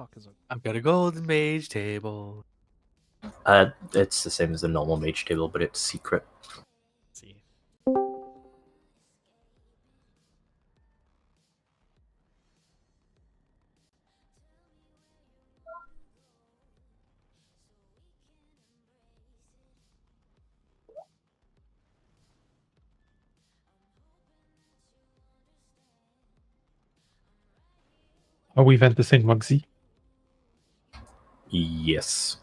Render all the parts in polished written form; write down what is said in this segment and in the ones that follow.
fuck is it? I've got a golden mage table. It's the same as the normal mage table, but it's secret. Let's see. Are we ventusing Mugsy? Yes.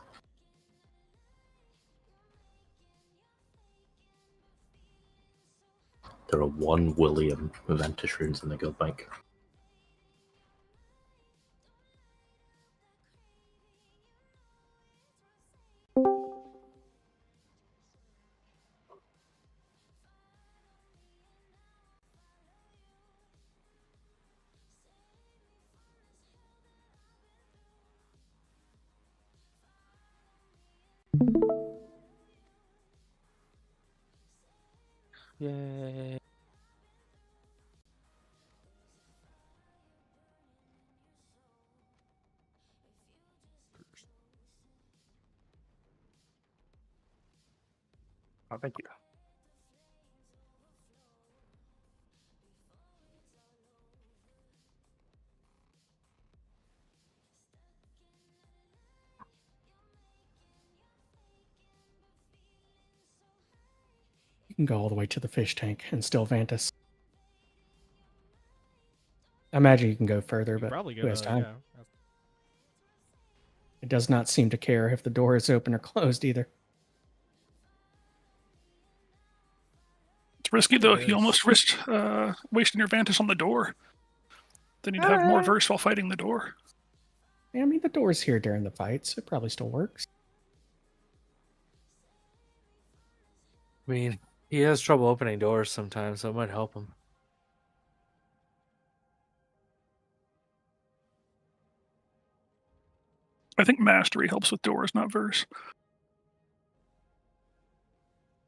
There are 1 William Ventus runes in the guild bank. Yay. Oh, thank you. You can go all the way to the fish tank and still Vantus. I imagine you can go further, but Probably who has time? Yeah. It does not seem to care if the door is open or closed either. It's risky though. It You is. almost risked wasting your Vantus on the door. Then you'd have more verse while fighting the door. Yeah, I mean, the door's here during the fight, so it probably still works. I mean, he has trouble opening doors sometimes, so it might help him. I think mastery helps with doors, not verse.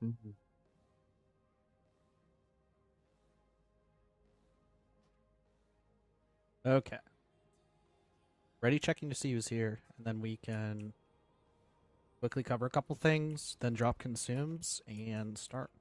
Mm-hmm. Okay. Ready checking to see who's here, and then we can quickly cover a couple things, then drop consumes, and start.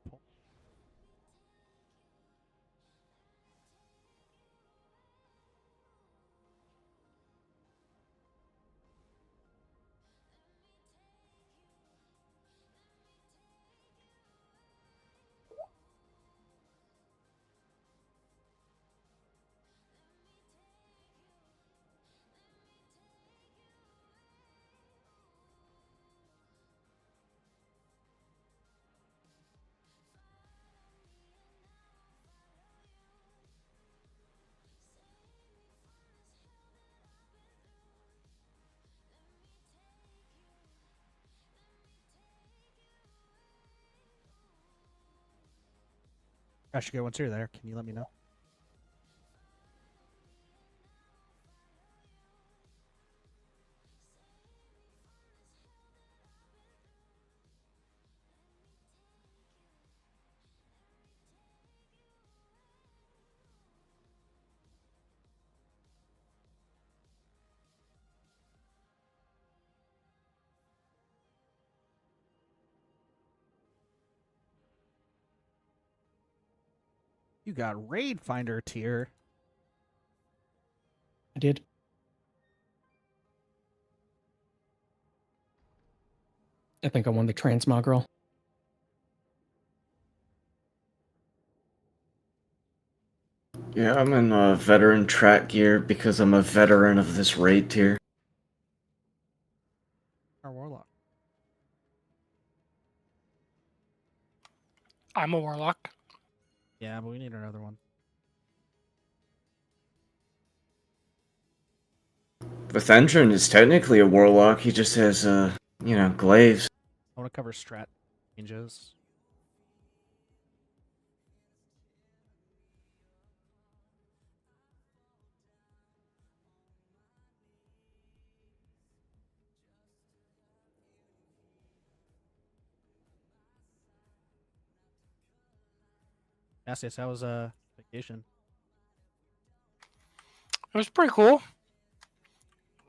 Ashika, once you're there, can you let me know? You got Raid Finder tier. I did. I think I won the transmogrel. Yeah, I'm in veteran track gear because I'm a veteran of this raid tier. Our Warlock. I'm a warlock. Yeah, but we need another one. Vithendrin is technically a warlock, he just has, glaives. I want to cover strat changes. Yes, how was vacation? It was pretty cool.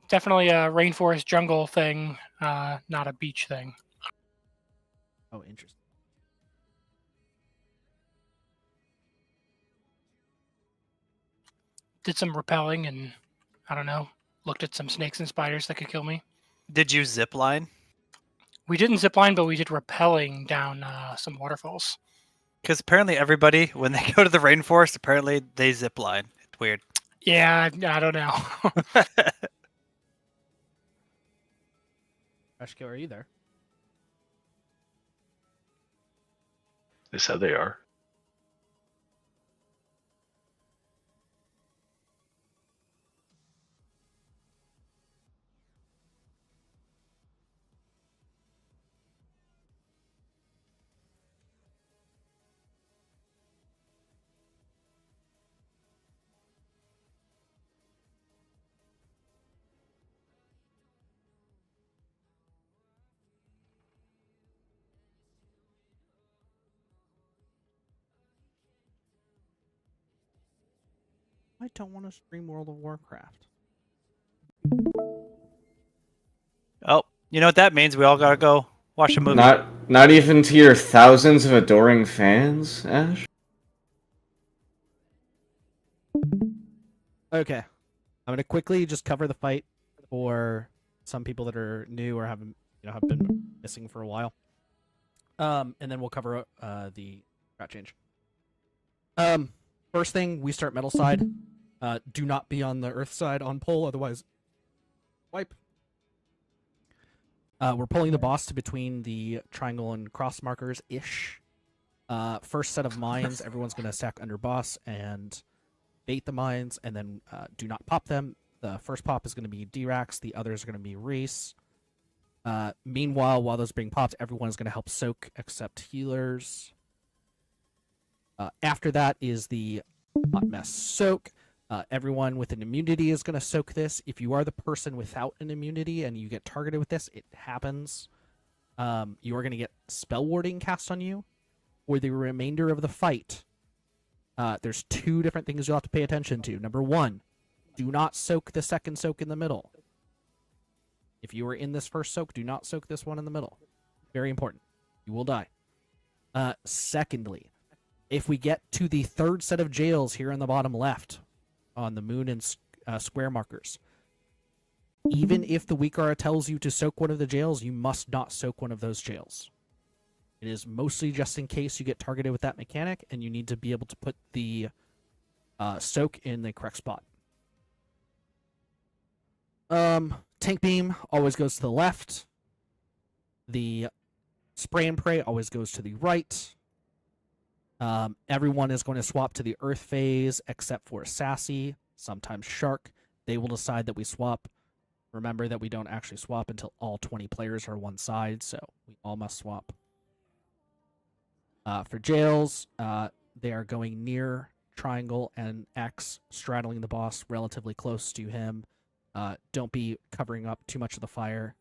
definitely a rainforest jungle thing, not a beach thing. Oh, interesting. Did some rappelling and, I don't know, looked at some snakes and spiders that could kill me. Did you zip line? We didn't zip line, but we did rappelling down some waterfalls. Because apparently everybody, when they go to the rainforest, apparently they zip line. It's weird. Yeah, I don't know. Ashko, are you there? They said they are. I don't want to stream World of Warcraft. Oh, you know what that means? We all gotta go watch a movie. Not even to your thousands of adoring fans, Ash? Okay. I'm gonna quickly just cover the fight for some people that are new or have been missing for a while. And then we'll cover the strat change. First thing, we start metal side. Do not be on the earth side on pull, otherwise wipe. We're pulling the boss to between the triangle and cross markers ish. First set of mines, everyone's gonna stack under boss and bait the mines, and then do not pop them. The first pop is gonna be D-Rax, the others are gonna be Reese. Meanwhile, while those are being popped, everyone is gonna help soak except healers. After that is the hot mess soak. Everyone with an immunity is going to soak this. If you are the person without an immunity and you get targeted with this, it happens. You are going to get spell warding cast on you for the remainder of the fight. There's two different things you'll have to pay attention to. Number one, do not soak the second soak in the middle. If you are in this first soak, do not soak this one in the middle. Very important. You will die. Secondly, if we get to the third set of jails here in the bottom left, on the moon and square markers, even if the weak aura tells you to soak one of the jails, you must not soak one of those jails. It is mostly just in case you get targeted with that mechanic, and you need to be able to put the soak in the correct spot. Tank beam always goes to the left. The spray and pray always goes to the right. Everyone is going to swap to the Earth phase except for Sassy, sometimes Shark. They will decide that we swap. Remember that we don't actually swap until all 20 players are one side, so we all must swap. For jails, they are going near Triangle and X, straddling the boss relatively close to him. Don't be covering up too much of the fire.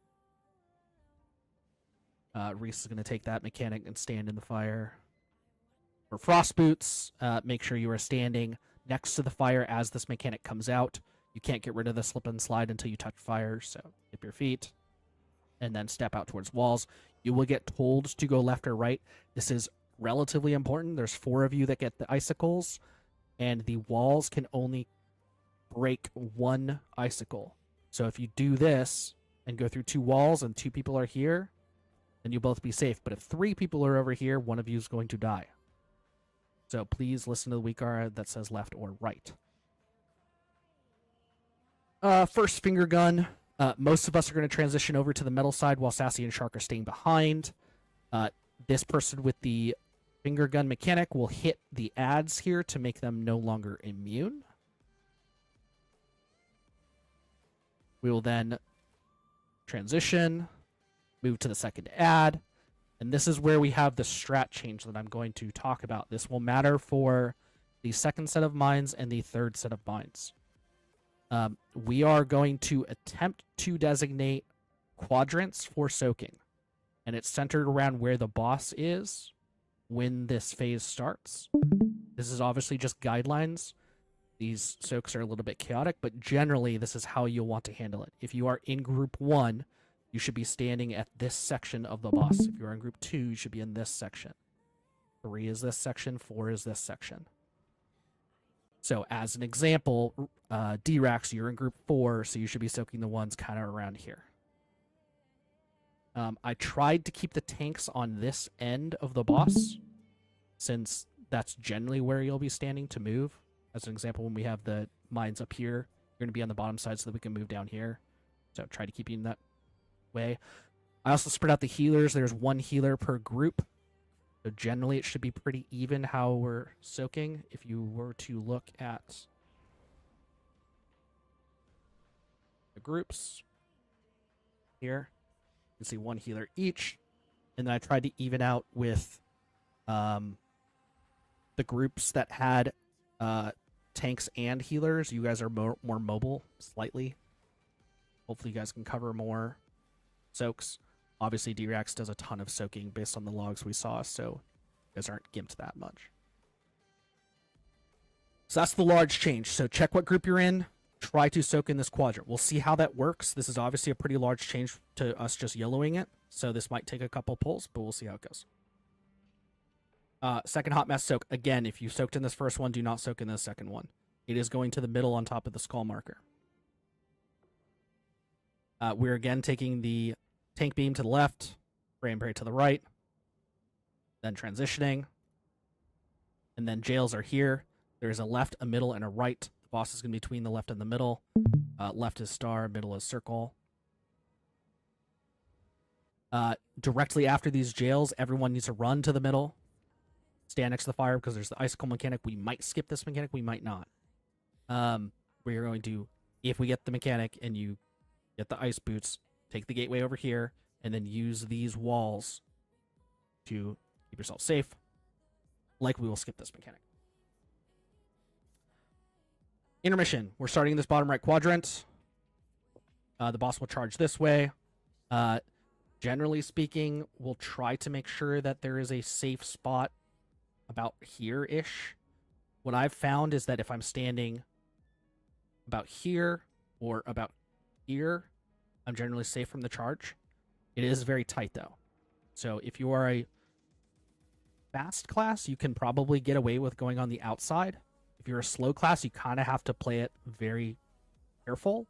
Reese is going to take that mechanic and stand in the fire. For frost boots, make sure you are standing next to the fire as this mechanic comes out. You can't get rid of the slip and slide until you touch fire, so dip your feet and then step out towards walls. You will get told to go left or right. This is relatively important. There's 4 of you that get the icicles, and the walls can only break 1 icicle. So if you do this and go through 2 walls and 2 people are here, then you'll both be safe. But if 3 people are over here, one of you is going to die. So please listen to the weak aura that says left or right. First finger gun. Most of us are going to transition over to the metal side while Sassy and Shark are staying behind. This person with the finger gun mechanic will hit the adds here to make them no longer immune. We will then transition, move to the second add. And this is where we have the strat change that I'm going to talk about. This will matter for the second set of mines and the third set of mines. We are going to attempt to designate quadrants for soaking. And it's centered around where the boss is when this phase starts. This is obviously just guidelines. These soaks are a little bit chaotic, but generally this is how you'll want to handle it. If you are in group 1, you should be standing at this section of the boss. If you are in group 2, you should be in this section. 3 is this section, 4 is this section. So as an example, D-Rax, you're in group 4, so you should be soaking the ones kind of around here. I tried to keep the tanks on this end of the boss, since that's generally where you'll be standing to move. As an example, when we have the mines up here, you're going to be on the bottom side so that we can move down here. So try to keep you in that way. I also spread out the healers. There's 1 healer per group. So generally it should be pretty even how we're soaking. If you were to look at the groups here, you can see 1 healer each. And then I tried to even out with the groups that had tanks and healers. You guys are more mobile, slightly. Hopefully you guys can cover more soaks. Obviously, D-Rax does a ton of soaking based on the logs we saw, so you guys aren't gimped that much. So that's the large change. So check what group you're in. Try to soak in this quadrant. We'll see how that works. This is obviously a pretty large change to us just yellowing it, so this might take a couple pulls, but we'll see how it goes. Second hot mess soak. Again, if you soaked in this first one, do not soak in the second one. It is going to the middle on top of the skull marker. We're again taking the tank beam to the left, frame break to the right, then transitioning, and then jails are here. There's a left, a middle, and a right. The boss is going to be between the left and the middle. Left is star, middle is circle. Directly after these jails, everyone needs to run to the middle. Stand next to the fire because there's the icicle mechanic. We might skip this mechanic, we might not. We're going to, if we get the mechanic and you get the ice boots, take the gateway over here, and then use these walls to keep yourself safe. Like we will skip this mechanic. Intermission. We're starting in this bottom right quadrant. The boss will charge this way. Generally speaking, we'll try to make sure that there is a safe spot about here-ish. What I've found is that if I'm standing about here or about here, I'm generally safe from the charge. It is very tight, though. So if you are a fast class, you can probably get away with going on the outside. If you're a slow class, you kind of have to play it very careful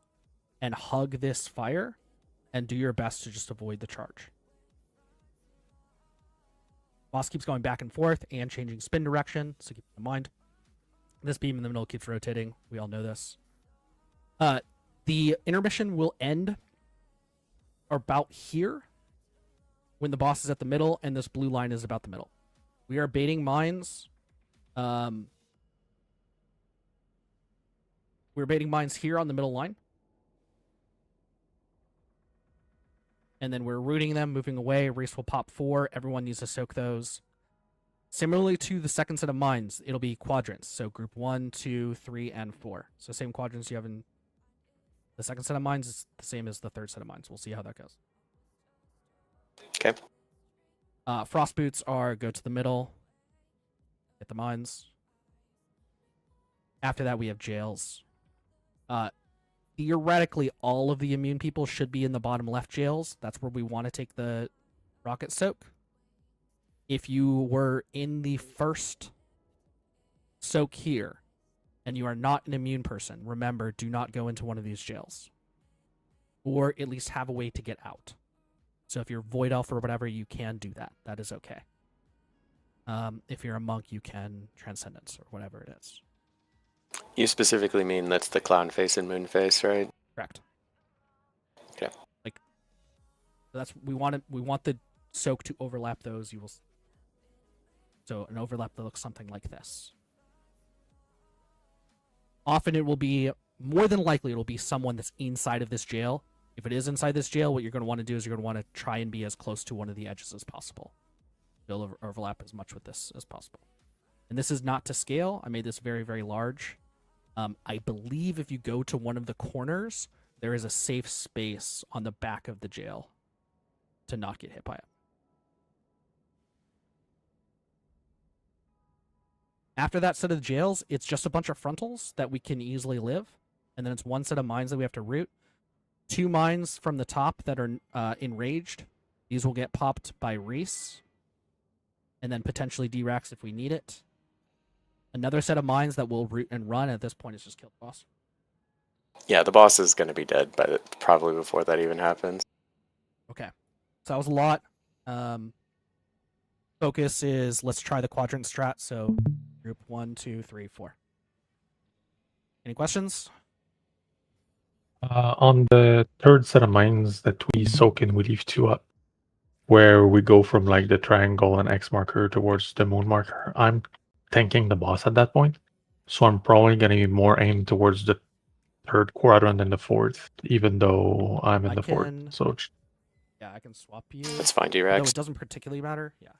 and hug this fire and do your best to just avoid the charge. Boss keeps going back and forth and changing spin direction, so keep in mind. This beam in the middle keeps rotating. We all know this. The intermission will end about here when the boss is at the middle and this blue line is about the middle. We are baiting mines. We're baiting mines here on the middle line. And then we're rooting them, moving away. Race will pop 4. Everyone needs to soak those. Similarly to the second set of mines, it'll be quadrants. So group 1, 2, 3, and 4. So same quadrants you have in the second set of mines is the same as the third set of mines. We'll see how that goes. Okay. Frost boots are go to the middle, hit the mines. After that, we have jails. Theoretically, all of the immune people should be in the bottom left jails. That's where we want to take the rocket soak. If you were in the first soak here, and you are not an immune person, remember, do not go into one of these jails. Or at least have a way to get out. So if you're Void Elf or whatever, you can do that. That is okay. If you're a monk, you can Transcendence or whatever it is. You specifically mean that's the clown face and moon face, right? Correct. Okay. Like, that's we want the soak to overlap those. You will. So an overlap that looks something like this. Often it will be, more than likely, it'll be someone that's inside of this jail. If it is inside this jail, what you're going to want to do is you're going to want to try and be as close to one of the edges as possible. You'll overlap as much with this as possible. And this is not to scale. I made this very, very large. I believe if you go to one of the corners, there is a safe space on the back of the jail to not get hit by it. After that set of jails, it's just a bunch of frontals that we can easily live, and then it's one set of mines that we have to root. 2 mines from the top that are enraged. These will get popped by Reese, and then potentially D-Rax if we need it. Another set of mines that will root and run. At this point, it's just kill the boss. Yeah, the boss is going to be dead probably before that even happens. Okay, so that was a lot. Focus is let's try the quadrant strat. So group 1, 2, 3, 4. Any questions? On the third set of mines that we soak in, we leave 2 up, where we go from like the triangle and X marker towards the moon marker. I'm tanking the boss at that point, so I'm probably going to be more aimed towards the third quadrant than the fourth, even though I'm in the fourth. So yeah, I can swap you. That's fine, Though D-Rex. it doesn't particularly matter. Yeah.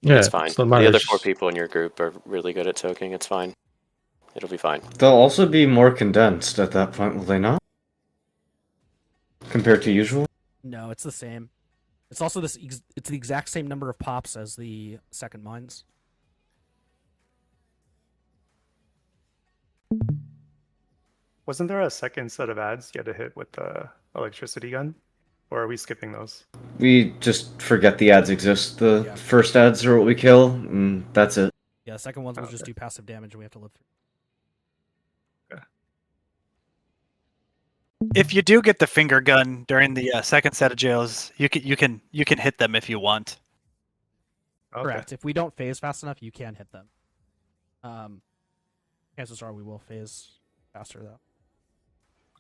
yeah, It's fine. not The other much. 4 people in your group are really good at soaking. It's fine. It'll be fine. They'll also be more condensed at that point, will they not? Compared to usual? No, it's the same. It's also it's the exact same number of pops as the second mines. Wasn't there a second set of ads you had to hit with the electricity gun? Or are we skipping those? We just forget the ads exist. The Yeah. first ads are what we kill, and that's it. Yeah, the second ones will Okay. just do passive damage, and we have to live through. If you do get the finger gun during the second set of jails, you can hit them if you want. Okay. Correct. If we don't phase fast enough, you can hit them. Chances are we will phase faster though.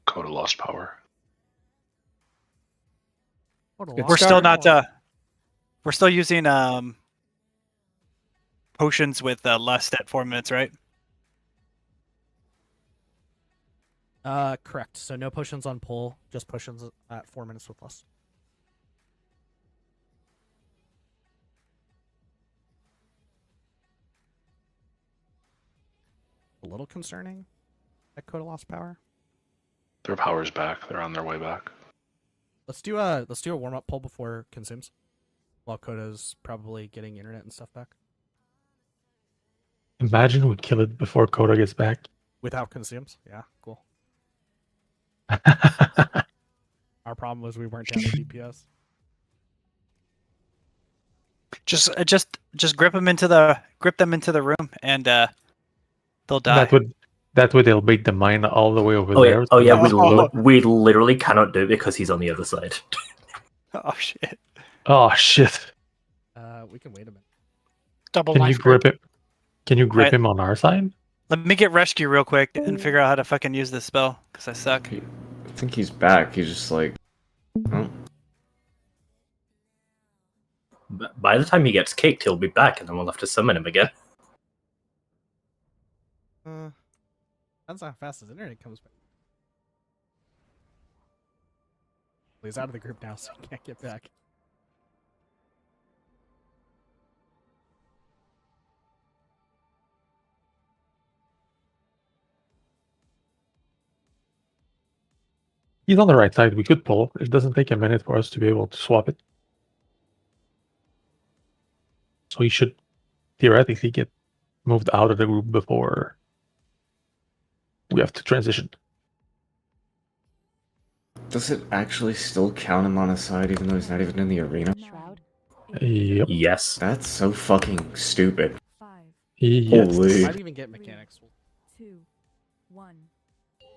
Coda lost power. We're still not. We're still using potions with lust at 4 minutes, right? Correct. So no potions on pull, just potions at 4 minutes with lust. A little concerning that Coda lost power. Their power's back. They're on their way back. Let's do a warm up pull before consumes, while Coda's probably getting internet and stuff back. Imagine we kill it before Coda gets back. Without consumes, yeah, cool. Our problem was we weren't down to DPS. Just grip them into the room, and they'll die. That way they'll make the mine all the way over Oh there. yeah, oh yeah. Oh. We literally cannot do it because he's on the other side. Oh shit! Oh shit! We can wait a minute. Double Can you life grip it? Can you grip Right. him on our side? Let me get rescue real quick and figure out how to fucking use this spell because I suck. I think he's back. He's just like, oh. By the time he gets kicked, he'll be back, and then we'll have to summon him again. That's how fast his internet comes back. He's out of the group now, so he can't get back. He's on the right side. We could pull. It doesn't take a minute for us to be able to swap it. So he should theoretically get moved out of the group before we have to transition. Does it actually still count him on his side even though he's not even in the arena? Yep. Yes. That's so fucking stupid. Yes. Holy. Might even get mechanics. 2, 1.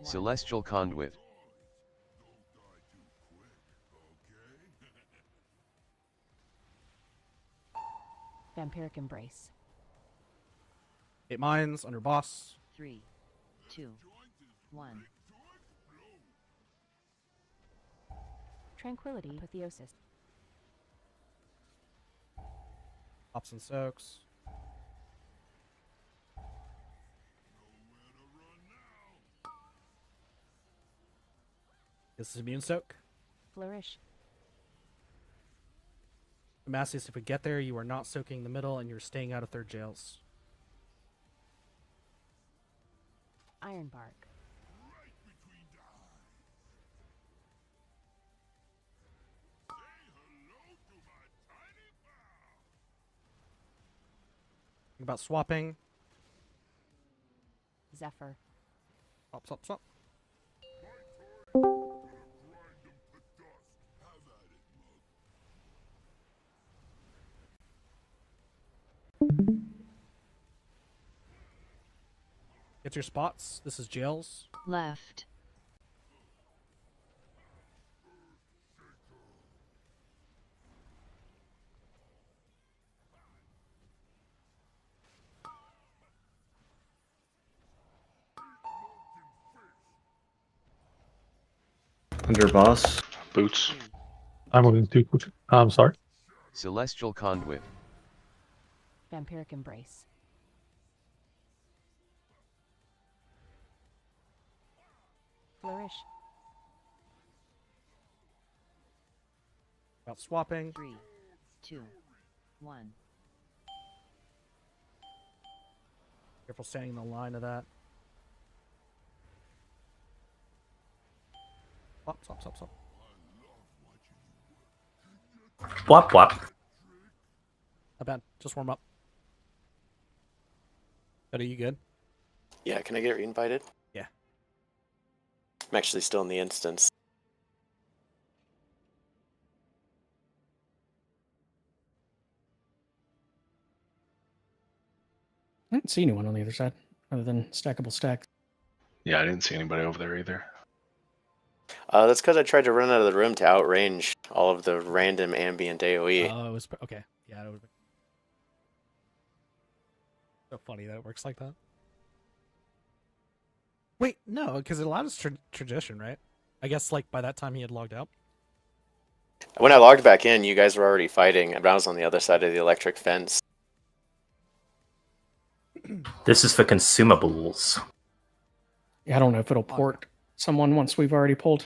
Celestial Conduit. Vampiric Embrace. 8 mines under boss. 3, 2, 1. Tranquility Apotheosis. Pops and soaks. This is immune soak. Flourish. Massius, if we get there, you are not soaking the middle and you're staying out of third jails. Ironbark. Think about swapping. Zephyr. Stop. Get your spots. This is jails. Left. Under boss. Boots. I'm moving to. I'm sorry. Celestial Conduit. Vampiric Embrace. Flourish. About swapping. 3, 2, 1. Careful staying in the line of that. Stop. Whop. Not bad. Just warm up. But are you good? Yeah, can I get re-invited? Yeah. I'm actually still in the instance. I didn't see anyone on the other side other than stackable stacks. Yeah, I didn't see anybody over there either. That's because I tried to run out of the room to outrange all of the random ambient AoE. Oh, it was okay. Yeah, it would be so funny that it works like that. Wait, no, because it allowed us tradition, right? I guess like by that time he had logged out. When I logged back in, you guys were already fighting, and I was on the other side of the electric fence. This is for consumables. Yeah, I don't know if it'll port someone once we've already pulled.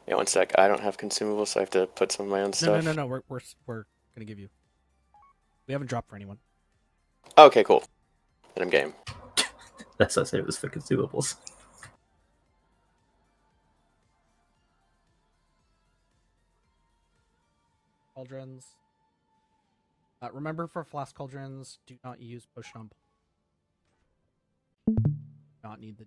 Yeah, one sec. I don't have consumables, so I have to put some of my own stuff. No. We're gonna give you. We haven't dropped for anyone. Okay, cool. Then I'm game. That's what I said, it was for consumables. Cauldrons. Remember for flask cauldrons, do not use push on. Not need the.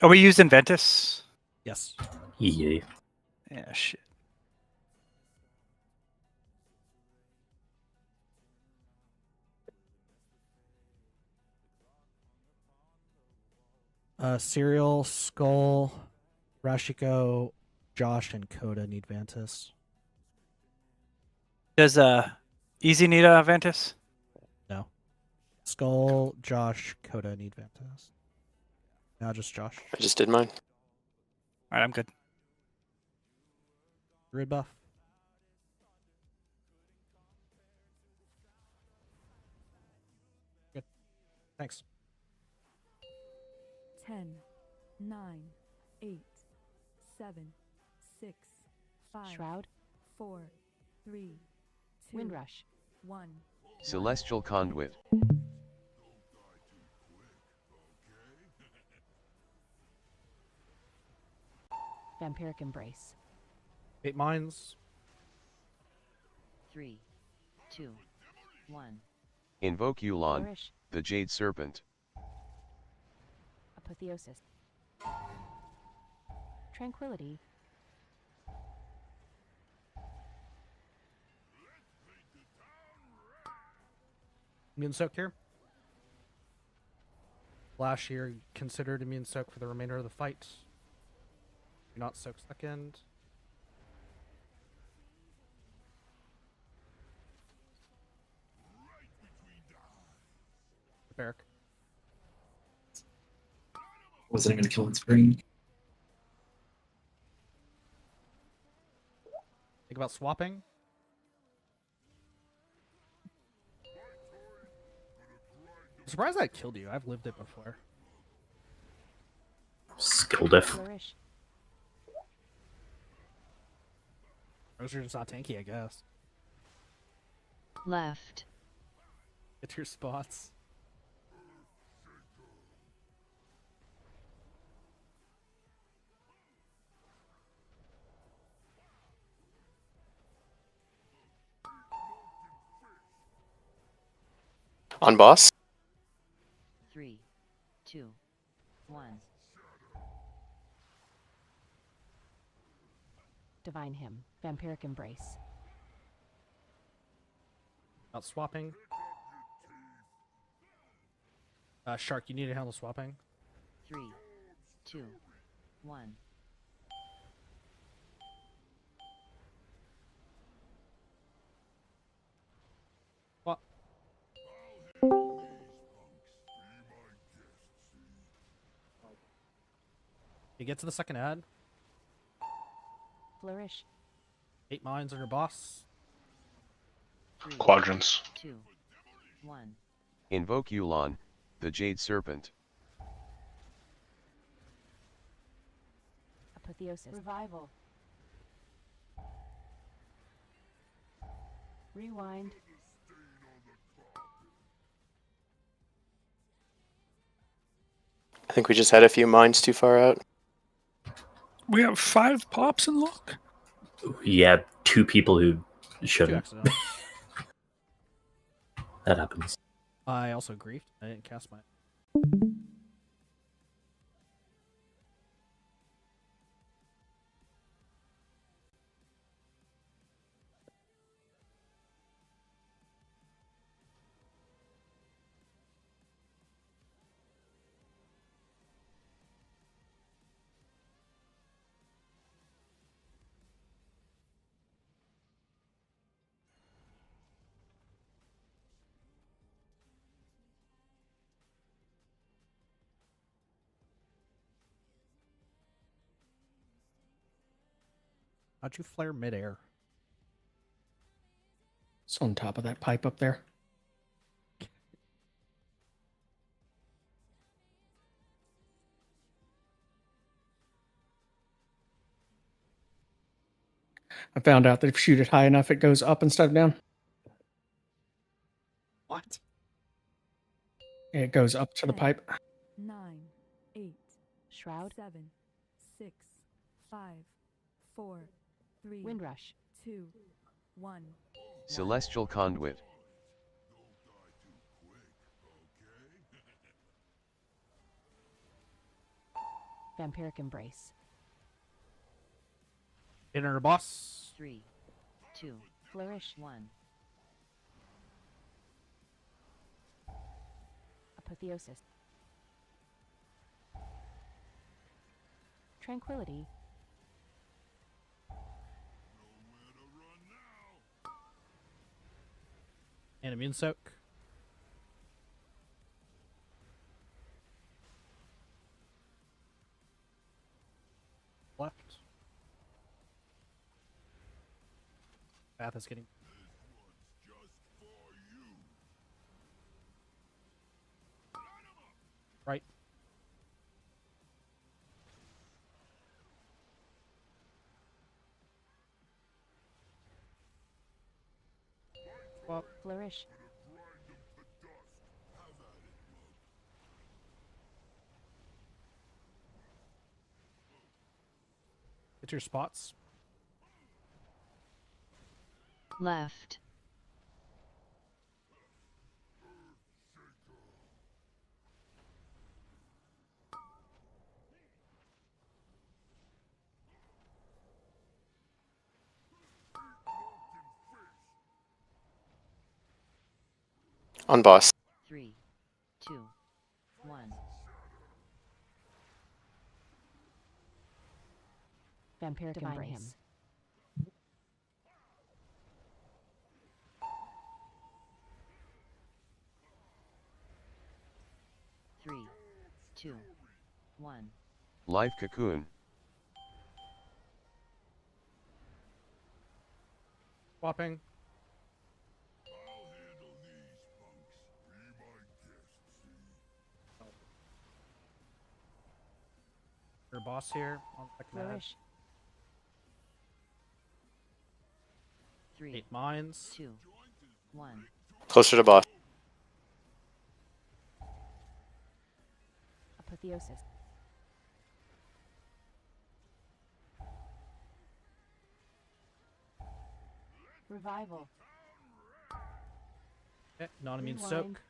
Are we using Ventus? Yes. Yeah. Yeah, shit. Serial, Skull, Rashiko, Josh, and Coda need Vantis. Does Easy need a Ventus? No. Skull, Josh, Coda need Vantis. Now just Josh. I just did mine. Alright, I'm good. Grid buff. Good. Thanks. 10, 9, 8, 7, 6, 5, Shroud. 4, 3, 2, Windrush. 1. Celestial Conduit. Vampiric Embrace. 8 mines. 3, 2, 1. Invoke Yulon, Flourish. the Jade Serpent. Apotheosis. Tranquility. Immune soak here. Flash here, considered immune soak for the remainder of the fight. Do not soak second. Barrack. Wasn't even a kill in spring. Think about swapping. I'm surprised that killed you. I've lived it before. Skill diff. Flourish. Those are just not tanky, I guess. Left. Get your spots. On boss. 3, 2, 1. Divine Hymn. Vampiric Embrace. About swapping. Shark, you need to handle swapping. 3, 2, 1. Swap. You get to the second ad. Flourish. 8 mines on your boss. 3, Quadrants. 2, 1. Invoke Yulon, the Jade Serpent. Apotheosis. Revival. Rewind. I think we just had a few mines too far out. We have 5 pops in luck. Yeah, 2 people who 2 shouldn't. accidents. That happens. I also griefed. I didn't cast my. How'd you flare midair? It's on top of that pipe up there. I found out that if you shoot it high enough, it goes up instead of down. What? It goes up to the pipe. 9, 8, Shroud. 7, 6, 5, 4, 3, Windrush. 2, 1. Celestial Conduit. Vampiric Embrace. Inner boss. 3, 2. Flourish. 1. Apotheosis. Tranquility. And immune soak. Left. Path is getting. Right. Swap. Flourish. Get your spots. Left. On boss. 3, 2, 1. Vampiric Embrace. 3, 2, 1. Life Cocoon. Swapping. Your boss here on second ad. Flourish. 3, 8 mines. 2, 1. Closer to boss. Apotheosis. Revival. Okay, non-immune Rewind. soak.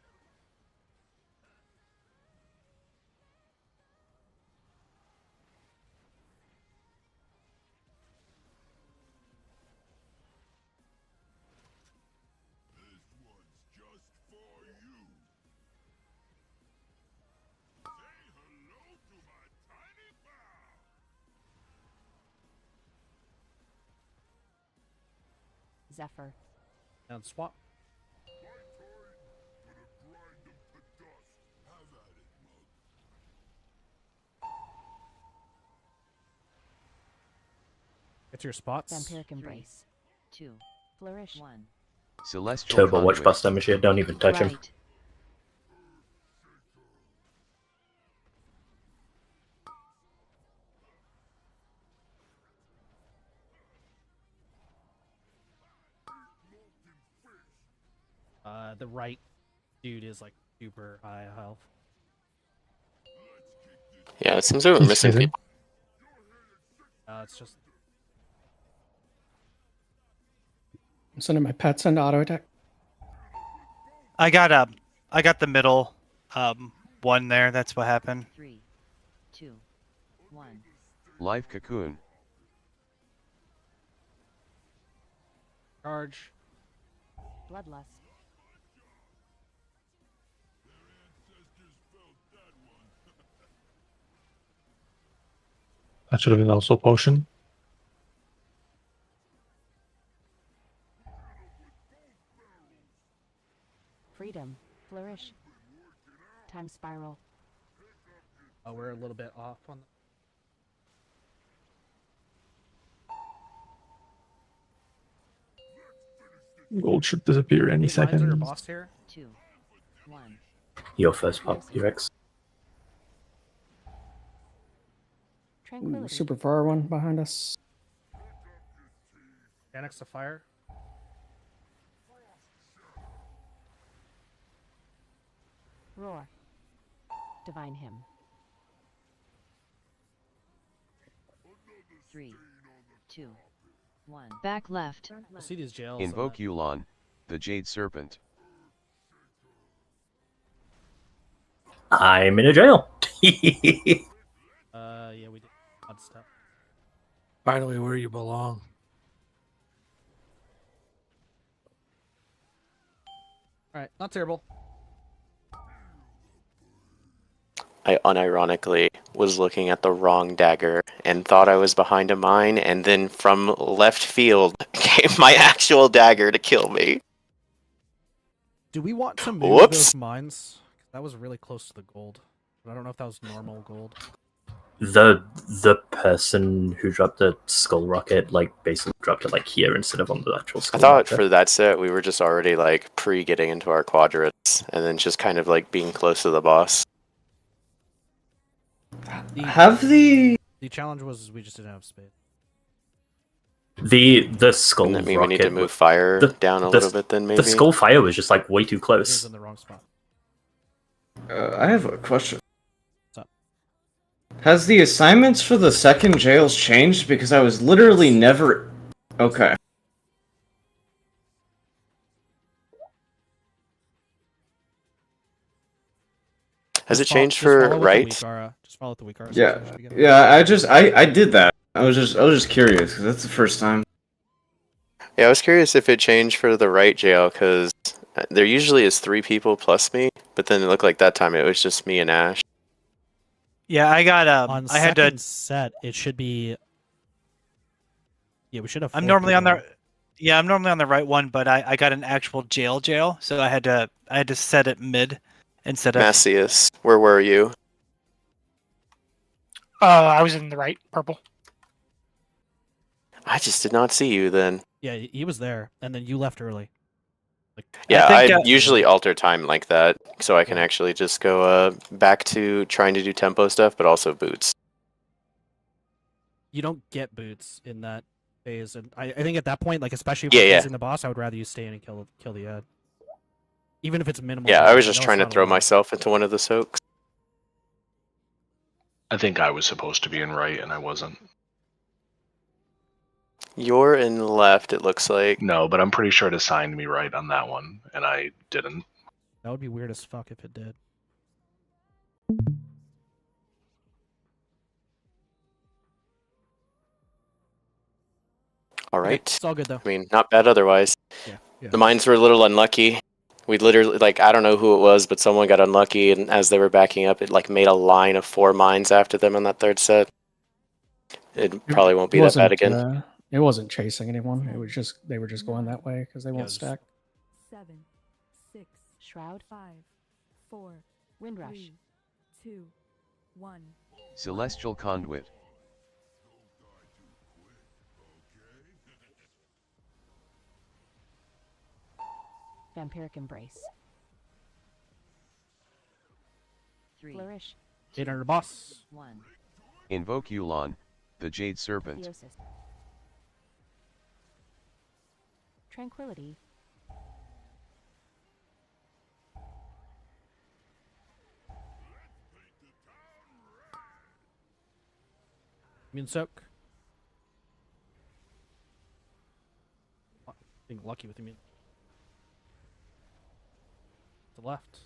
Zephyr. And swap. Get to your spots. Vampiric Embrace. 2. Flourish. 1. Celestial Turbo watch Conduit. bust damage here. Don't even touch him. Right. The right dude is like super high health. Yeah, it seems like we're He's missing hidden. people. It's just I'm sending my pets into auto attack. I got the middle one there. That's what happened. 3, 2, 1. Life Cocoon. charge. Bloodlust. That should have been also potion. Freedom. Flourish. Time spiral. Oh, we're a little bit off on Gold should disappear any Any lines on your second. boss here? 2, 1. Your first pop, UX. Tranquility. Super far one behind us. Annex to fire. Roar. Divine hymn. 3, 2, 1. Back left. We'll see these jails. Invoke Yulon, the Jade Serpent. I'm in a jail. Yeah, we did odd stuff. Finally, where you belong. All right, not terrible. I unironically was looking at the wrong dagger and thought I was behind a mine, and then from left field came my actual dagger to kill me. Do we want to move Whoops. those mines? That was really close to the gold. But I don't know if that was normal gold. The person who dropped the skull rocket basically dropped it here instead of on the actual I skull thought rocket. for that set we were just already pre-getting into our quadrants and then just kind of being close to the boss. The challenge was we just didn't have space. The skull Doesn't that mean rocket we need to move fire down a little bit then maybe? The skull fire was just way too It was close. in the wrong spot. I have a question. What's up? Has the assignments for the second jails changed? Because I was literally never... Okay. Has it Just follow- changed just for follow with the right? Weakara. Just follow the Weakara. Yeah, I did that. I was just curious, because that's the first time. Yeah, I was curious if it changed for the right jail, because there usually is 3 people plus me, but then it looked like that time it was just me and Ash. Yeah, I got On I had second to. set, it should be... Yeah, we should have... I'm 4 normally on people. the. Yeah, I'm normally on the right one, but I got an actual jail, so I had to set it mid instead of. Macias, where were you? I was in the right, purple. I just did not see you then. Yeah, he was there, and then you left early. Yeah, I think, usually alter time like that, so I can actually just go back to trying to do tempo stuff, but also boots. You don't get boots in that phase, and I think at that point, like especially if Yeah, we're yeah. facing the boss, I would rather you stay in and kill the ad. Even if it's minimal. Yeah, I damage. was just know it's trying to not a throw lot. myself into one of the soaks. I think I was supposed to be in right and I wasn't. You're in left, it looks like. No, but I'm pretty sure it assigned me right on that one, and I didn't. That would be weird as fuck if it did. All Okay, right. it's all good though. I mean, not bad otherwise. Yeah. The mines were a little unlucky. We literally, like, I don't know who it was, but someone got unlucky, and as they were backing up, it like made a line of 4 mines after them on that third set. It probably won't be that bad again. It wasn't chasing anyone. It was just they were just going that way because they won't stack. 7, 6, Shroud. 5, 4, Windrush. 3, 2, 1. Celestial Conduit. Vampiric Embrace. 3. Flourish. 800 boss. 1. Invoke Yulon, the Jade Serpent. Theosis. Tranquility. Immune soak. Being lucky with immune. To the left.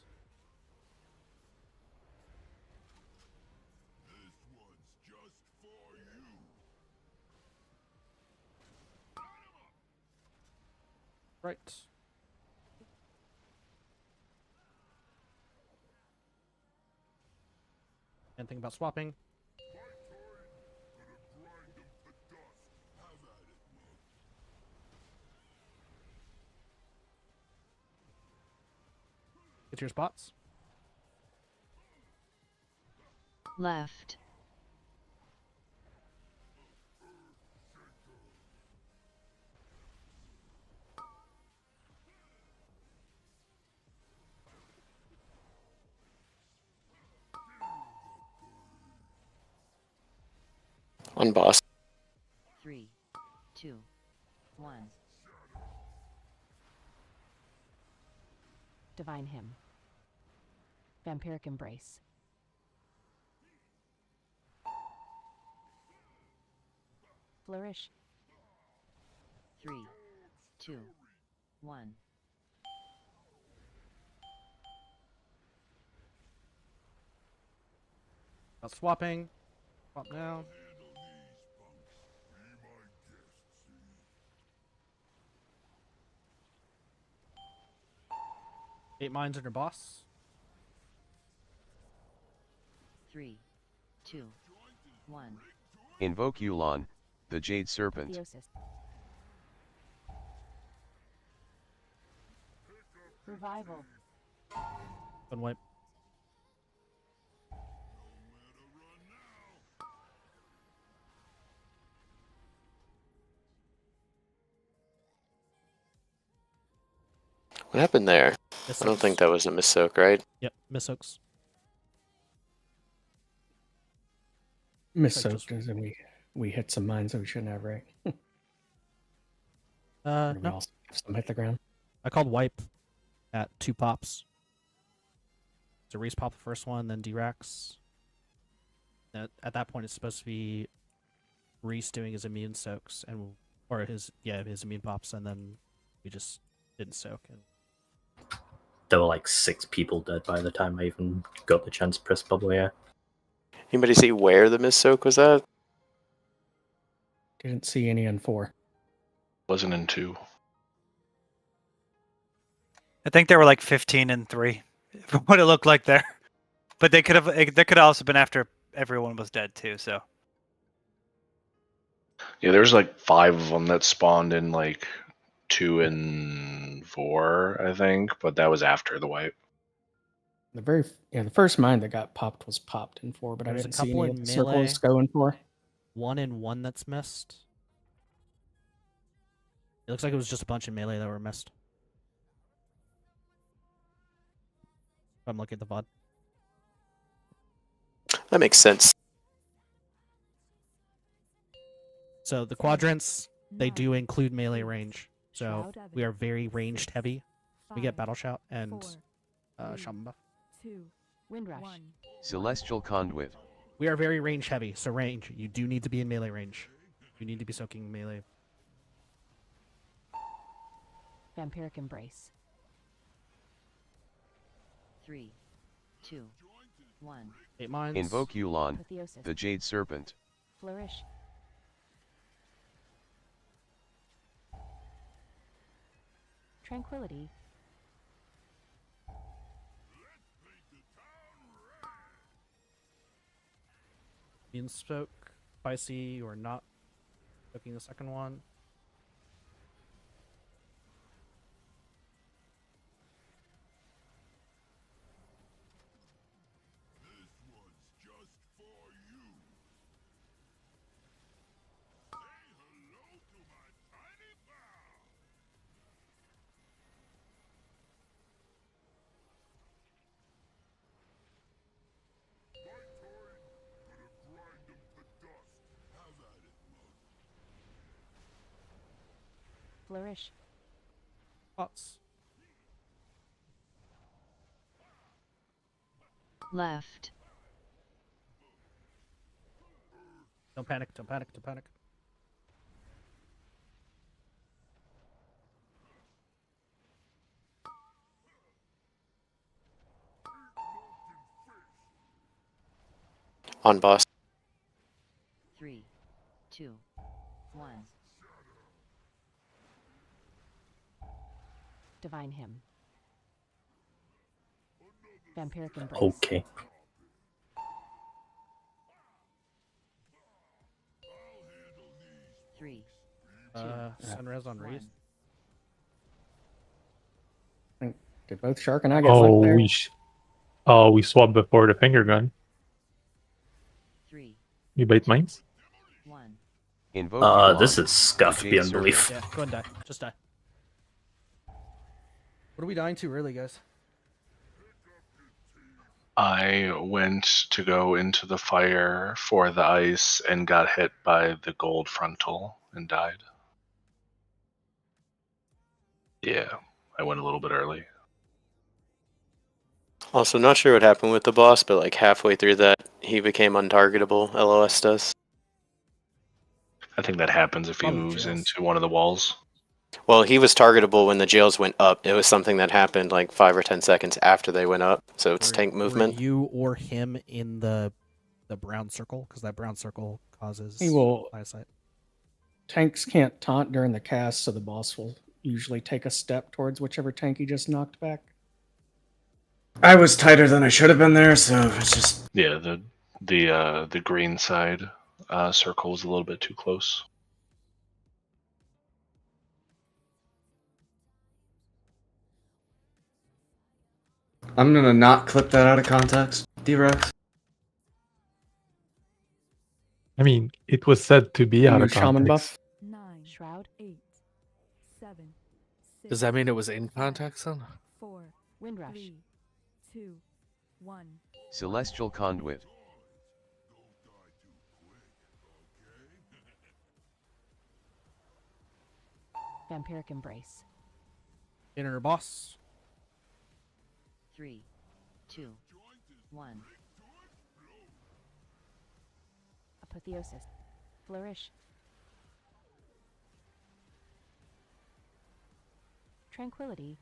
Right. And think about swapping. Get to your spots. Left. On boss. 3, 2, 1. Divine Hymn. Vampiric Embrace. Flourish. 3, 2, 1. About swapping. Swap now. Eight mines under boss. 3, 2, 1. Invoke Yulon, the Jade Serpent. Theosis. Revival. One wipe. What happened there? Miss I don't soaks. think that was a miss soak, right? Yep, miss soaks. Miss Like just- soaked, and we hit some mines that we shouldn't have, right? Or do we No. also have some hit the ground? I called wipe at 2 pops. So Reese popped the first one, then D-Rax. At that point, it's supposed to be Reese doing his immune soaks or his immune pops, and then we just didn't soak. And There were like 6 people dead by the time I even got the chance to press bubble. Yeah. Anybody see where the miss soak was at? Didn't see any in 4. Wasn't in 2. I think there were like 15 and 3, from what it looked like there. But they could have also been after everyone was dead too. So Yeah, there's like 5 of them that spawned in like 2 and 4, I think, but that was after the wipe. The first mine that got popped was popped in 4, but I There's a didn't see couple any in of the melee. circles go in 4. 1 in 1 that's missed. It looks like it was just a bunch of melee that were missed. I'm looking at the VOD. That makes sense. So the quadrants, they do include melee range. So we are very ranged heavy. We get Battle Shout and Shaman buff. 2, Wind Rush. 1. Celestial Conduit. We are very range heavy, so range. You do need to be in melee range. You need to be soaking melee. Vampiric Embrace. 3, 2, 1. 8 mines. Invoke Yulon, Apotheosis. the Jade Serpent. Flourish. Tranquility. In soak, spicy or not soaking the second one. Flourish. Pots. Left. Don't panic, don't panic, don't panic. On boss. 3, 2, 1. Divine Hymn. Vampiric Embrace. Okay. Three. Sunrise on Reese. Did both Shark and I get Oh, flicked there? we swapped before the finger gun. 3, You bait mines? 1. Invoke This Yulon, is scuffed the beyond Jade belief. Serpent. Yeah, go and die. Just die. What are we dying to early, guys? I went to go into the fire for the ice and got hit by the gold frontal and died. Yeah, I went a little bit early. Also, not sure what happened with the boss, but like halfway through that, he became untargetable. LOS does. I think that happens if he On the moves jails. into one of the walls. Well, he was targetable when the jails went up. It was something that happened like 5 or 10 seconds after they went up. So it's tank movement. Were you or him in the brown circle? Because that brown circle causes He will. eyesight. Tanks can't taunt during the cast, so the boss will usually take a step towards whichever tank he just knocked back. I was tighter than I should have been there, so it's just Yeah, the green side circle was a little bit too close. I'm gonna not clip that out of context, D-Rex. I mean, it was said to be out Your of shaman context. buff. 9. Shroud. 8. 7. 6. Does that mean it was in context then? 4. Wind Rush. 3, 2, 1. Celestial Conduit. Vampiric Embrace. Inner boss. 3, 2, 1. Apotheosis. Flourish. Tranquility.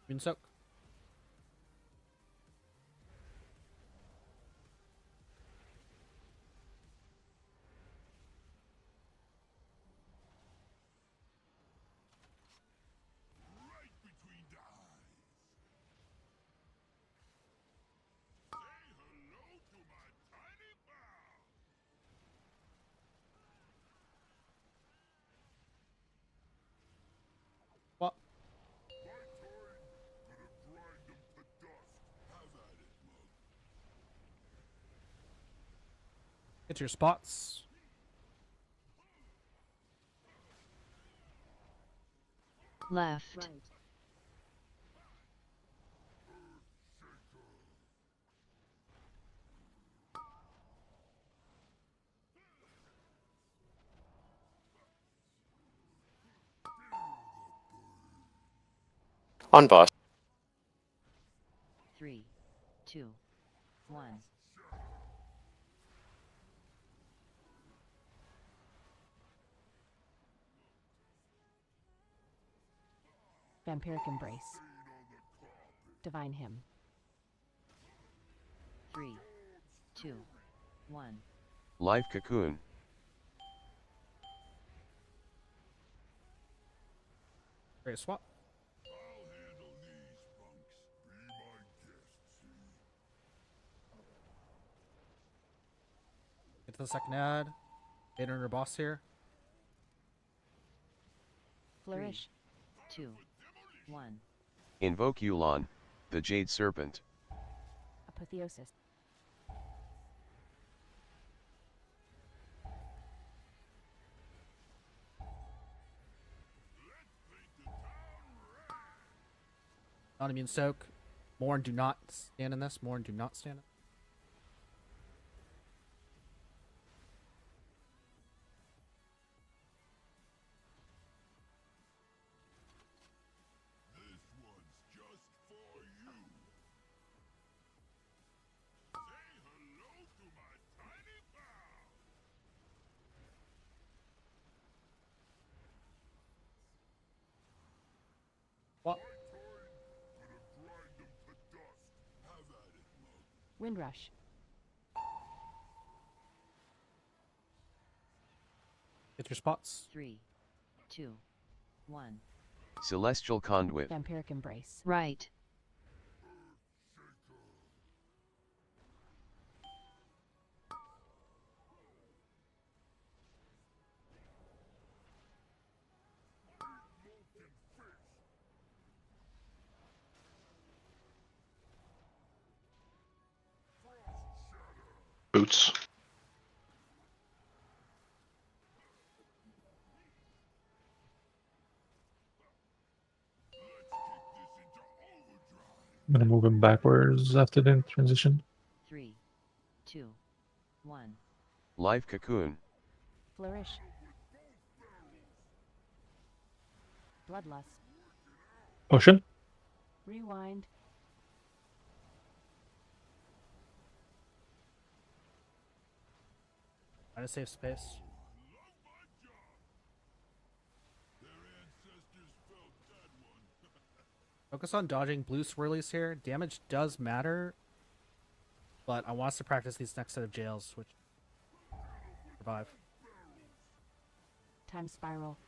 Moonsoak. What? Get your spots. Left. On boss. 3, 2, 1. Vampiric Embrace. Divine Hymn. 3, 2, 1. Live Cocoon. Great swap. Get to the second ad. Get under boss here. Flourish. 2, 1. Invoke Yulon, the Jade Serpent. Apotheosis. Non-immune soak. Morn, do not stand in this. Morn, do not stand in. What? Windrush. Get your spots. 3, 2, 1. Celestial Conduit. Vampiric Embrace. Right. Boots. I'm gonna move him backwards after the transition. 3, 2, 1. Live Cocoon. Flourish. Bloodlust. Potion. Rewind. Try to save space. Focus on dodging blue swirlies here. Damage does matter, but I want us to practice these next set of jails, which survive. Time Spiral.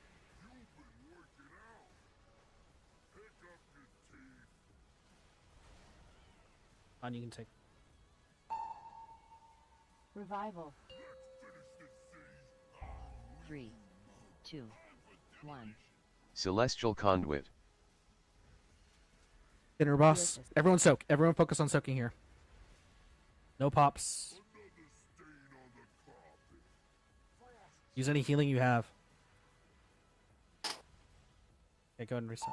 On, you can take. Revival. 3, 2, 1. Celestial Conduit. Dinner boss. Everyone soak. Everyone focus on soaking here. No pops. Use any healing you have. Okay, go ahead and reset.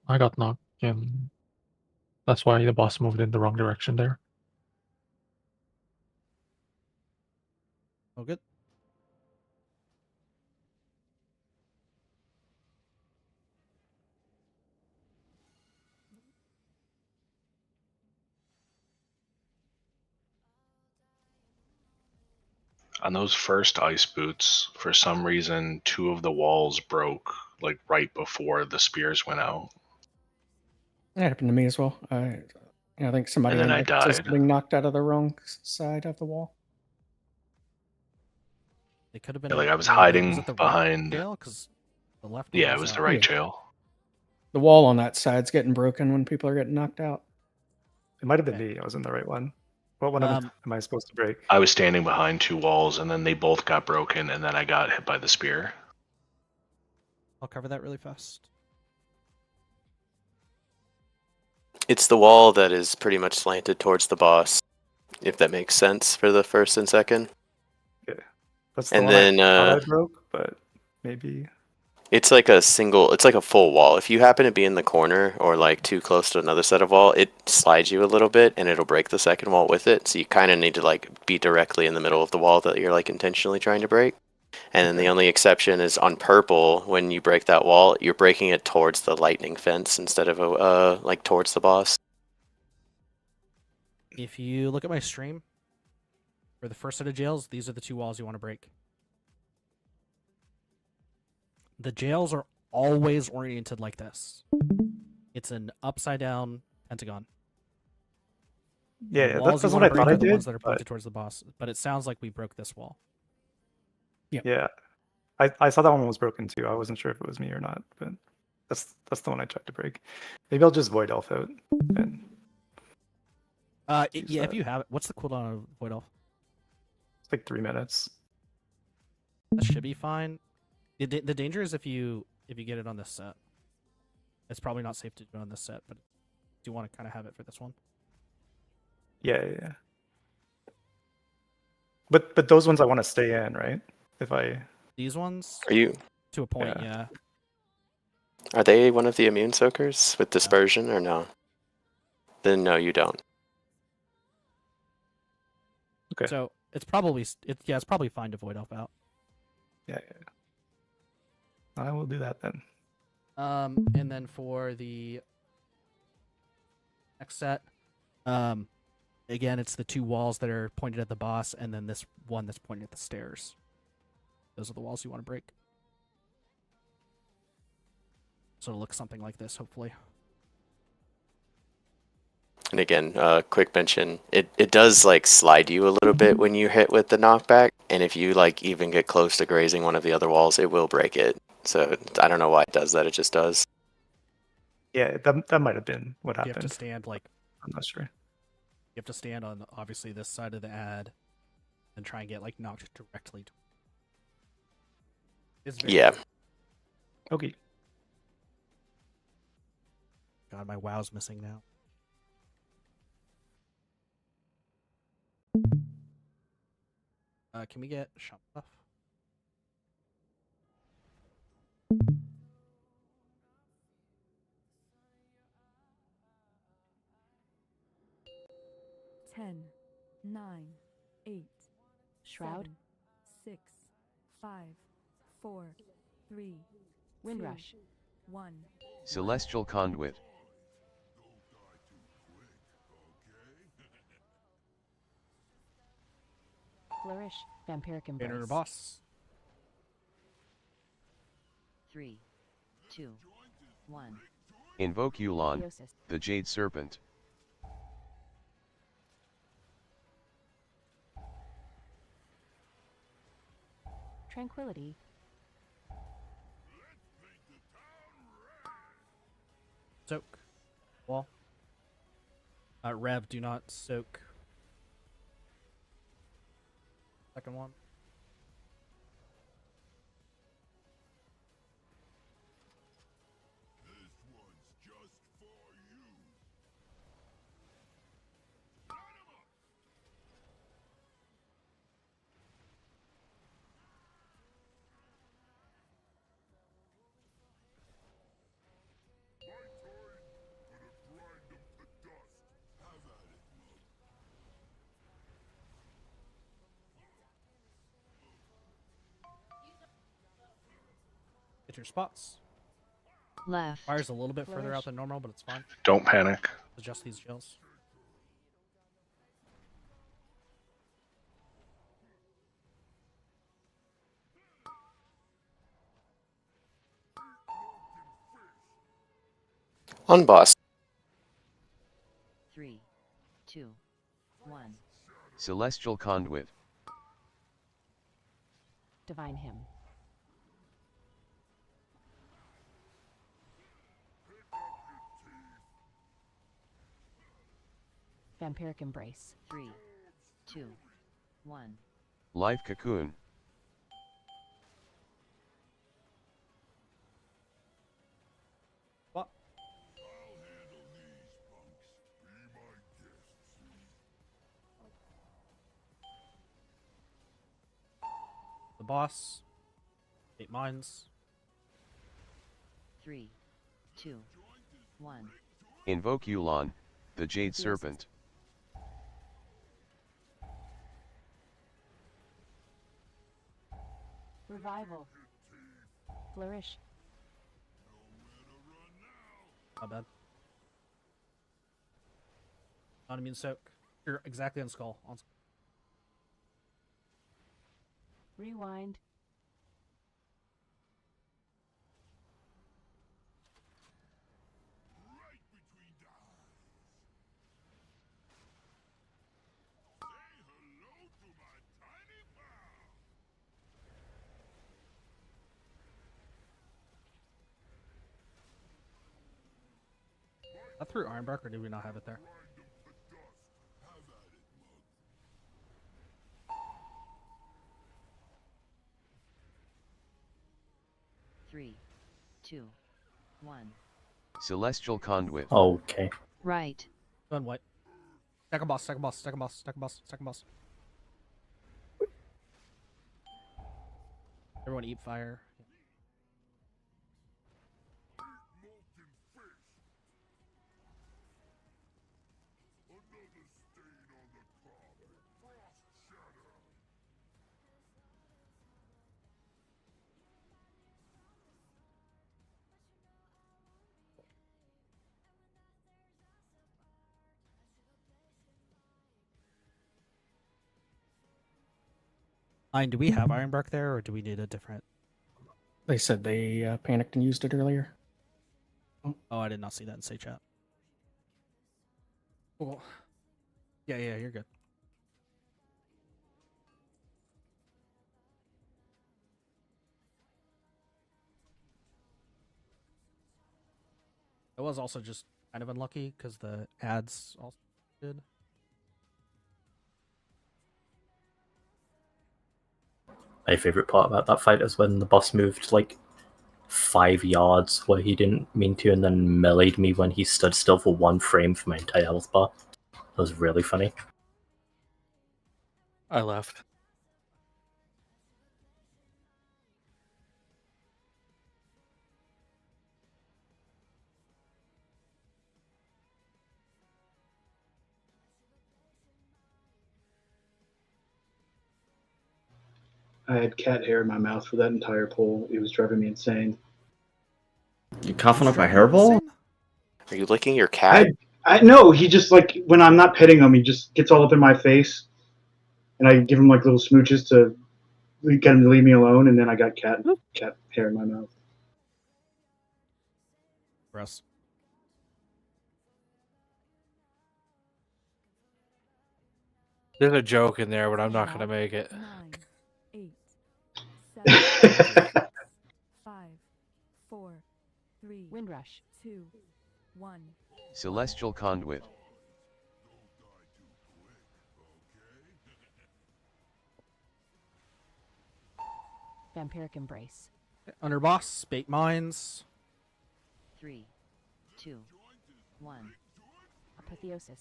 I got knocked, and that's why the boss moved in the wrong direction there. Oh, good. On those first ice boots, for some reason, 2 of the walls broke like right before the spears went out. That happened to me as well. I think somebody And then in I my was died. being knocked out of the wrong side of the wall. It could have been Yeah, like I was was hiding it the right behind. jail? Because the left one Yeah, it was the right jail. The wall on that side's getting broken when people are getting knocked out. It might have been me. I was in the right one. What one am I supposed to break? I was standing behind 2 walls, and then they both got broken, and then I got hit by the spear. I'll cover that really fast. It's the wall that is pretty much slanted towards the boss, if that makes sense for the first and second. Okay. That's the And one then I thought I broke, but maybe. It's like a single, it's like a full wall. If you happen to be in the corner or like too close to another set of wall, it slides you a little bit and it'll break the second wall with it. So you kind of need to like be directly in the middle of the wall that you're like intentionally trying to break. And then the only exception is on purple, when you break that wall, you're breaking it towards the lightning fence instead of like towards the boss. If you look at my stream, for the first set of jails, these are the 2 walls you want to break. The jails are always oriented like this. It's an upside down pentagon. Yeah, The yeah, walls that's you what want I to break thought I are the did. ones that are but- pointed towards the boss. But it sounds like we broke this wall. Yeah, I saw that one was broken too. I wasn't sure if it was me or not, but that's the one I tried to break. Maybe I'll just void elf out. And Yeah, if you have it. What's the cooldown of Void Elf? it's like 3 minutes. That should be fine. The danger is if you get it on this set. It's probably not safe to do it on this set, but do you want to kind of have it for this one? Yeah, yeah, yeah. But those ones I want to stay in, right? If I These ones? Are you? To a point, yeah. Are they one of the immune soakers with dispersion or no? Then no, you don't. Okay. So it's probably it's probably fine to Void Elf out. Yeah, yeah. I will do that then. And then for the next set, again, it's the 2 walls that are pointed at the boss, and then this one that's pointed at the stairs. Those are the walls you want to break. So it'll look something like this, hopefully. And again, quick mention, it does like slide you a little bit when you hit with the knockback, and if you like even get close to grazing one of the other walls, it will break it. So I don't know why it does that, it just does. Yeah, that might have been what You happened. have to stand like I'm not sure. you have to stand on obviously this side of the ad and try and get like knocked directly to it's very Yeah. Okay. God, my WoW's missing now. Can we get shop stuff? Ten, 9, 8, Shroud. 6, 5, 4, 3, Windrush. 1. Celestial Conduit. Flourish. Vampiric Embrace. Banner boss. 3, 2, 1. Invoke Yulon, Theosis. the Jade Serpent. Tranquility. Soak. Wall. Rev, do not soak. Second one. Get your spots. Left. Fire's a little bit further Flourish. out than normal, but it's fine. Don't panic. Adjust these jails. On boss. 3, 2, 1. Celestial Conduit. Divine Hymn. Vampiric Embrace. 3, 2, 1. Life Cocoon. What? The boss. 8 mines. 3, 2, 1. Invoke Yulon, the Jade Serpent. Revival. Flourish. My bad. Non-immune soak. You're exactly on skull. Rewind. That through Ironbark, or did we not have it there? Three, 2, 1. Celestial Conduit. Okay. Right. Done what? Second boss, second boss, second boss, second boss, second boss. Everyone eat fire. Do we have Ironbark there, or do we need a different? They said they panicked and used it earlier. Oh, I did not see that in say chat. Cool. Yeah, you're good. It was also just kind of unlucky because the ads also did. My favorite part about that fight is when the boss moved like 5 yards where he didn't mean to, and then meleeed me when he stood still for 1 frame for my entire health bar. That was really funny. I left. I had cat hair in my mouth for that entire pull. It was driving me insane. You coughing up a hairball? Are you licking your cat? I know, he just, like, when I'm not petting him, he just gets all up in my face. And I give him, like, little smooches to get him to leave me alone, and then I got cat hair in my mouth. Gross. There's a joke in there, but I'm not gonna make it. 9, 8, 7, 6, 5, 4, 3, Windrush. 2, 1. Celestial Conduit. Vampiric Embrace. Under boss, bait mines. 3, 2, 1. Apotheosis.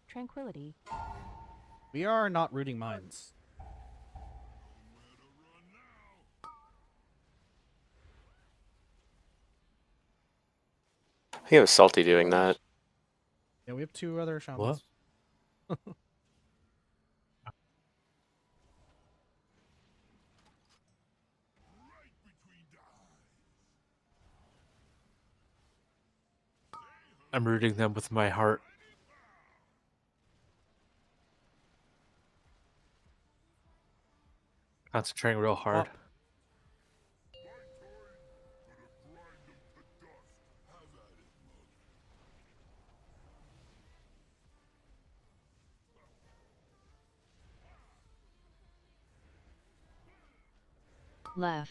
Tranquility. We are not rooting mines. I think it was Salty doing that. Yeah, we have 2 other shamans. What? I'm rooting them with my heart. Concentrating real hard. Left.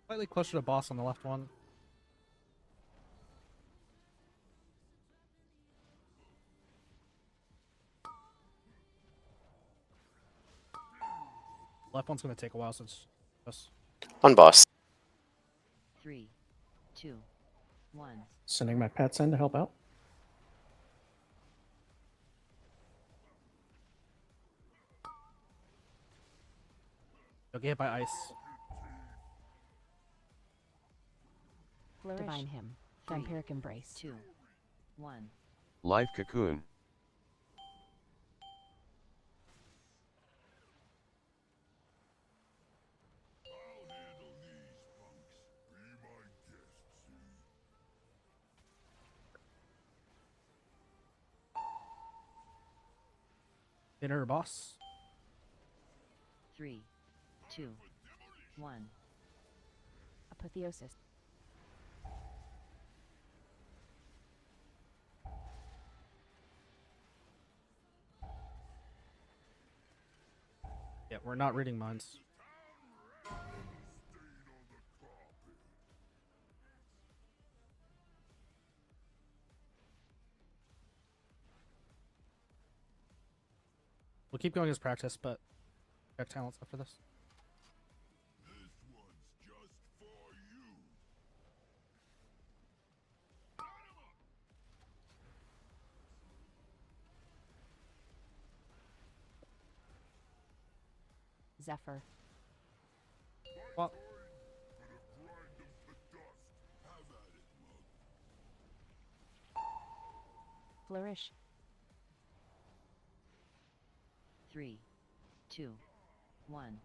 Slightly closer to boss on the left one. Left one's gonna take a while since us. On boss. 3, 2, 1. Sending my pets in to help out. Don't get hit by ice. Flourish. Divine him. Vampiric embrace. 2, 1. Life cocoon. Inner boss. 3, 2, 1. Apotheosis. Yeah, we're not reading minds. We'll keep going as practice, but check talents after this. Zephyr. Well, Flourish. 3, 2, 1.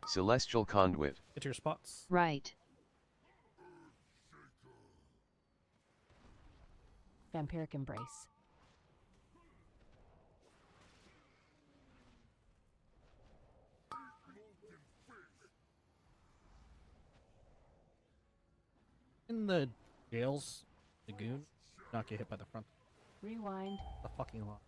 Celestial conduit. get to your spots. Right. Vampiric embrace. In the jails, lagoon, not get hit by the front. Rewind. The fucking lot.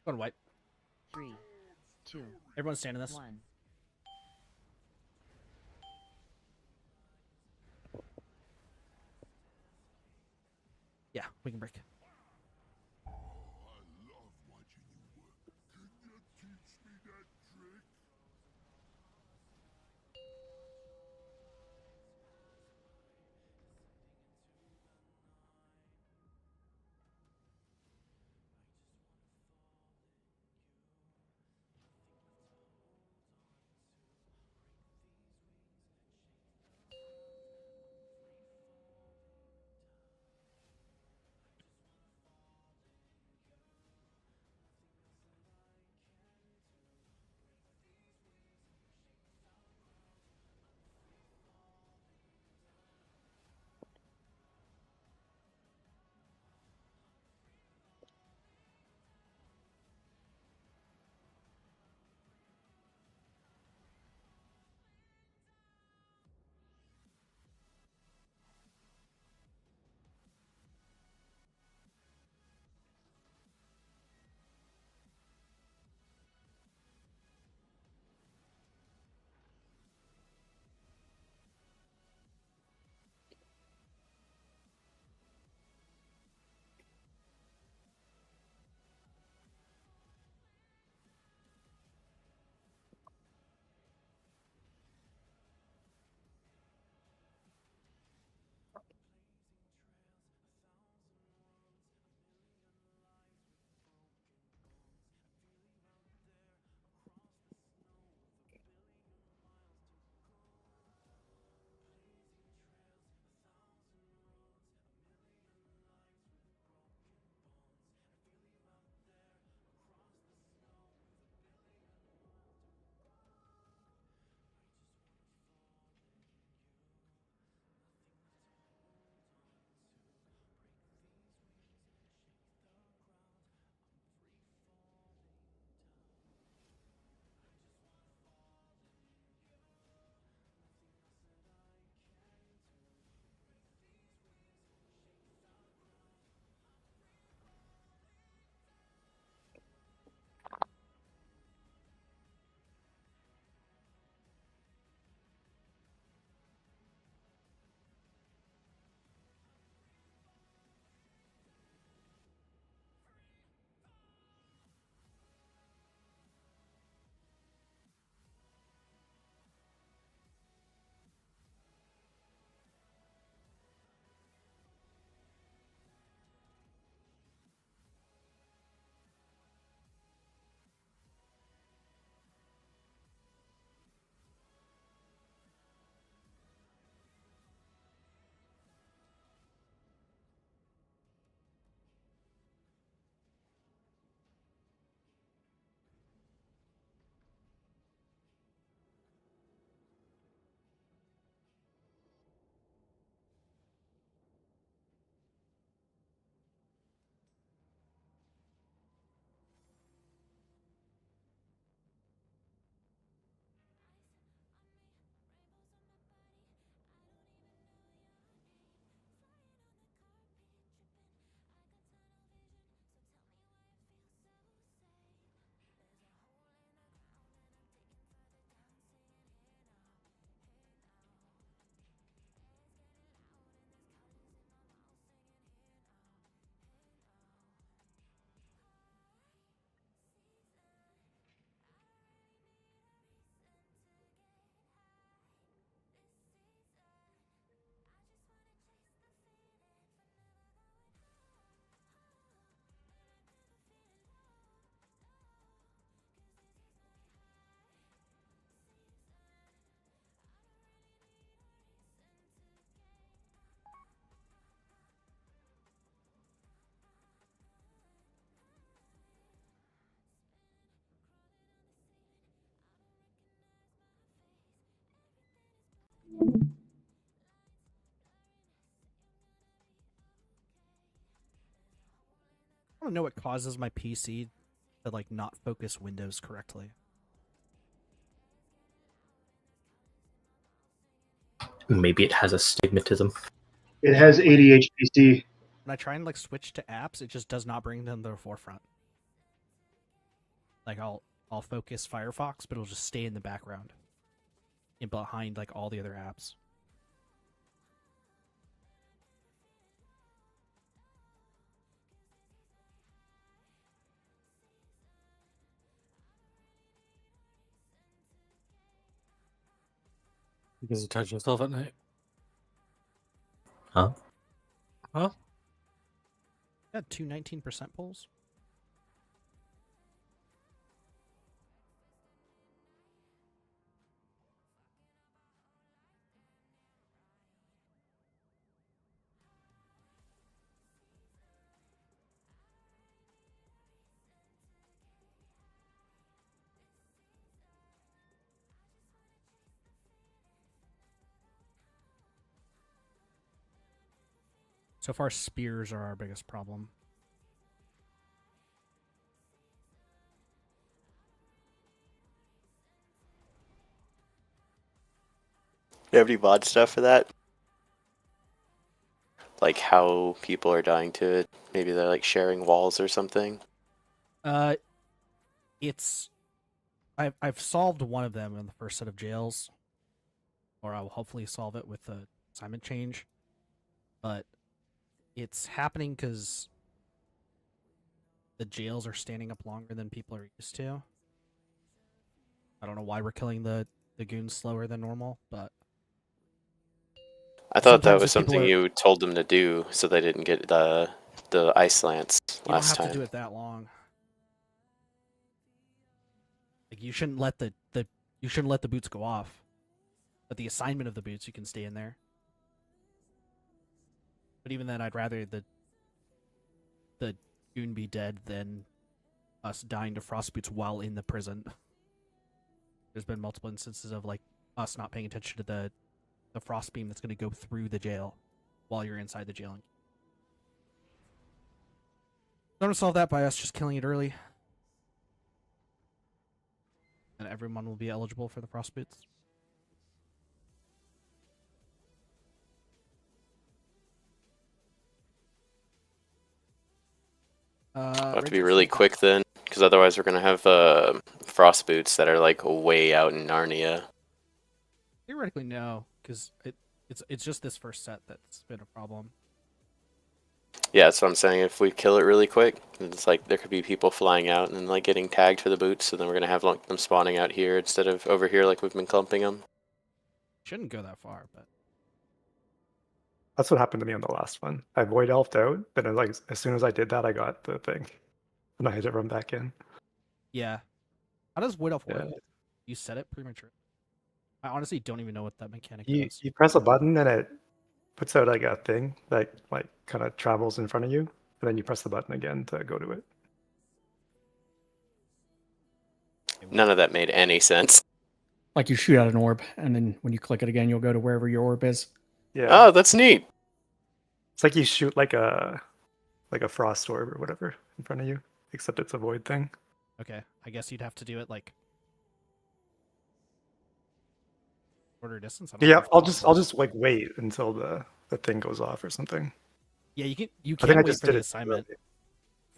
Go to white. 3, 2. Everyone's standing this. 1. Yeah, we can break. don't know what causes my PC to like not focus windows correctly. Maybe it has astigmatism. It has ADHD. When I try and like switch to apps, it just does not bring them to the forefront. Like I'll focus Firefox, but it'll just stay in the background, in behind like all the other apps. Because you touch yourself at night. Huh? Huh? Got two 19% pulls. So far, spears are our biggest problem. You have any mod stuff for that? Like how people are dying to it? Maybe they're like sharing walls or something. It's I've solved one of them in the first set of jails, or I will hopefully solve it with the assignment change. But it's happening because the jails are standing up longer than people are used to. I don't know why we're killing the goons slower than normal, but I thought that sometimes was if people something are- you told them to do so they didn't get the ice lance you don't last have time. to do it that long. Like you shouldn't let the boots go off, but the assignment of the boots you can stay in there. But even then, I'd rather the goon be dead than us dying to frost boots while in the prison. There's been multiple instances of like us not paying attention to the frost beam that's going to go through the jail while you're inside the jail. I'm going to solve that by us just killing it early, and everyone will be eligible for the frost boots. We'll have to be really quick then, because otherwise we're gonna have frost boots that are like way out in Narnia. Theoretically, no, because it's just this first set that's been a problem. Yeah, that's what I'm saying. If we kill it really quick, it's like there could be people flying out and then like getting tagged for the boots, and then we're gonna have like them spawning out here instead of over here like we've been clumping them. Shouldn't go that far, but That's what happened to me on the last one. I void elfed out, then like as soon as I did that, I got the thing, and I had to run back in. yeah. How does Void Elf work? Yeah. You set it premature. I honestly don't even know what that mechanic You does. you press a button and it puts out like a thing that like kind of travels in front of you, and then you press the button again to go to it. None of that made any sense. Like you shoot out an orb, and then when you click it again, you'll go to wherever your orb is. Yeah. Oh, that's neat. It's like you shoot like a frost orb or whatever in front of you, except it's a void thing. Okay, I guess you'd have to do it like shorter distance. I don't know Yeah, if I'll it's just like wait until the thing goes off or something. Yeah, you I can think I wait just for did the it assignment.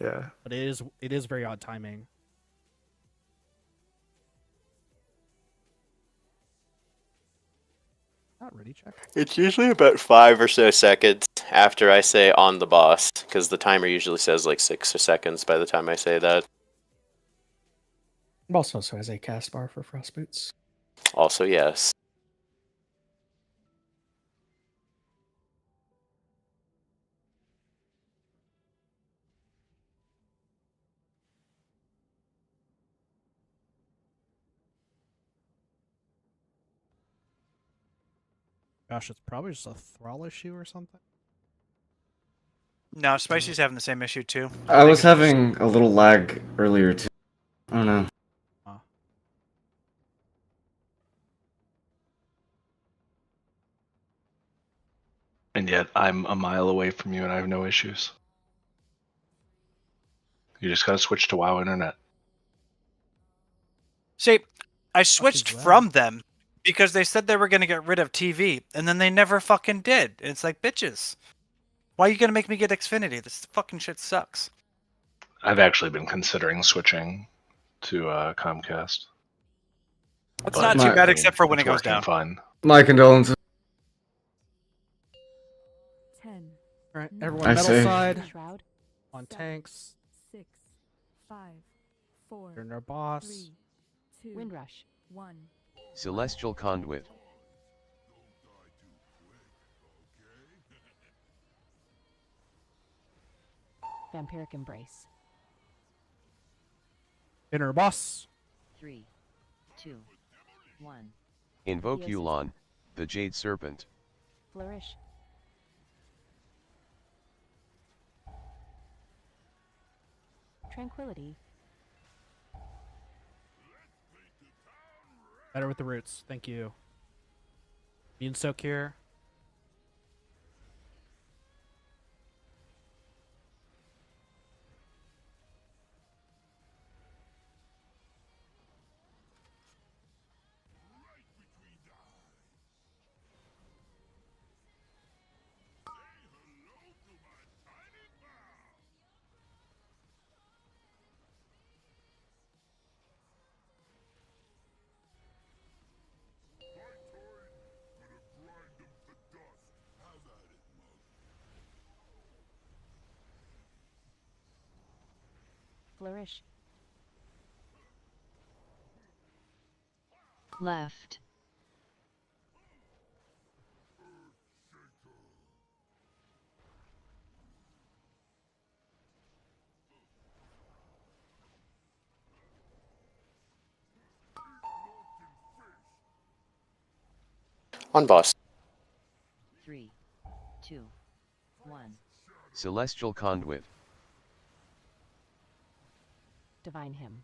Yeah. But it is very odd timing. Not ready check. It's usually about 5 or so seconds after I say on the boss, because the timer usually says like 6 seconds by the time I say that. It also has a cast bar for frost boots. Also, yes. Gosh, it's probably just a thrall issue or something. No, Spicy's having the same issue too. I was having a little lag earlier too. I don't know. And yet I'm a mile away from you and I have no issues. You just gotta switch to WoW Internet. See, I switched that? from them because they said they were going to get rid of TV, and then they never fucking did. It's like, bitches, why are you going to make me get Xfinity? This fucking shit sucks. I've actually been considering switching to Comcast. It's But, not too I bad mean, except for when it it's goes working down. Fine. My condolences. 10. All right, everyone, I metal see. side Shroud. on 7, tanks. 6, 5, 4, Turn our boss. 3, 2, Windrush. 1. Celestial Conduit. Vampiric Embrace. Inner boss. 3, 2, 1. Invoke Theosis. Yulon, the Jade Serpent. Flourish. Tranquility. Better with the roots. Thank you. Immune soak here. Flourish. Left. On boss. 3, 2, 1. Celestial Conduit. Divine Hymn.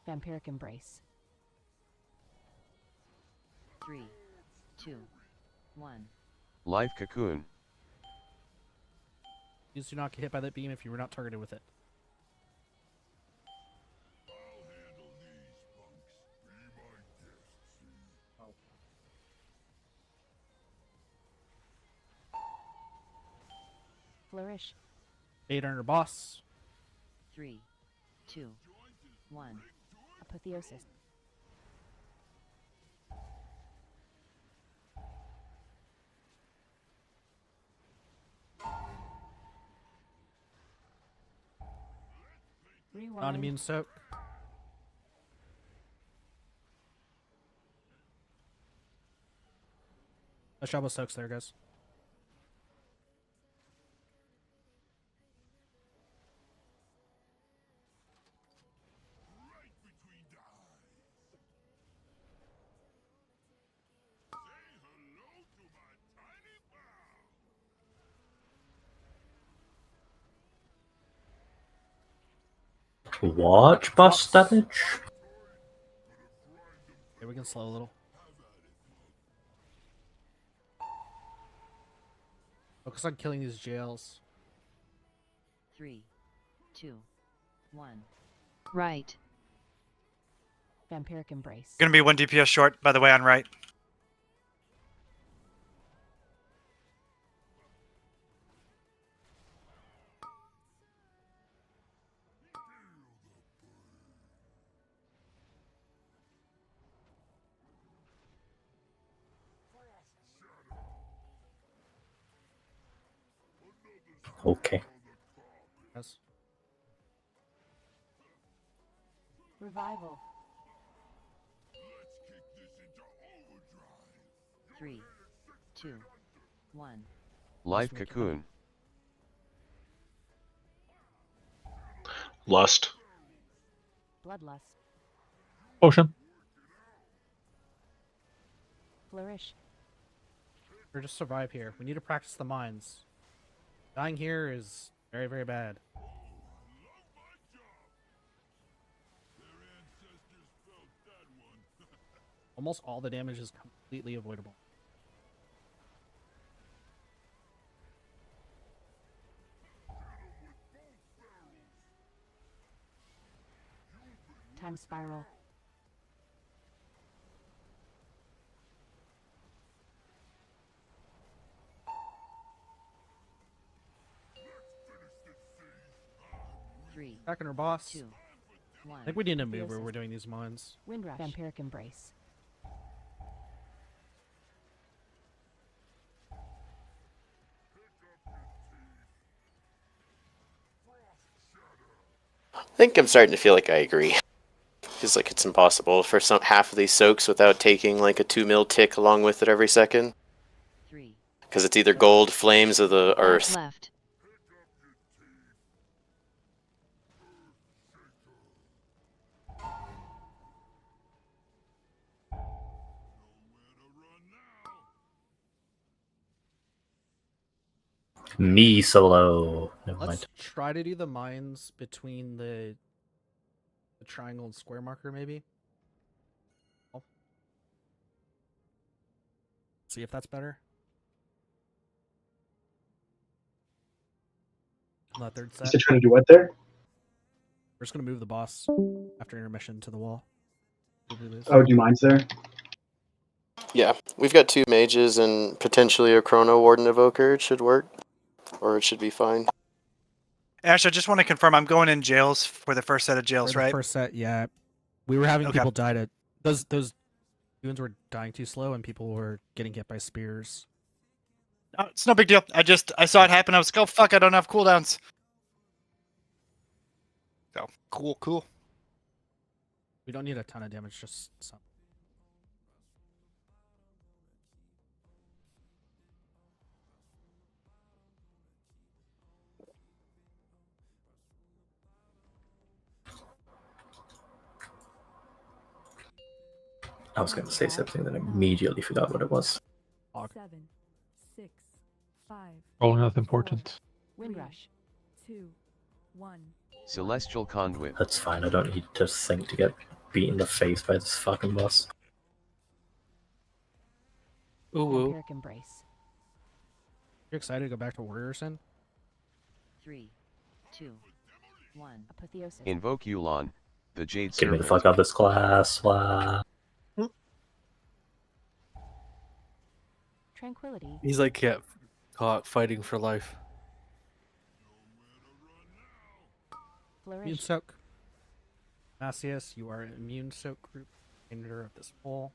Vampiric Embrace. 3, 2, 1. Life Cocoon. Please do not get hit by that beam if you were not targeted with it. Flourish. 8 under boss. 3, 2, 1. Apotheosis. Rewind. Non-immune soak. A shovel soaks there, guys. Watch boss damage. Okay, we can slow a little. Focus on killing these jails. 3, 2, 1. Right. Vampiric Embrace. Gonna be 1 DPS short, by the way, on right. Okay. Yes. Revival. 3, 2, 1. Life Cocoon. Lust. Bloodlust. Potion. Flourish. Or just survive here. We need to practice the mines. Dying here is very, very bad. Almost all the damage is completely avoidable. Time spiral. Three. Attacking our boss. 2. 1. I think we need a move where we're doing these mines. Windrush. Vampiric embrace. I think I'm starting to feel like I agree. Feels like it's impossible for some half of these soaks without taking like a 2 mil tick along with it every second. 3. Because it's either gold, flames, or the Back earth. left. Me solo. Never Let's mind. try to do the mines between the triangle and square marker, maybe. Oh. See if that's better. On the third set. You trying to do what there? We're just gonna move the boss after intermission to the wall. Oh, do mines there? Yeah, we've got 2 mages and potentially a Chrono Warden Evoker. It should work. Or it should be fine. Ash, I just want to confirm I'm going in jails for the first set of jails, For the right? first set, yeah. We were having Okay. people die to those goons were dying too slow and people were getting hit by spears. It's no big deal. I saw it happen. I was like, oh fuck, I don't have cooldowns. So cool. We don't need a ton of damage, just some. I was going to say something, then immediately forgot what it was. 7, 6, 5. Oh, not important. Windrush. 2, 1. Celestial Conduit. That's fine. I don't need to think to get beat in the face by this fucking boss. Ooh. Vampiric embrace. You excited to go back to Warrior Sin? 3. 2. 1. Apotheosis. Invoke Yulon, the Jade Get me the Serpent. fuck out of this class. Blah. Tranquility. He's like caught fighting for life. Immune Flourish. soak. Macias, you are an immune soak group. Editor of this wall.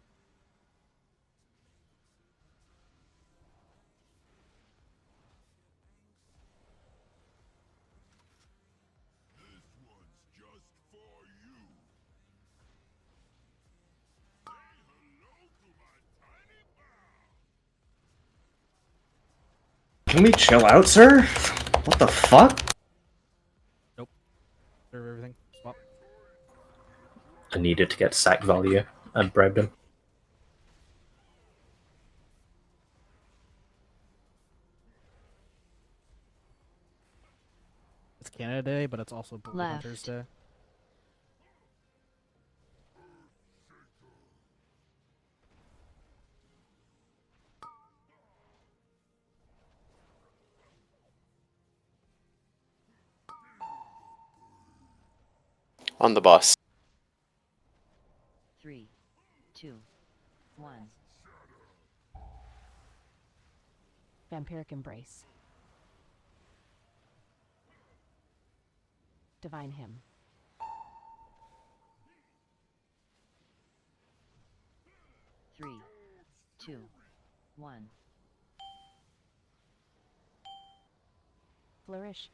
Can we chill out, sir? What the fuck? Nope. Serve everything. Swap. I needed to get sack value. I bribed him. It's Canada Day, but it's also Boulder Left. Hunters Day. On the boss. 3. 2. 1. Vampiric embrace. Divine hymn. 3. 2. 1. Flourish.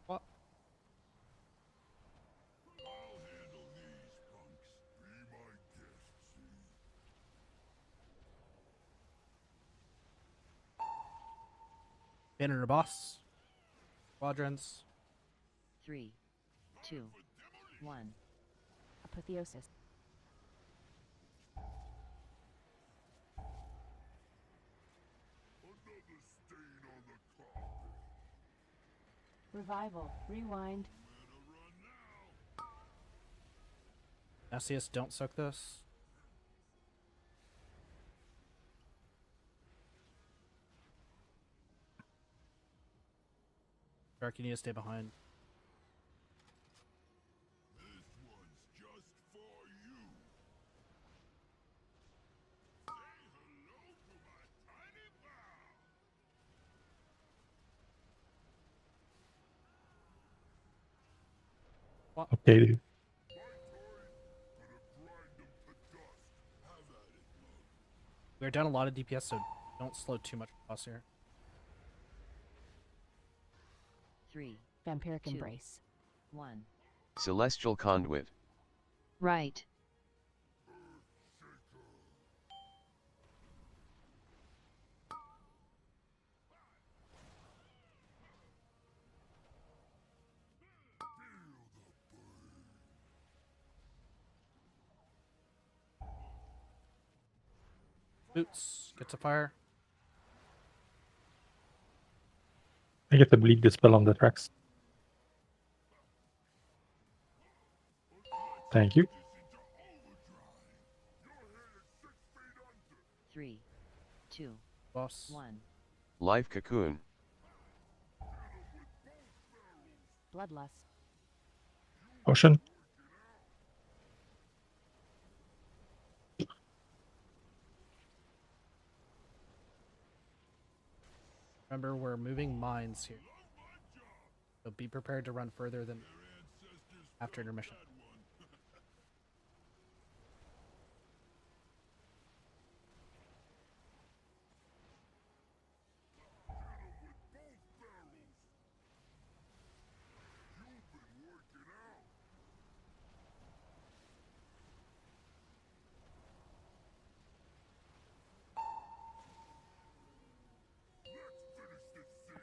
What? Banner boss. Quadrants. 3. 2. 1. Apotheosis. Revival. Rewind. Macias, don't soak this. Dark, you need to stay behind. Okay, dude. We're down a lot of DPS, so don't slow too much across here. 3, Vampiric 2, Embrace. 1. Celestial Conduit. Right. Boots, get to fire. I get to bleed the spell on the tracks. Thank you. 3, 2, Boss. 1. Life Cocoon. Bloodlust. Potion. Remember, we're moving mines here. So be prepared to run further than after intermission.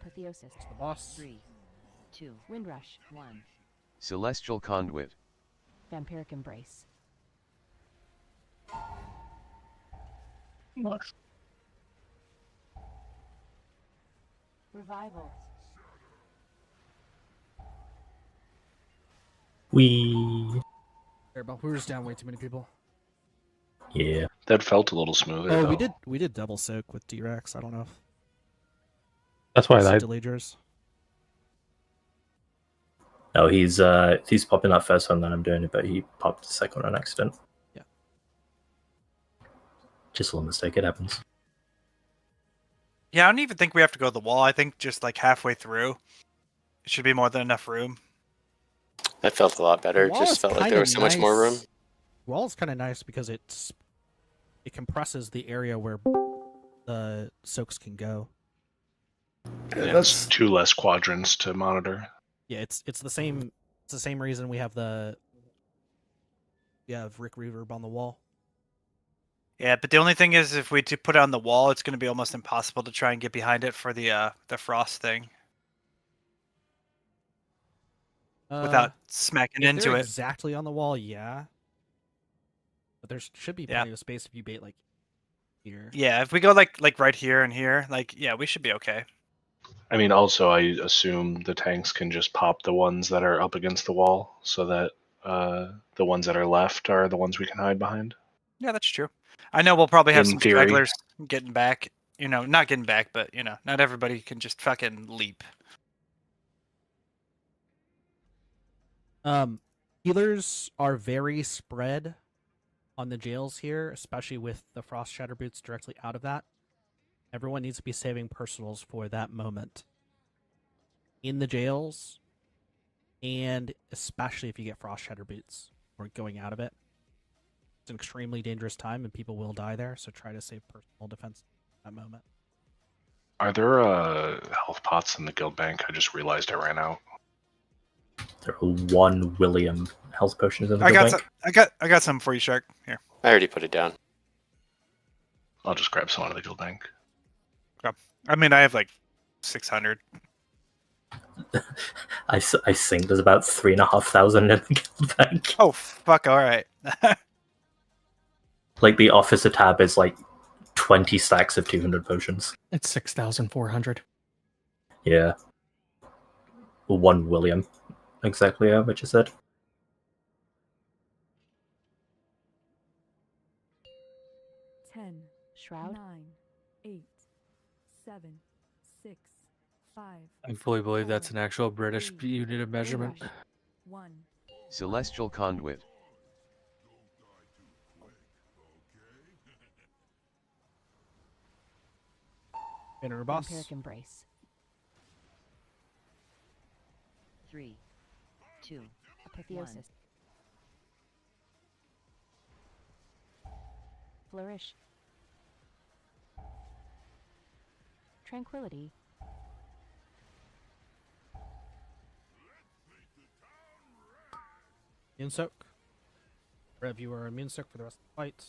Apotheosis. The boss. 3, 2, Windrush. 1. Celestial Conduit. Vampiric Embrace. Nice. Revival. We. There, but we were just down way too many people. Yeah. That felt a little smoother. Oh, though. we did double soak with D-Rex. I don't know if That's why I died. delayed yours. No, he's popping that first one that I'm doing it, but he popped the second one on accident. Yeah. Just a little mistake, it happens. Yeah, I don't even think we have to go to the wall. I think just like halfway through, it should be more than enough room. That felt a lot better. The wall is Just felt like kinda there was so much more room. nice. Wall is kind of nice because it compresses the area where the soaks can go. Yeah, that's 2 less quadrants to monitor. Yeah, it's the same. It's the same reason we have Rick Reverb on the wall. Yeah, but the only thing is, if we put it on the wall, it's going to be almost impossible to try and get behind it for the frost thing without smacking If into they're it. exactly on the wall, yeah. But there should be plenty of space if you bait like here. Yeah, if we go like right here and here, like yeah, we should be okay. I mean, also, I assume the tanks can just pop the ones that are up against the wall, so that the ones that are left are the ones we can hide behind. Yeah, that's true. I know we'll probably have In some theory. stragglers getting back. You know, not getting back, but you know, not everybody can just fucking leap. Healers are very spread on the jails here, especially with the Frost Shatter Boots directly out of that. Everyone needs to be saving personals for that moment in the jails, and especially if you get Frost Shatter Boots or going out of it. It's an extremely dangerous time, and people will die there, so try to save personal defense at that moment. Are there health pots in the guild bank? I just realized I ran out. There are 1 William health potions in the I guild got bank. I got some for you, Shark. Here. I already put it down. I'll just grab some out of the guild bank. I mean, I have like 600. I think there's about 3,500 in the guild bank. Oh fuck! All right. Like the officer tab is like 20 stacks of 200 potions. It's 6,400. Yeah. 1 William. Exactly, yeah, what you said. Ten. Shroud. 9, 8, 7, 6, 5. I fully believe that's an actual British unit of measurement. 1. Celestial Conduit. Inner boss. Vampiric Embrace. 3, 2, Apotheosis. Flourish. Tranquility. Immune soak. Rev, you are immune soak for the rest of the fight.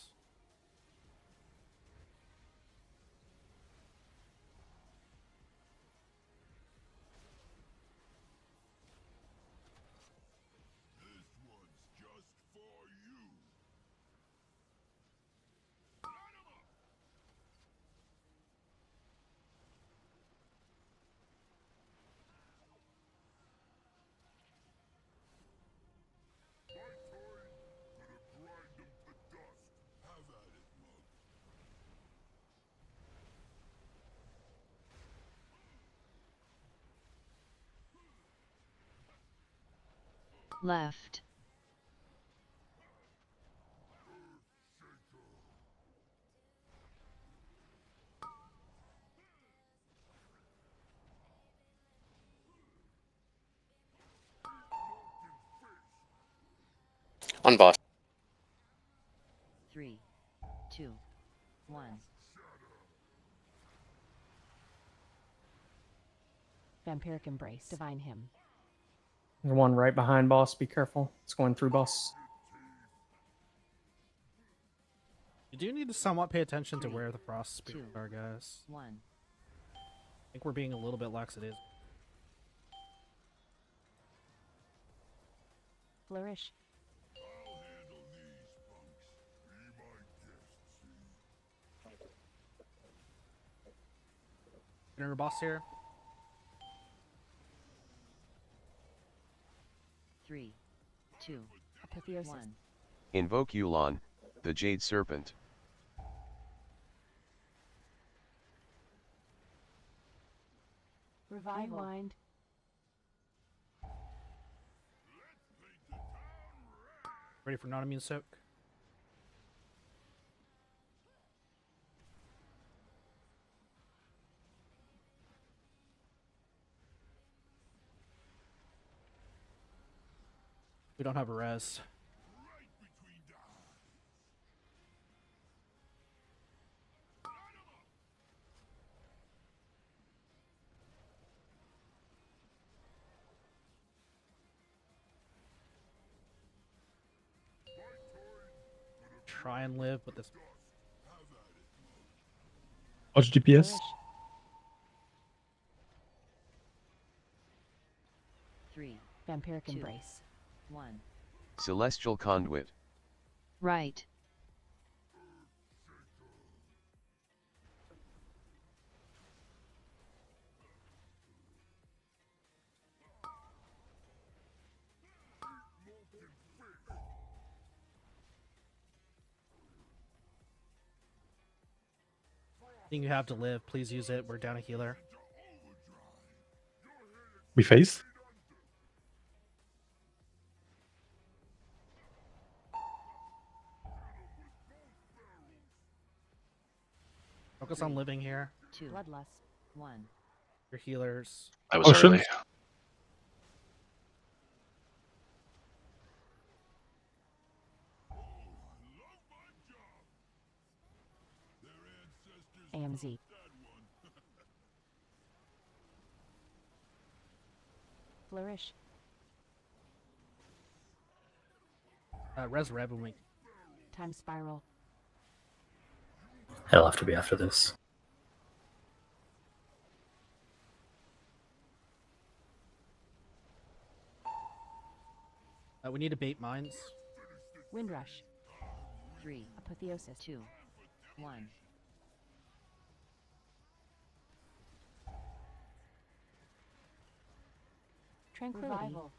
Left. On boss. 3, 2, 1. Vampiric Embrace. Divine Hymn. There's one right behind boss. Be careful. It's going through boss. You do need to somewhat pay attention to where the frost spirits are, guys. 1. I think we're being a little bit laxative. Flourish. Inner boss here. 3, 2, Apotheosis. 1. Invoke Yulon, the Jade Serpent. Rewind. Ready for non-immune soak? We don't have a res. Try and live, but this. Watch DPS. 3. Vampiric Embrace. 1. Celestial Conduit. Right. Thing you have to live, please use it. We're down a healer. We face. Focus on living here. 2. Bloodlust. 1. Your healers. That was early. AMZ. Flourish. Res Rev when we. Time spiral. He'll have to be after this. We need to bait mines. Windrush. 3. Apotheosis. 2. 1. Tranquility. Revival.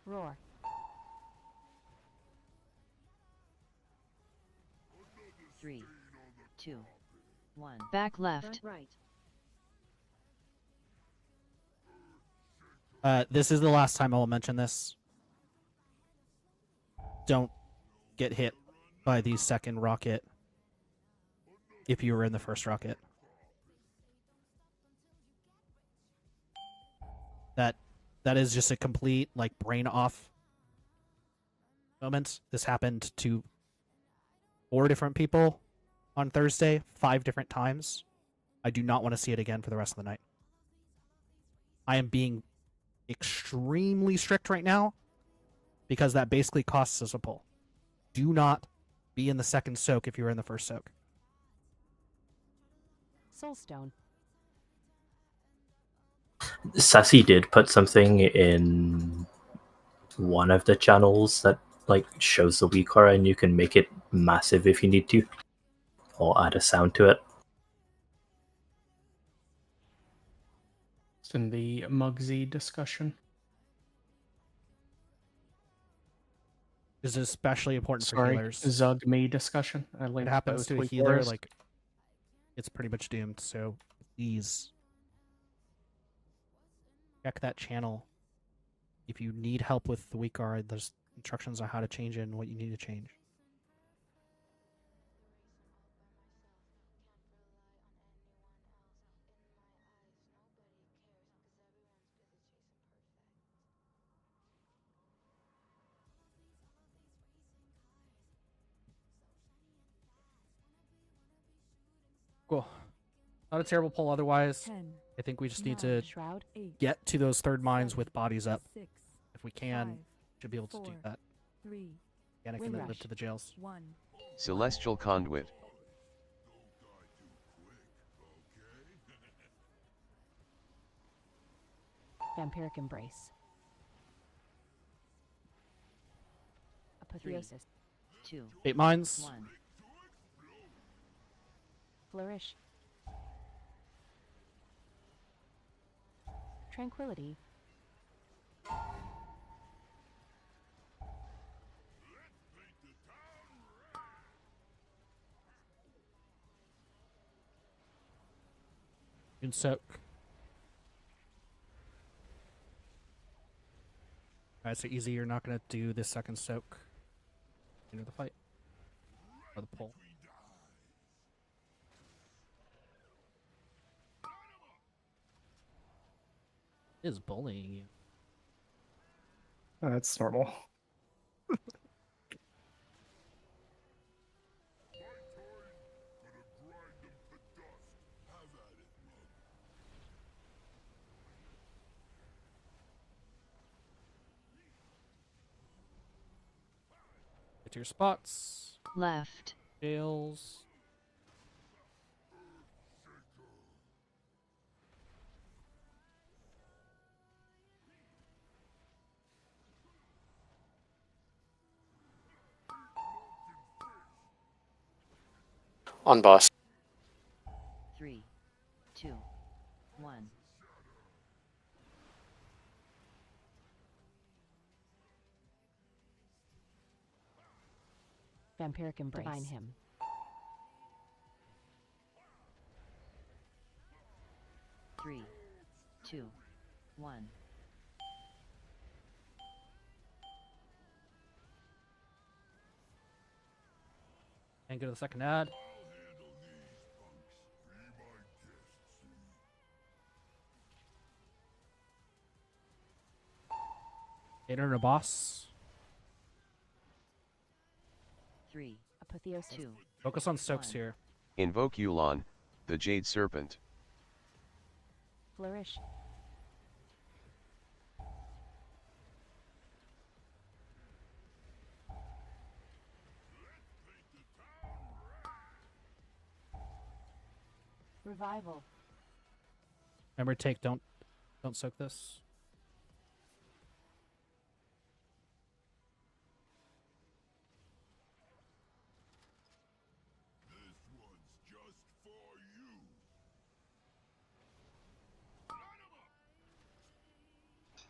Roar. Three, 2, 1. Back left. Front right. This is the last time I will mention this. Don't get hit by the second rocket if you were in the first rocket. That is just a complete like brain off moment. This happened to 4 different people on Thursday, 5 different times. I do not want to see it again for the rest of the night. I am being extremely strict right now because that basically costs us a pull. Do not be in the second soak if you were in the first soak. Soulstone. Sassy did put something in one of the channels that like shows the weak aura, and you can make it massive if you need to, or add a sound to it. It's in the Mugsy discussion. This is especially important for Sorry, healers. Zug me discussion. I When it linked happens both to a weak healer, auras. like it's pretty much doomed. So please check that channel. If you need help with the weak aura, there's instructions on how to change it and what you need to change. Cool. Not a terrible pull otherwise. 10, I think we just 9, need to Shroud, 8, get to those third mines 7, with bodies up. 6, If we can, 5, should be able to do 4, that. 3, Anakin Wind that Rush. lived to the jails. 1. Celestial Conduit. Vampiric Embrace. Apotheosis. 2. 8 mines. 1. Flourish. Tranquility. And soak. Alright, so easy, you're not gonna do this second soak into the fight. Or the pull. Is bullying you. That's normal. Get to your spots. Left. Jails. On boss. 3, 2, 1. Vampiric Embrace. Divine Him. Three, 2, 1. And go to the second ad. Enter a boss. 3. Apotheosis. 2. Focus on soaks 1. here. Invoke Yulon, the Jade Serpent. Flourish. Revival. Remember, don't soak this.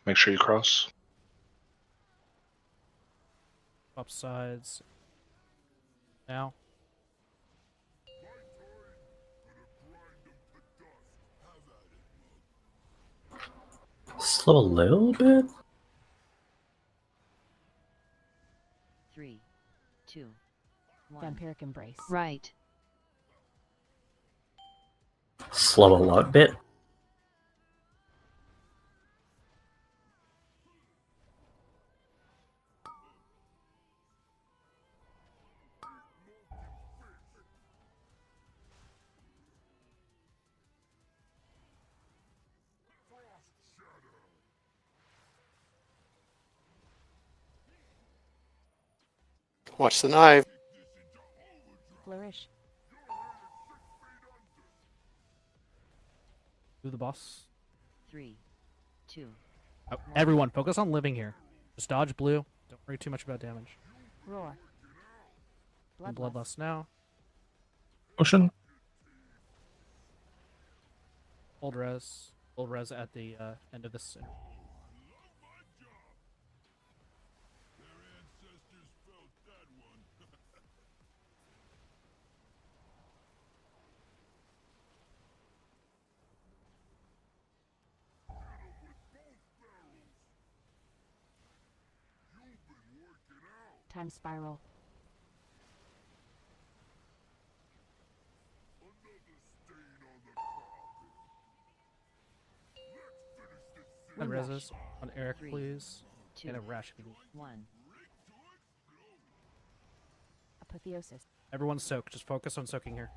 Make sure you cross. Upsides. Now. Slow a little bit. 3, 2, 1. Vampiric Embrace. Right. Slow a lot bit. Watch the knife. Flourish. Do the boss. 3, 2. Oh, everyone, focus on living here. Just dodge blue. Don't worry too much about damage. Roar. Bloodlust now. Ocean. Hold res. Hold res at the end of this. Time spiral. And Wind reses on Eric, 3, please. 2, And a rash if you need. 1. Apotheosis. Everyone soak. Just focus on soaking here.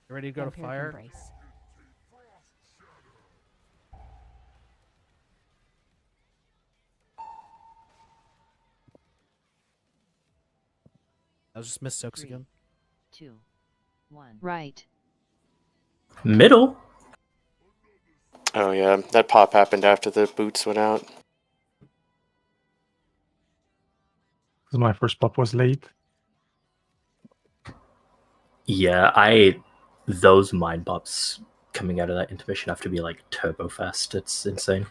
You ready to go to Vampiric fire? Embrace. I'll just miss soaks 3, again. 2, 1. Right. Middle. Oh yeah, that pop happened after the boots went out. Because my first pop was late. Yeah, those mind pops coming out of that intermission have to be like turbo fast. It's insane.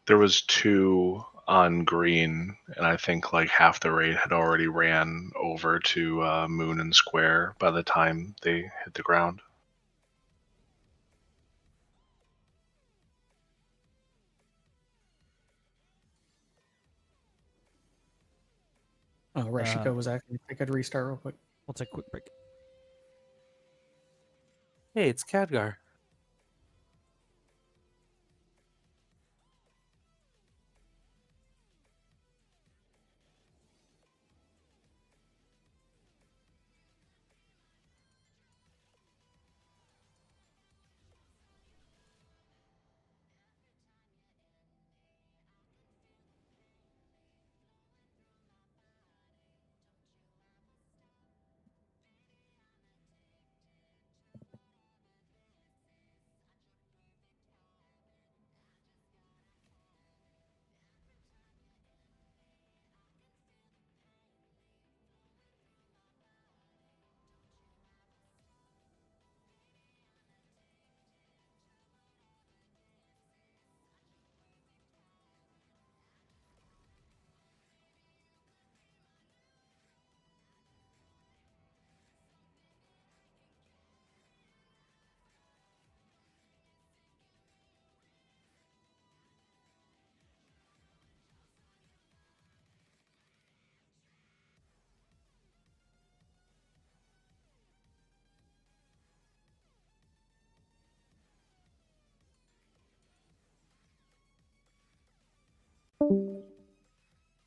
There was 2 on green, and I think like half the raid had already ran over to Moon and Square by the time they hit the ground. Oh, Reshiko was acting. I could restart real quick. We'll take a quick break. Hey, it's Khadgar.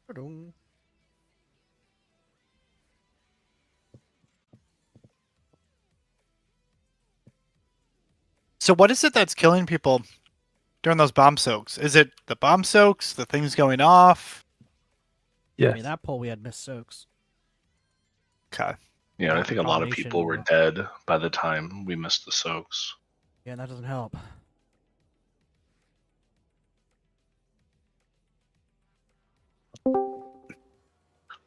Ta-dum. So what is it that's killing people during those bomb soaks? Is it the bomb soaks, the things going off? Yeah. I mean, that poll we had missed soaks. Okay. Yeah, I think a lot of Combination people were of- dead by the time we missed the soaks. Yeah, that doesn't help.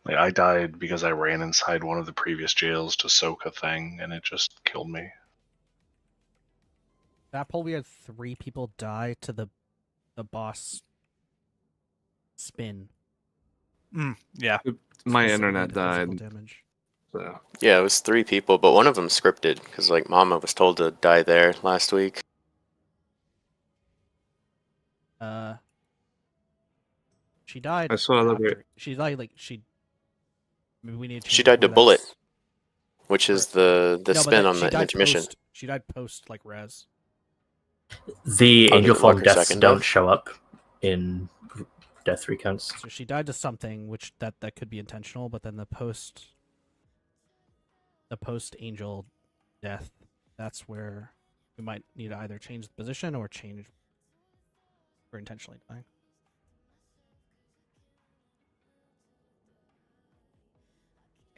Like, I died because I ran inside one of the previous jails to soak a thing, and it just killed me. That poll we had 3 people die to the boss spin. Yeah. My Specifically internet the physical died. damage. So Yeah, it was 3 people, but one of them scripted because like Mama was told to die there last week. She died. I saw that. after- She died like she. Maybe we need. To She change died to where bullet, that's- which is the No, but spin that- on she the died intermission. Post, she died post like res. The Oh, angel did it form mark her deaths second don't death? show up in death recounts. So she died to something, which that could be intentional, but then the post angel death, that's where we might need to either change the position or change. or intentionally dying.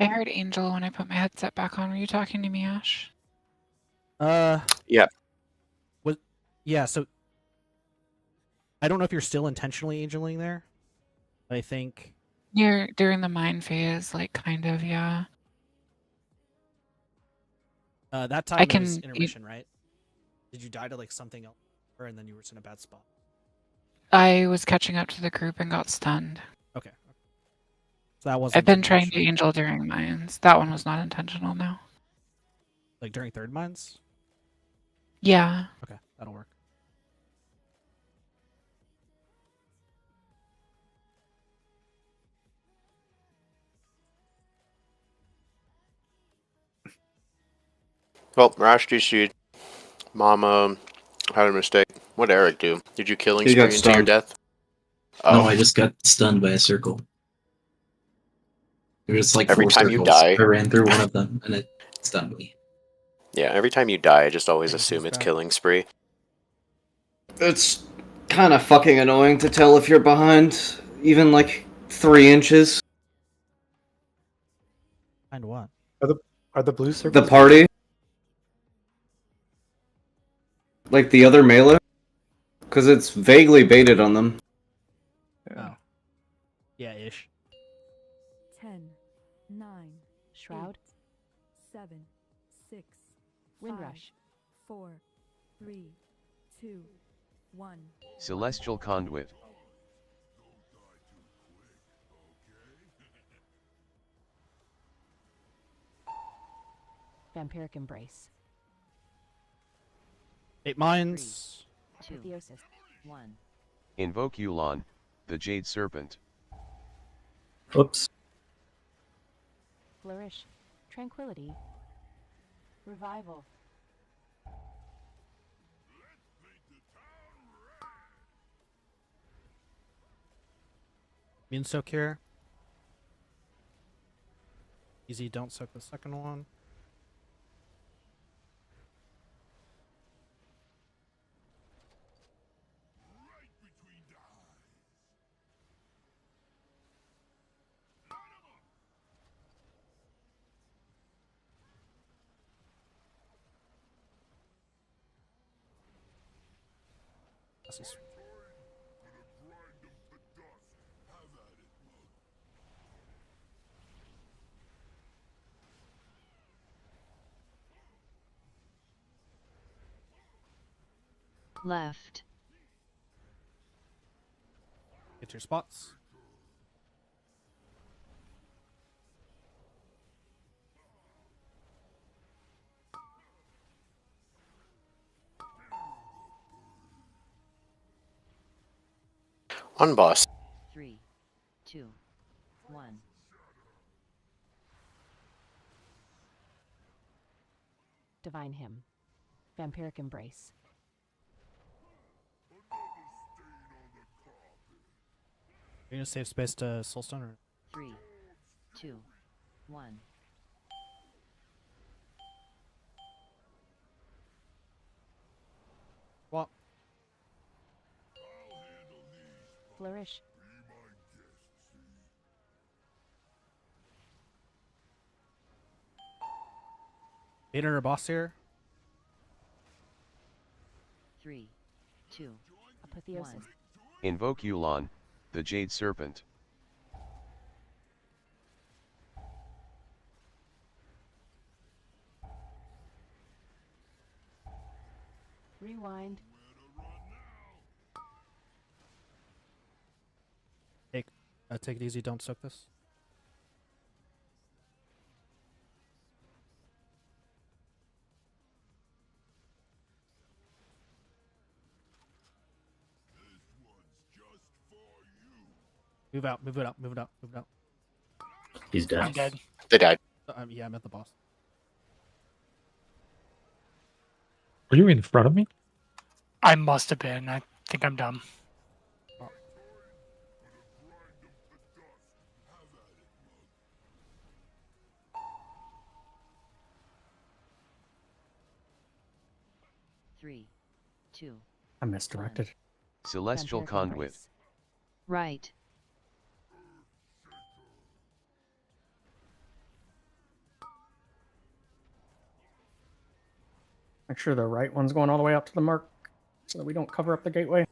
I heard Angel when I put my headset back on. Were you talking to me, Ash? Yeah. Yeah, so I don't know if you're still intentionally angeling there. I think You're during the mine phase, like kind of, yeah. that time I it was can intermission, right? Did you die to like something else, and then you were in a bad spot? I was catching up to the group and got stunned. Okay. So that wasn't I've been trying to intentional. angel during mines. That one was not intentional, no. Like during third mines? Yeah. Okay, that'll work. Well, Rash DC'd. Mama had a mistake. What'd Eric do? Did you killing He got spree into your stunned. death? No, Oh. I just got stunned by a circle. There was like Every 4 time you circles. die. I ran through one of them and it stunned me. Yeah, every time you die, I just always assume it's killing spree. It's kind of fucking annoying to tell if you're behind even like 3 inches. And what? Are the blue circles The party? Like the other melee? Because it's vaguely baited on them. Oh. Yeah, ish. 10, 9, Shroud. 7, 6, Windrush. 4, 3, 2, 1. Celestial Conduit. Vampiric Embrace. 8 mines. Apotheosis. 1. Invoke Yulon, the Jade Serpent. Oops. Flourish. Tranquility. Revival. Immune soak here. Easy, don't soak the second one. This is Left. get your spots. On boss. 3, 2, 1. Divine Hymn. Vampiric Embrace. You're gonna save space to Soulstone or 3, 2, 1. what? Flourish. Vader or boss here? 3, 2, Apotheosis. 1. Invoke Yulon, the Jade Serpent. Rewind. Take it easy, don't soak this. Move out, move it out, move it out, move it out. He's dead. I'm dead. They died. Yeah, I'm at the boss. Were you in front of me? I must have been. I think I'm dumb. Three, two. I'm misdirected. Celestial Vampiric Conduit. Embrace. Right. Make sure the right one's going all the way up to the mark so that we don't cover up the gateway.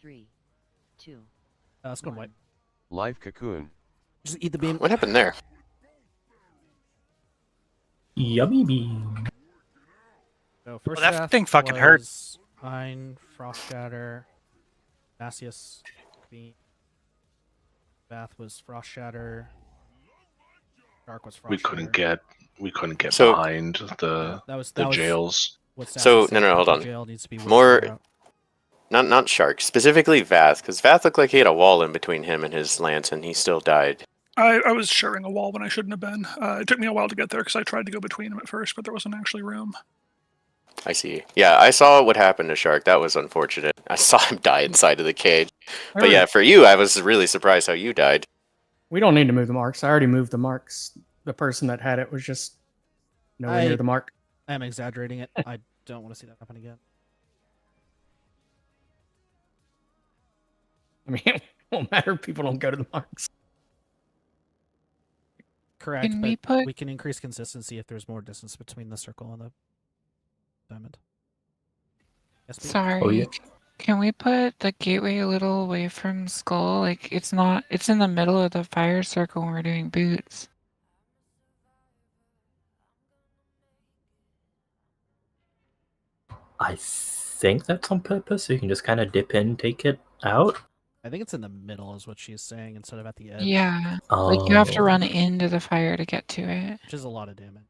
Three, two. Let's go white. Live Cocoon. Just eat the beam. What happened there? Yummy bean. So first that death thing fucking hurt. was Pine, Frost Shatter, Vasius, Beam. Bath was Frost Shatter. Dark was Frost We couldn't Shatter. get So- behind the jails. What So Sassy no, said, hold the on. jail needs to be way More, further out. not Shark, specifically Vath, because Vath looked like he had a wall in between him and his lance, and he still died. I was sharing a wall when I shouldn't have been. It took me a while to get there because I tried to go between them at first, but there wasn't actually room. I see. Yeah, I saw what happened to Shark. That was unfortunate. I saw him die inside of the cage. But yeah, for you, I was really surprised how you died. We don't need to move the marks. I already moved the marks. The person that had it was just nowhere near the mark. I am exaggerating it. I don't want to see that happen again. I mean, it won't matter if people don't go to the marks. Correct, Can but we put- we can increase consistency if there's more distance between the circle and the diamond. Yes, Pete? Sorry. Oh, yeah. Can we put the gateway a little away from Skull? Like it's in the middle of the fire circle when we're doing boots. I think that's on purpose, so you can just kind of dip in, take it out. I think it's in the middle is what she's saying instead of at the edge. Yeah. Like you have to Oh. run into the fire to get to it. Which is a lot of damage.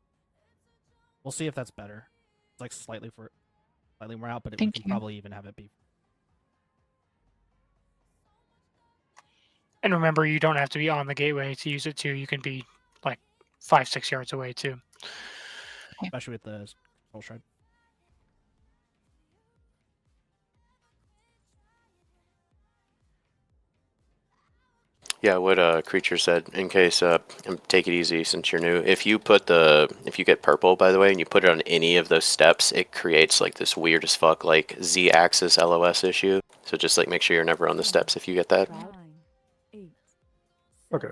We'll see if that's better. It's like slightly more out, but we Thank can you. probably even have it be. And remember, you don't have to be on the gateway to use it too. You can be like 5-6 yards away too. Especially with the control shard. Yeah, what Creature said, in case, take it easy since you're new. If you get purple, by the way, and you put it on any of those steps, it creates like this weird as fuck, like Z-axis LOS issue. So just like make sure you're never on the steps if you get that. Okay.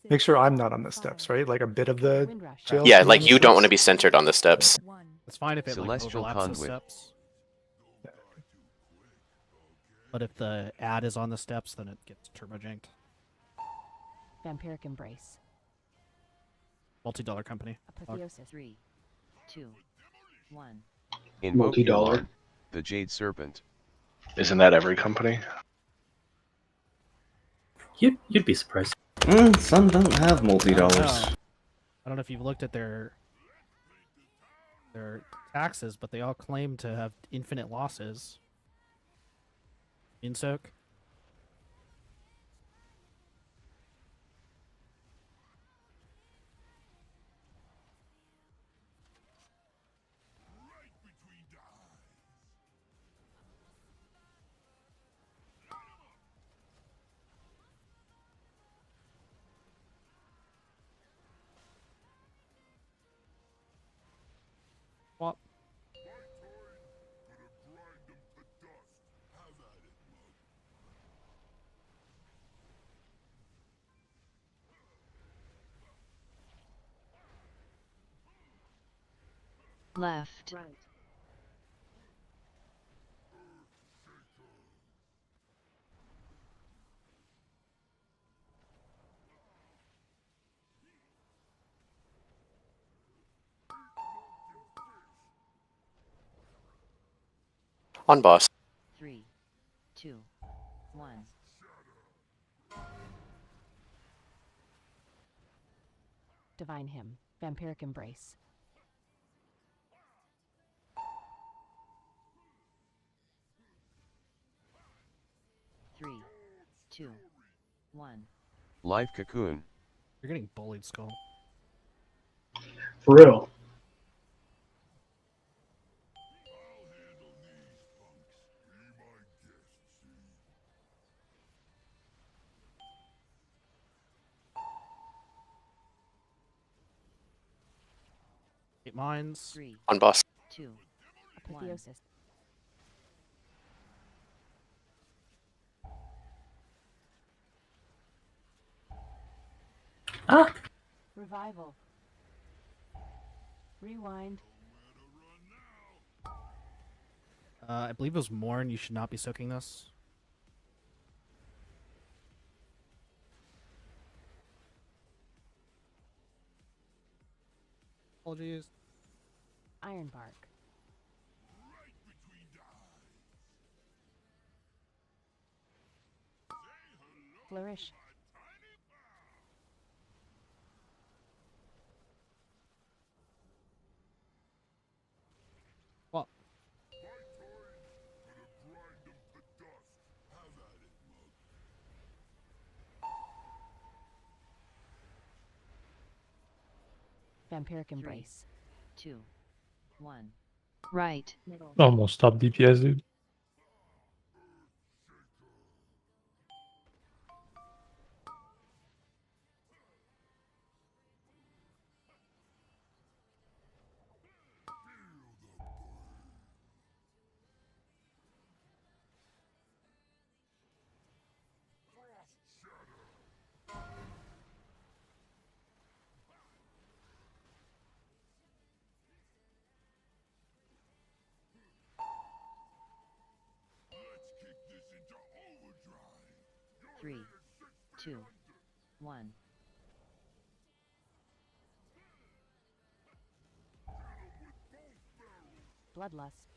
Make sure I'm not on the steps, right? Like a bit of the jail. Yeah, like you don't want to be centered on the steps. It's fine if it like Celestial overlaps the Conduit. steps. But if the ad is on the steps, then it gets turbojanked. Vampiric Embrace. Multi-dollar company. Apotheosis. 3, 2, 1. Invoke Multi-dollar. Yulon, the Jade Serpent. Isn't that every company? You'd be surprised. Some don't have multi-dollars. I don't know if you've looked at their taxes, but they all claim to have infinite losses. Insoak. What? Left. On boss. 3, 2, 1. Divine Hymn. Vampiric Embrace. Three, 2, 1. Live Cocoon. You're getting bullied, Skull. For real. Activate mines. 3, On boss. 2, 1. Apotheosis. Ah! Revival. Rewind. I believe it was Morn. You should not be soaking this. Apologies. Ironbark. Flourish. Well, Vampiric embrace. 2, 1. Right. Middle. Almost top DPS, dude. Three, 2, 1. Bloodlust.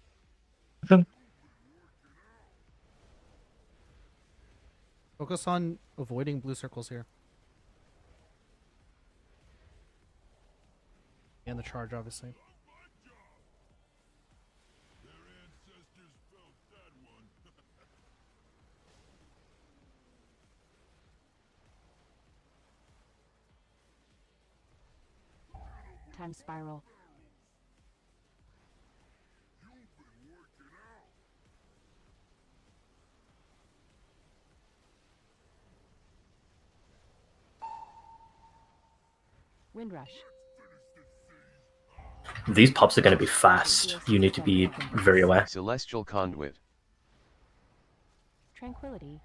focus on avoiding blue circles here. And the charge, obviously. Time spiral. Windrush. These pops are going to be fast. You need to be very aware. Celestial Conduit. Tranquility.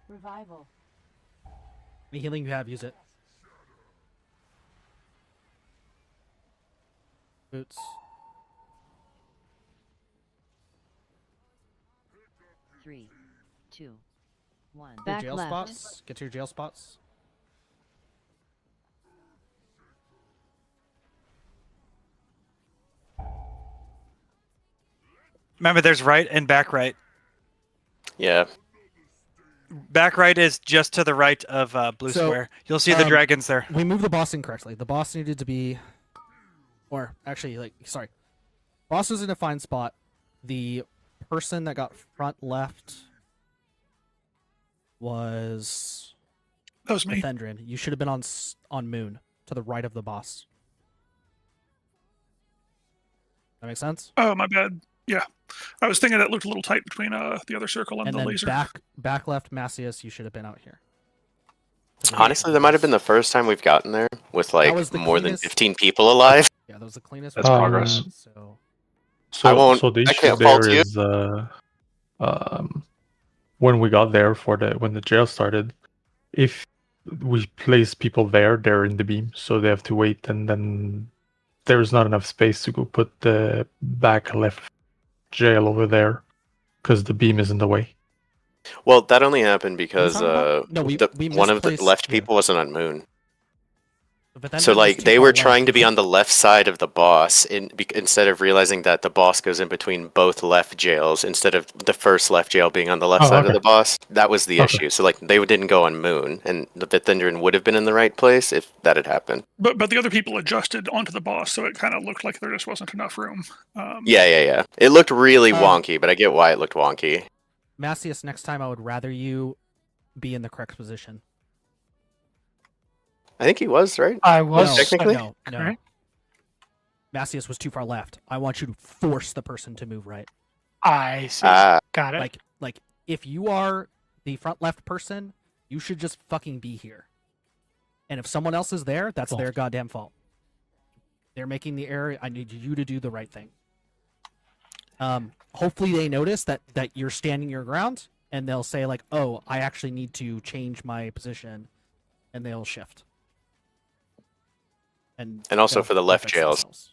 Revival. Any healing you have, use it. Boots. 3, 2, 1. Your Back jail left. spots. Get to your jail spots. Remember, there's right and back right. Yeah. Back right is just to the right of blue So, square. You'll see the dragons there. We moved the boss incorrectly. The boss needed to be, or actually, sorry, boss was in a fine spot. The person that got front left was That was me. Thendrin. You should have been on Moon, to the right of the boss. That make sense? Oh, my bad. Yeah. I was thinking that looked a little tight between the other circle and, And the then laser. back left, Macias, you should have been out here. Honestly, that might have been the first time we've gotten there with like was the more than cleanest- 15 people alive. Yeah, that was the cleanest. That's progress. So I won't. So the I issue can't fault there you. is when we got there when the jail started, if we place people there, they're in the beam, so they have to wait, and then there's not enough space to go put the back left jail over there because the beam is in the way. Well, that only happened because talking about? No, we one of the misplaced- left yeah. people wasn't on Moon. But then So it was like too they far were left. trying to be on the left side of the boss instead of realizing that the boss goes in between both left jails instead of the first left jail being on the left side of the boss. That was the issue. So like they didn't go on Moon, and the Vithindran would have been in the right place if that had happened. But the other people adjusted onto the boss, so it kind of looked like there just wasn't enough room. Yeah. It looked really wonky, but I get why it looked wonky. Macias, next time I would rather you be in the correct position. I think he was, right? I was technically. No. Right? Macias was too far left. I want you to force the person to move right. I see. Got it. Like if you are the front left person, you should just fucking be here. And if someone else is there, that's Oh. their goddamn fault. They're making the error. I need you to do the right thing. Hopefully they notice that you're standing your ground, and they'll say like, "Oh, I actually need to change my position," and they'll shift. And also they'll- for the they'll left fix jails, themselves.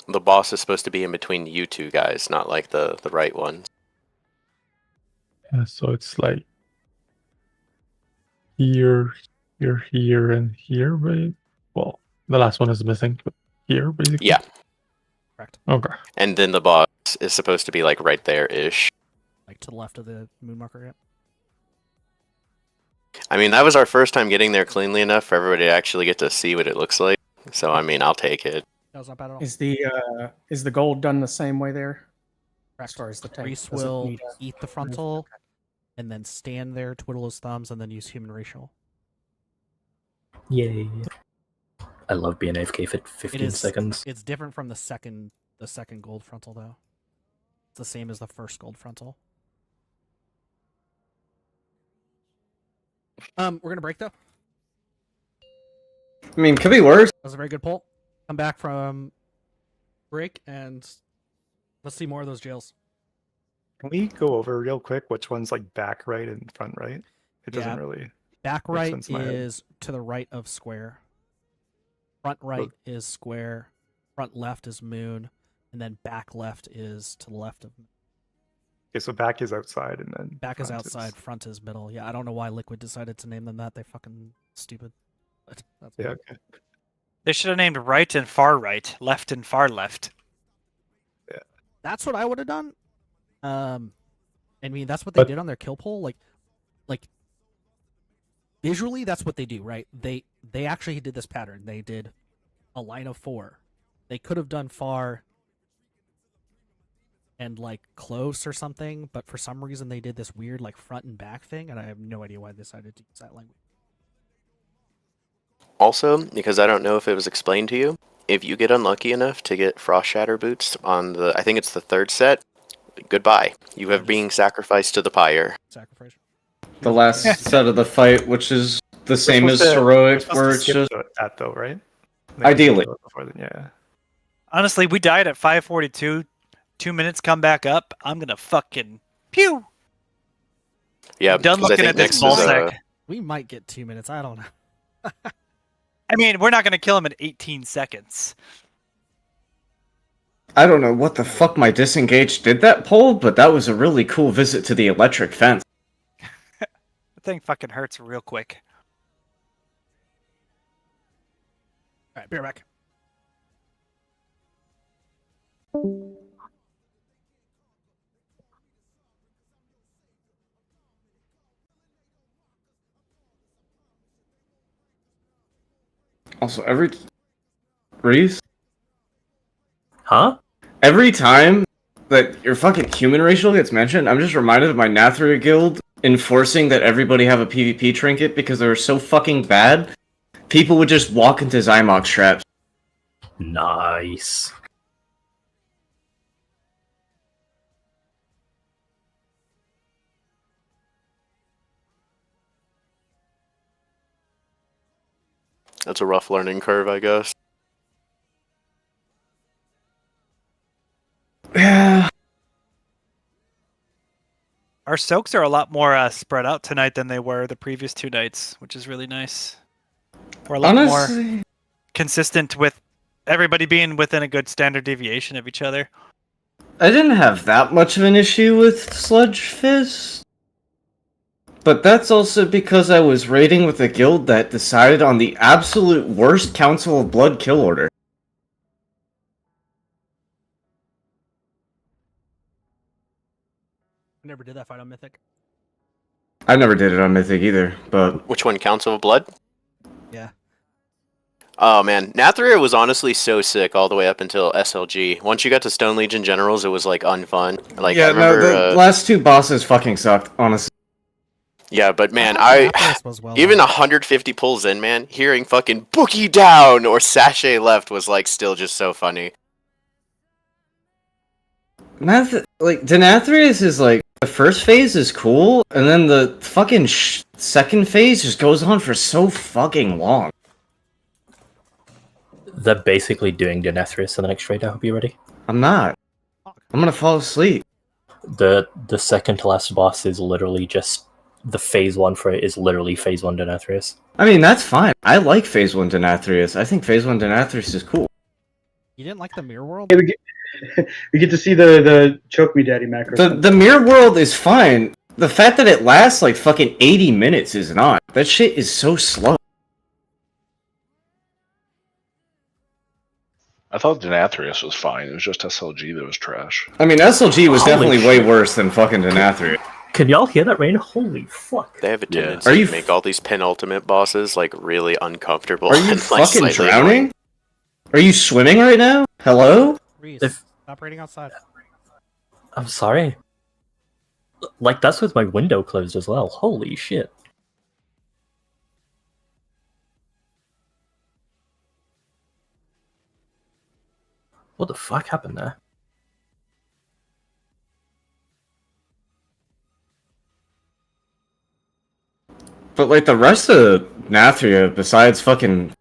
the boss is supposed to be in between you two guys, not like the right ones. Yeah, so it's like here, here, and here, right? Well, the last one is missing, but here, basically. Yeah. Correct. Okay. And then the boss is supposed to be like right there-ish. Like to the left of the moon marker. Yep. I mean, that was our first time getting there cleanly enough for everybody to actually get to see what it looks like. So, I mean, I'll take it. That was not bad at all. Is the gold done the same way there? As far as the tank, Reese does it will need a- eat the frontal, and then stand there, twiddle his thumbs, and then use human racial. Yay. I love being AFK for 15 seconds. It's different from the second gold frontal though. It's the same as the first gold frontal. We're gonna break though. I mean, could be worse. That was a very good pull. Come back from break and let's see more of those jails. Can we go over real quick which one's like back right and front right? It doesn't Yeah. really. Back make right sense in my head. is to the right of square. Front right is square. Front left is moon, and then back left is to the left of. Okay, so back is outside and then Back is front outside, front is middle. Yeah, I don't know why Liquid decided to name them that. They fucking stupid. But that's Yeah. Okay. They should have named right and far right, left and far left. That's what I would have done. I mean, that's what they But- did on their kill poll. Like visually, that's what they do, right? They actually did this pattern. They did a line of 4. They could have done far and like close or something, but for some reason they did this weird like front and back thing, and I have no idea why they decided to use that language. Also, because I don't know if it was explained to you, if you get unlucky enough to get Frost Shatter boots on the, I think it's the 3rd set, goodbye. You have been sacrificed to the pyre. Sacrifice. The last set of the fight, which is the same as heroic, where it's just that though, right? ideally. Before then, yeah. Honestly, we died at 5:42. 2 minutes, come back up. I'm gonna fucking pew. Yeah, Done because I looking think at this next ball is, sack. We might get 2 minutes. I don't know. I mean, we're not gonna kill him in 18 seconds. I don't know what the fuck my disengage did that poll, but that was a really cool visit to the electric fence. The thing fucking hurts real quick. All right, be right back. Also, Reese? Huh? Every time that your fucking human racial gets mentioned, I'm just reminded of my Nathria guild enforcing that everybody have a PvP trinket because they were so fucking bad. People would just walk into Zymox traps. Nice. That's a rough learning curve, I guess. Yeah. Our soaks are a lot more spread out tonight than they were the previous 2 nights, which is really nice. We're a lot more consistent with everybody being within a good standard deviation of each other. I didn't have that much of an issue with Sludge Fizz. But that's also because I was raiding with a guild that decided on the absolute worst Council of Blood kill order. I never did that fight on Mythic. I never did it on Mythic either, but... Which one, Council of Blood? Yeah. Oh man, Nathria was honestly so sick all the way up until SLG. Once you got to Stone Legion Generals, it was like unfun. Like yeah, I remember, no, the last 2 bosses fucking sucked, honestly. Yeah, but man, Lapras was well even done. 150 pulls in, man, hearing fucking Bookie down or Sachet left was like still just so funny. Denathrius is like, the first phase is cool, and then the fucking second phase just goes on for so fucking long. They're basically doing Denethrius in the next raid. I hope you're ready. I'm not. I'm gonna fall asleep. The second to last boss is literally just the phase 1 for it is literally phase 1 Denethrius. I mean, that's fine. I like phase 1 Denathrius. I think phase 1 Denathrius is cool. You didn't like the mirror world? Yeah, we get to see the choke me daddy macro. The mirror world is fine. The fact that it lasts like fucking 80 minutes is not. That shit is so slow. I thought Denathrius was fine. It was just SLG that was trash. I mean, SLG was Holy definitely shit. way worse than fucking Denathrius. Can y'all hear that rain? Holy fuck. They have a Yeah. tendency Are you to make all these penultimate bosses like really uncomfortable. Are you and, like, fucking slightly drowning? annoying. Are you swimming right now? Hello? Reese, stop raiding outside. I'm sorry. Like, that's with my window closed as well. Holy shit. What the fuck happened there? But like the rest of Nathria, besides fucking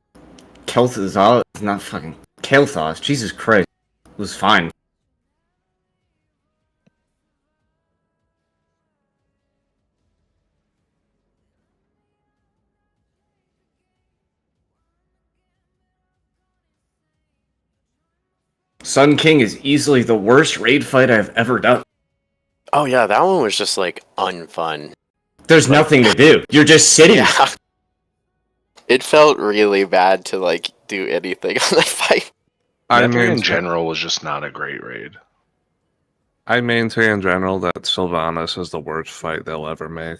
Kel'Thuzad, not fucking Kael'thas, Jesus Christ, was fine. Sun King is easily the worst raid fight I've ever done. Oh yeah, that one was just like unfun. There's nothing to do. You're just sitting. Yeah. It felt really bad to like do anything on that fight. Nathria in general was just not a great raid. I maintain in general that Sylvanas is the worst fight they'll ever make.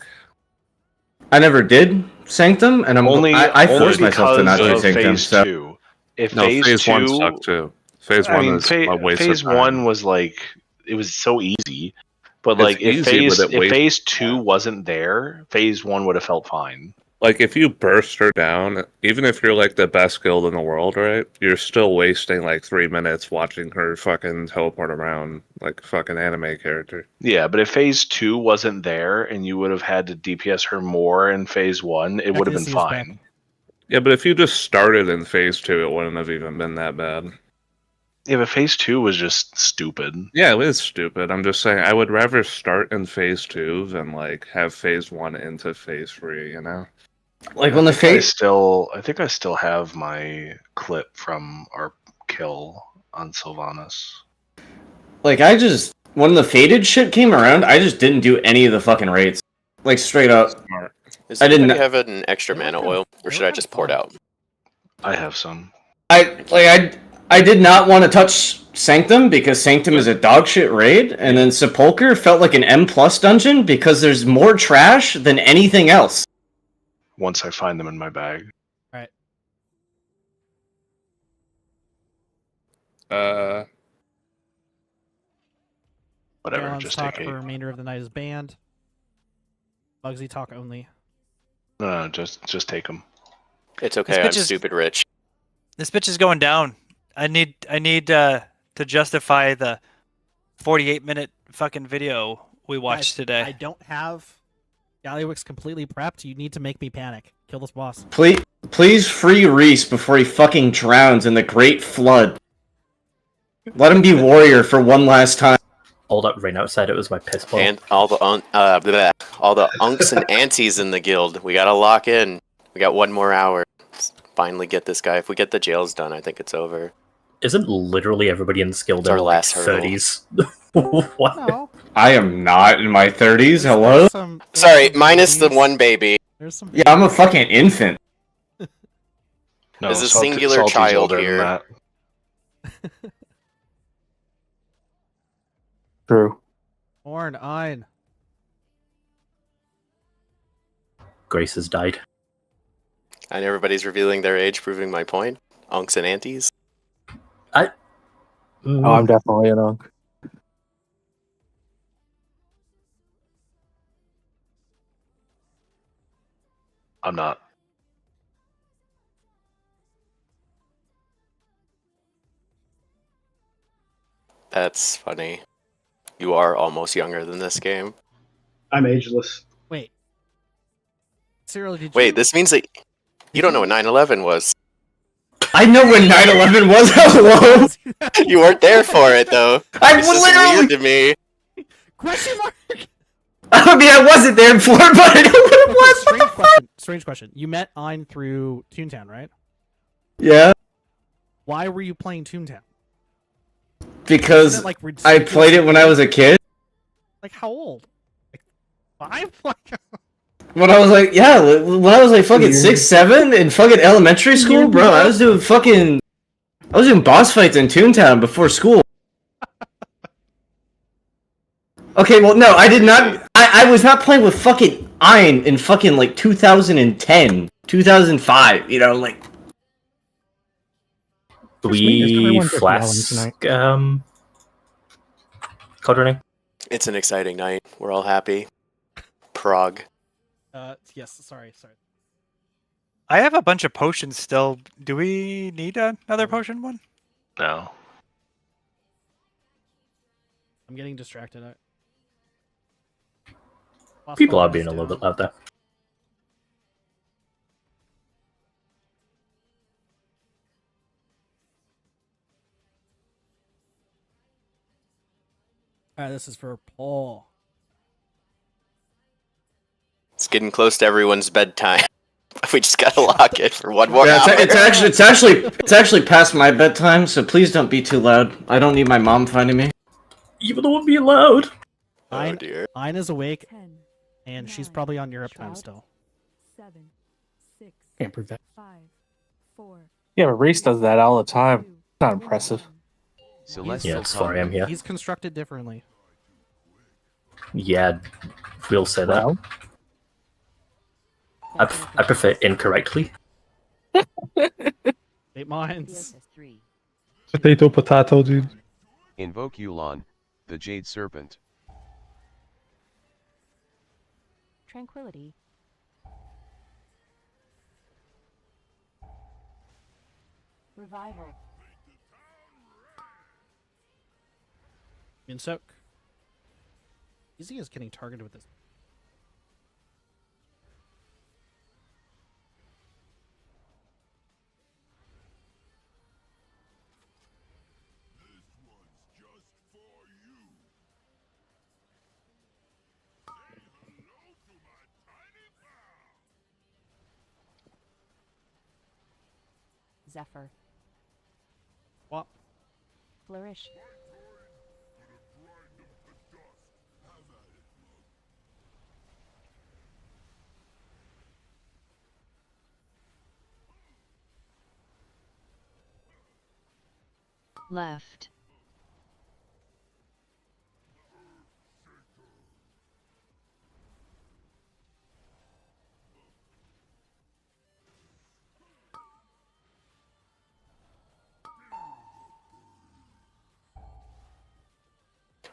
I never did Sanctum, and I forced myself to not do Sanctum. Phase So. 2. If No, phase 1 2 sucked too. Phase 1 is a waste phase of time. 1 was like it was so easy, but It's like easy, if but it wastes phase 2 wasn't there, phase 1 would have felt fine. Like, if you burst her down, even if you're, like, the best guild in the world, right? You're still wasting, like, 3 minutes watching her fucking teleport around like a fucking anime character. Yeah, but if phase 2 wasn't there and you would have had to DPS her more in phase 1, it would have been fine. Yeah, but if you just started in phase 2, it wouldn't have even been that bad. Yeah, but phase 2 was just stupid. Yeah, it is stupid. I'm just saying, I would rather start in phase 2 than, like, have phase 1 into phase 3, you know? Like when the phase I think I still have my clip from our kill on Sylvanas. Like when the faded shit came around, I just didn't do any of the fucking raids. Like straight up. Does I didn't anybody have an extra mana oil, or should I just pour it out? I have some. I did not want to touch Sanctum because Sanctum is a dog shit raid, and then Sepulcher felt like an M+ dungeon because there's more trash than anything else. Once I find them in my bag. Alright. Whatever, John's just talk take for 8. remainder of the night is banned. Bugsy talk only. No, just take them. It's okay, This I'm bitch is- stupid rich. This bitch is going down. I need to justify the 48-minute fucking video we watched Guys, today. I don't have Galliwix completely prepped. You need to make me panic. Kill this boss. Please free Reese before he fucking drowns in the Great Flood. Let him be warrior for one last time. All that rain outside, it was my piss ball. And all the all the unks and aunties in the guild. We gotta lock in. We got 1 more hour. Finally get this guy. If we get the jails done, I think it's over. Isn't literally everybody in this guild in our their last like, hurdle. 30s? What? No. I am not in my 30s. Hello? Sorry, minus the one baby. Yeah, I'm a fucking infant. There's a singular Salty's child older than here. that. True. Orn, Ein. Grace has died. And everybody's revealing their age, proving my point. Unks and aunties. Oh, I'm definitely an unk. I'm not. That's funny. You are almost younger than this game. I'm ageless. Wait. Cyril, did you... Wait, this means that you don't know what 9/11 was. I know when 9/11 was. Hello. You weren't there for it though. I This is literally. weird to me. Question mark. I mean, I wasn't there for it, but I know what it was. Strange question. Strange question. You met Ein through Toontown, right? Yeah. Why were you playing Toontown? Because Isn't it, like, I played it when I was a kid. Like how old? Like 5? Like When I was like, yeah, when I was like fucking 6, 7 in fucking elementary school, bro, I was doing boss fights in Toontown before school. Okay, well, no, I did not. I was not playing with fucking Ein in fucking like 2010, 2005. You know, like. We flask. Codering. It's an exciting night. We're all happy. Prog. yes. Sorry. I have a bunch of potions still. Do we need another potion one? No. I'm getting distracted. People are being a little bit loud there. Alright, this is for Paul. It's getting close to everyone's bedtime. We just gotta lock it for one more Yeah, hour. it's actually past my bedtime, so please don't be too loud. I don't need my mom finding me. Even though I'm being loud. Oh dear. Ein is awake, and she's probably on Europe time still. 7, 6, Can't prove that. 5, 4. Yeah, but Reese does that all the time. It's not impressive. Yeah, it's 4 a.m. here. He's constructed differently. Yeah, we'll say that. I prefer incorrectly. 8 mines. Potato, dude. Invoke Yulon, the Jade Serpent. Tranquility. Revival. In soak. Easy is getting targeted with this. Zephyr. What? Flourish. Left.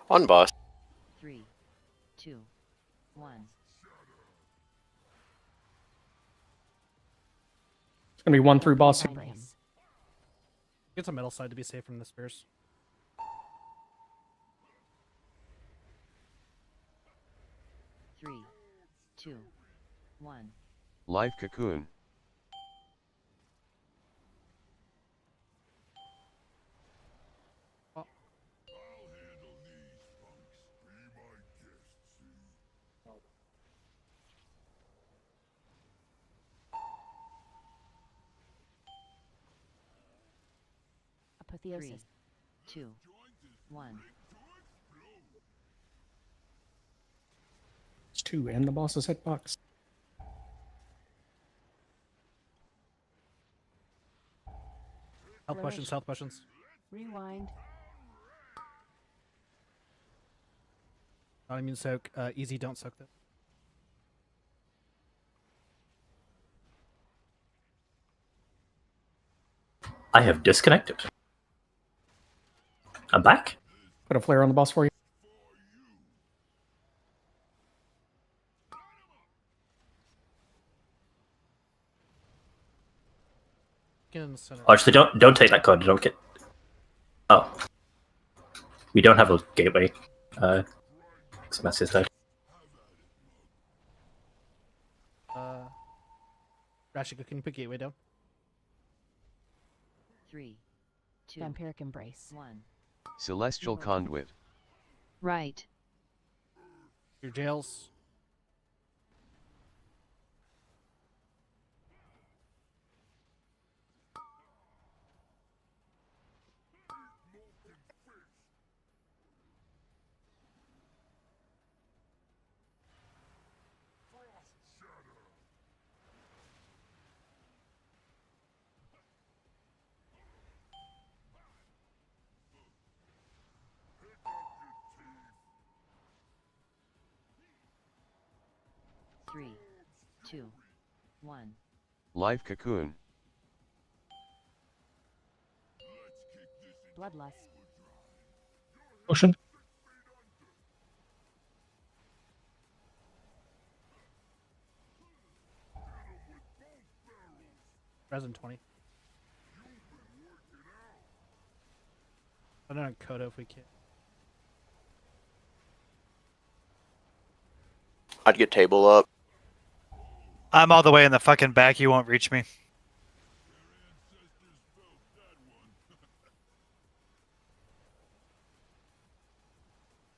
On boss. 3, 2, 1. It's gonna be 1 through boss. Get some metal side to be safe from the spears. Three, 2, 1. Live Cocoon. Apotheosis. 3, 2, 1. It's 2 and the boss's hitbox. Health potions, health potions. Rewind. Not immune soak. Easy, don't soak that. I have disconnected. I'm back. Put a flare on the boss for you. Get in the center. Oh, actually, don't take that code. Don't get. Oh, we don't have a gateway. It's messy as that. Rashika, can you put gateway down? 3, 2, Vampiric Embrace. 1. Celestial Conduit. Right. Your jails. Three, 2, 1. Live Cocoon. Bloodlust. Motion. Resin 20. I don't know Coda if we can. I'd get table up. I'm all the way in the fucking back. You won't reach me.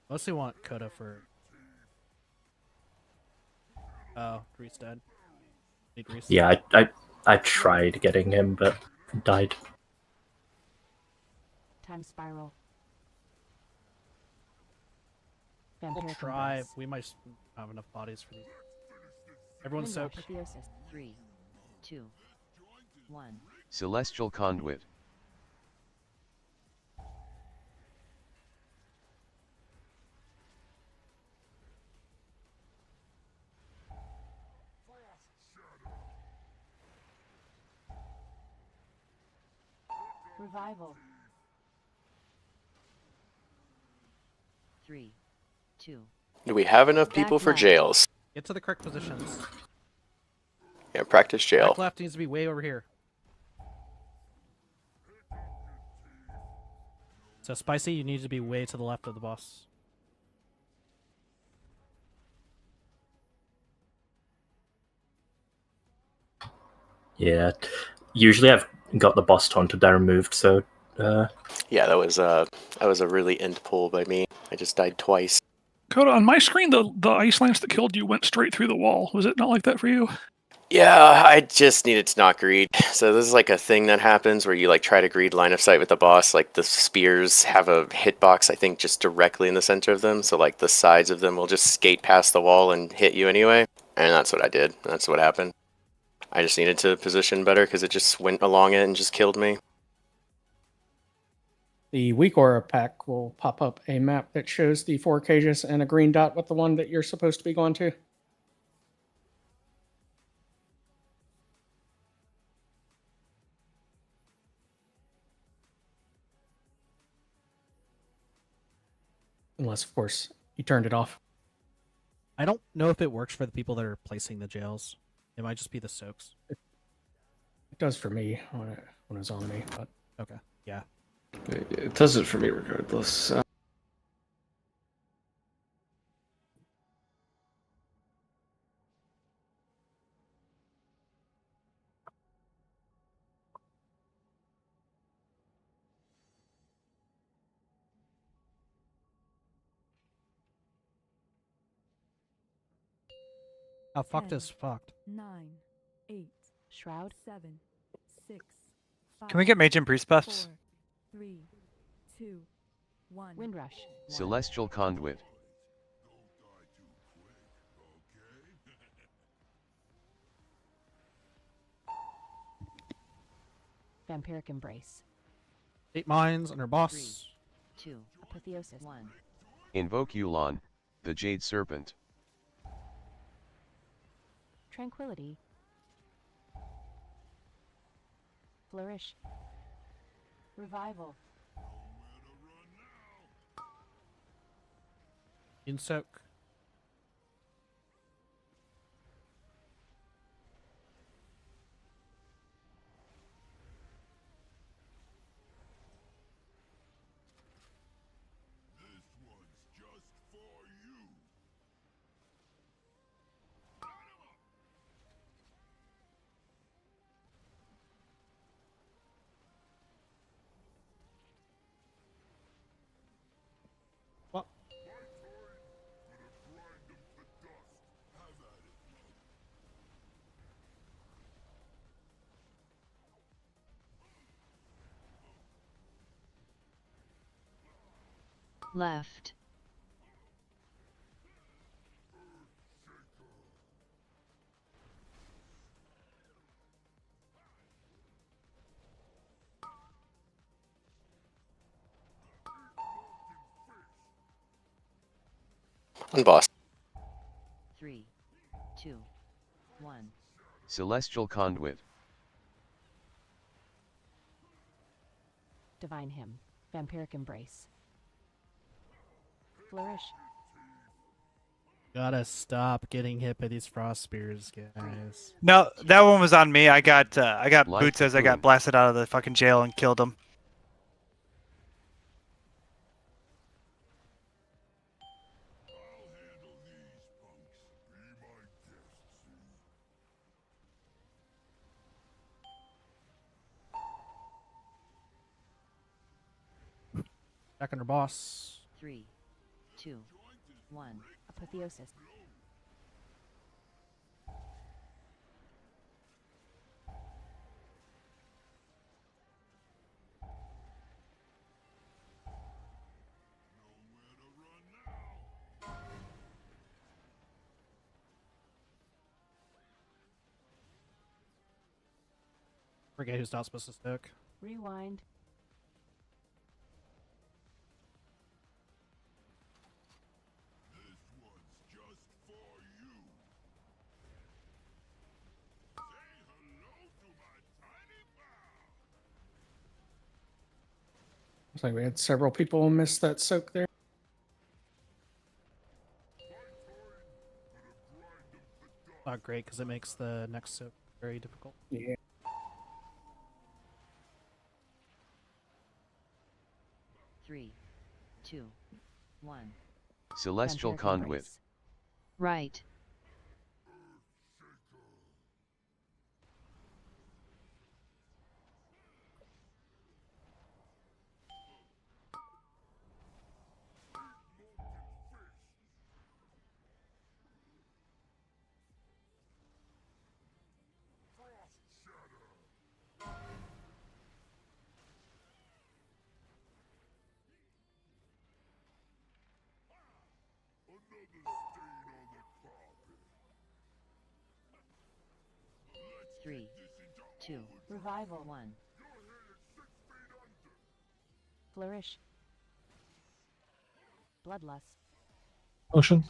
Mostly want Coda for. Oh, Reese dead. Need Reese. Yeah, I tried getting him, but died. Time Spiral. We'll Vampiric try. Embrace. We might not have enough bodies for these. Everyone's Windrush. soaked. Apotheosis. 3, 2, 1. Celestial Conduit. Revival. 3, 2. Do we have enough people for jails? Get to the correct positions. Yeah, practice jail. Back left needs to be way over here. So Spicy, you need to be way to the left of the boss. Yeah. Usually I've got the boss taunted and removed, so Yeah, that was a really end pull by me. I just died twice. Coda, on my screen, the ice lance that killed you went straight through the wall. Was it not like that for you? Yeah, I just needed to not greed. So this is like a thing that happens where you like try to greed line of sight with the boss. Like the spears have a hitbox, I think, just directly in the center of them. So like the sides of them will just skate past the wall and hit you anyway. And that's what I did. That's what happened. I just needed to position better because it just went along it and just killed me. The weak aura pack will pop up a map that shows the 4 cages and a green dot with the one that you're supposed to be going to. Unless, of course, you turned it off. I don't know if it works for the people that are placing the jails. It might just be the soaks. It does for me when it's on me. But okay, yeah. It does it for me regardless. How fucked is fucked? 9, 8. Shroud. 7, 6. 5, Can we get Mage and Priest buffs? 4, 3, 2, 1. Windrush. Celestial Conduit. Vampiric Embrace. 8 mines on her boss. 2. Apotheosis. 1. Invoke Yu'lon, the Jade Serpent. Tranquility. Flourish. Revival. In soak. left. On boss. 3, 2, 1. Celestial Conduit. Divine Hymn. Vampiric Embrace. Flourish. Gotta stop getting hit by these frost spears, guys. No, that one was on me. I got Life boots as I got cocoon. blasted out of the fucking jail and killed him. Back under boss. 3, 2, 1. Apotheosis. Forget who's not supposed to stick. Rewind. Looks like we had several people miss that soak there. Not great because it makes the next soak very difficult. Yeah. Three, 2, 1. Celestial Vampiric Conduit. Embrace. Right. Three, 2, Revival. 1. Flourish. Bloodlust. Motion.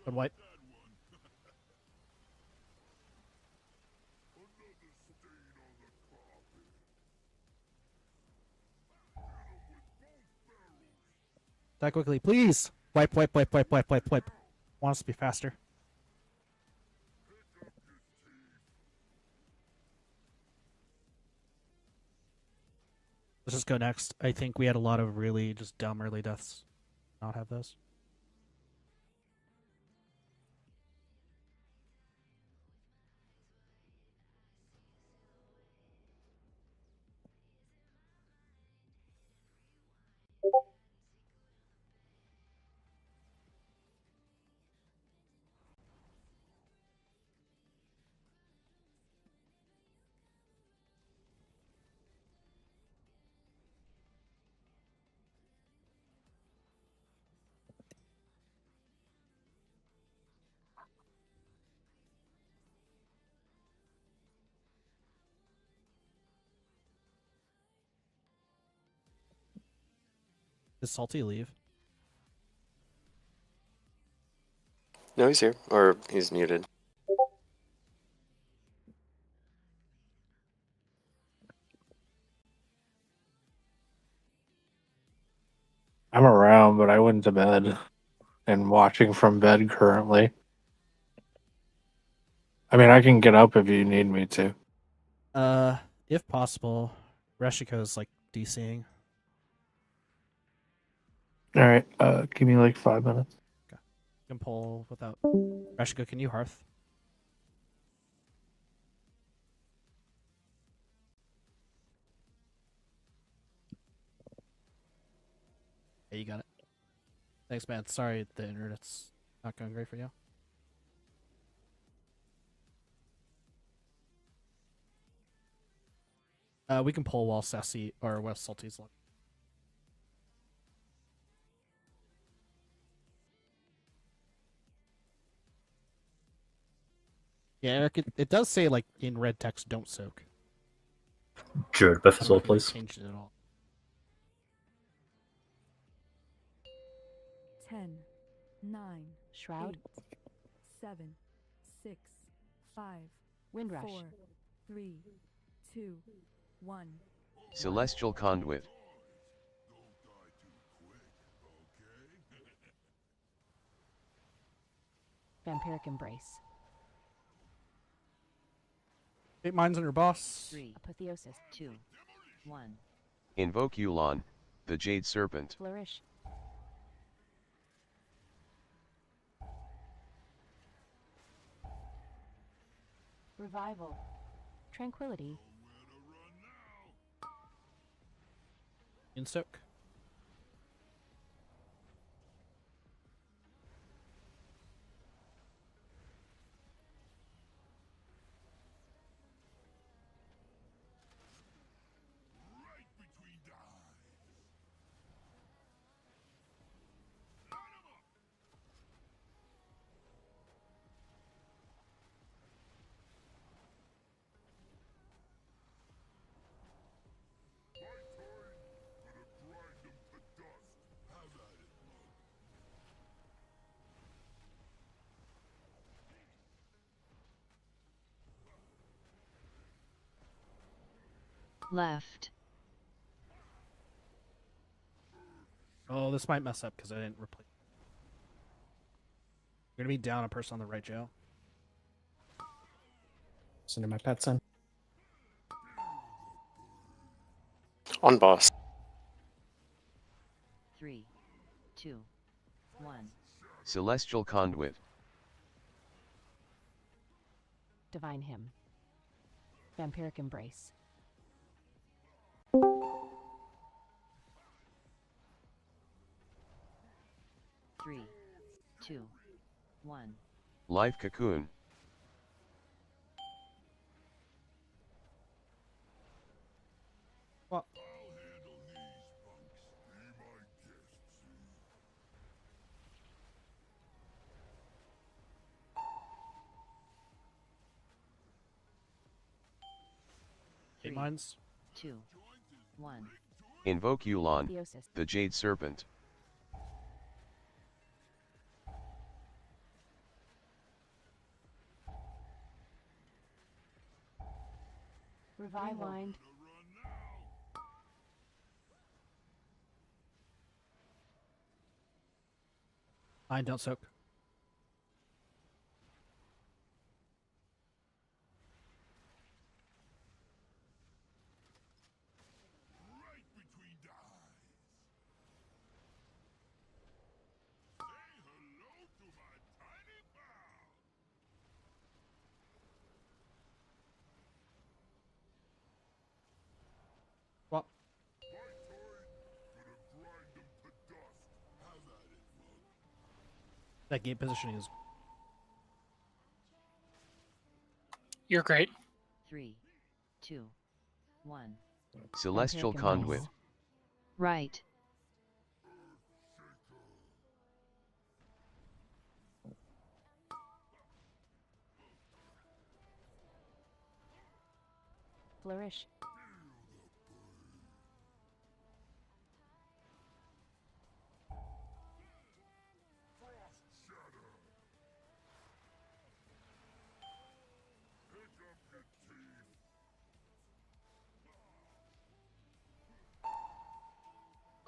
Good white. Die quickly, please. Wipe, wipe, wipe, wipe, wipe, wipe, wipe. Want us to be faster. Let's just go next. I think we had a lot of really just dumb early deaths. Not have those. Did Salty leave? No, he's here. Or he's muted. I'm around, but I went to bed and watching from bed currently. I mean, I can get up if you need me to. If possible, Reshiko's like DCing. All right, give me like 5 minutes. You can pull without Reshiko. Can you hearth? Yeah, you got it. Thanks, man. Sorry the internet's not going great for you. We can pull while Sassy or while Salty's long. Yeah, Eric, it does say like in red text, don't soak. Druid buff as well, please. Changed it at all. 10, 9, Shroud. 8, 7, 6, 5, Windrush. 4, 3, 2, 1. Celestial Conduit. Vampiric Embrace. 8 mines on your boss. 3. Apotheosis. 2, 1. Invoke Yulon, the Jade Serpent. Flourish. Revival. Tranquility. In soak. Left. Oh, this might mess up because I didn't replace. You're gonna be down a person on the right, Joe. Listen to my pet son. On boss. 3, 2, 1. Celestial Conduit. Divine Hymn. Vampiric Embrace. Three, 2, 1. Life Cocoon. What? Eight mines. 2, 1. Invoke Yulon, Apotheosis. the Jade Serpent. Revival. Mine, don't soak. What? That gate positioning is. You're great. 3, 2, 1. Celestial Vampiric Conduit. Embrace. Right. Flourish.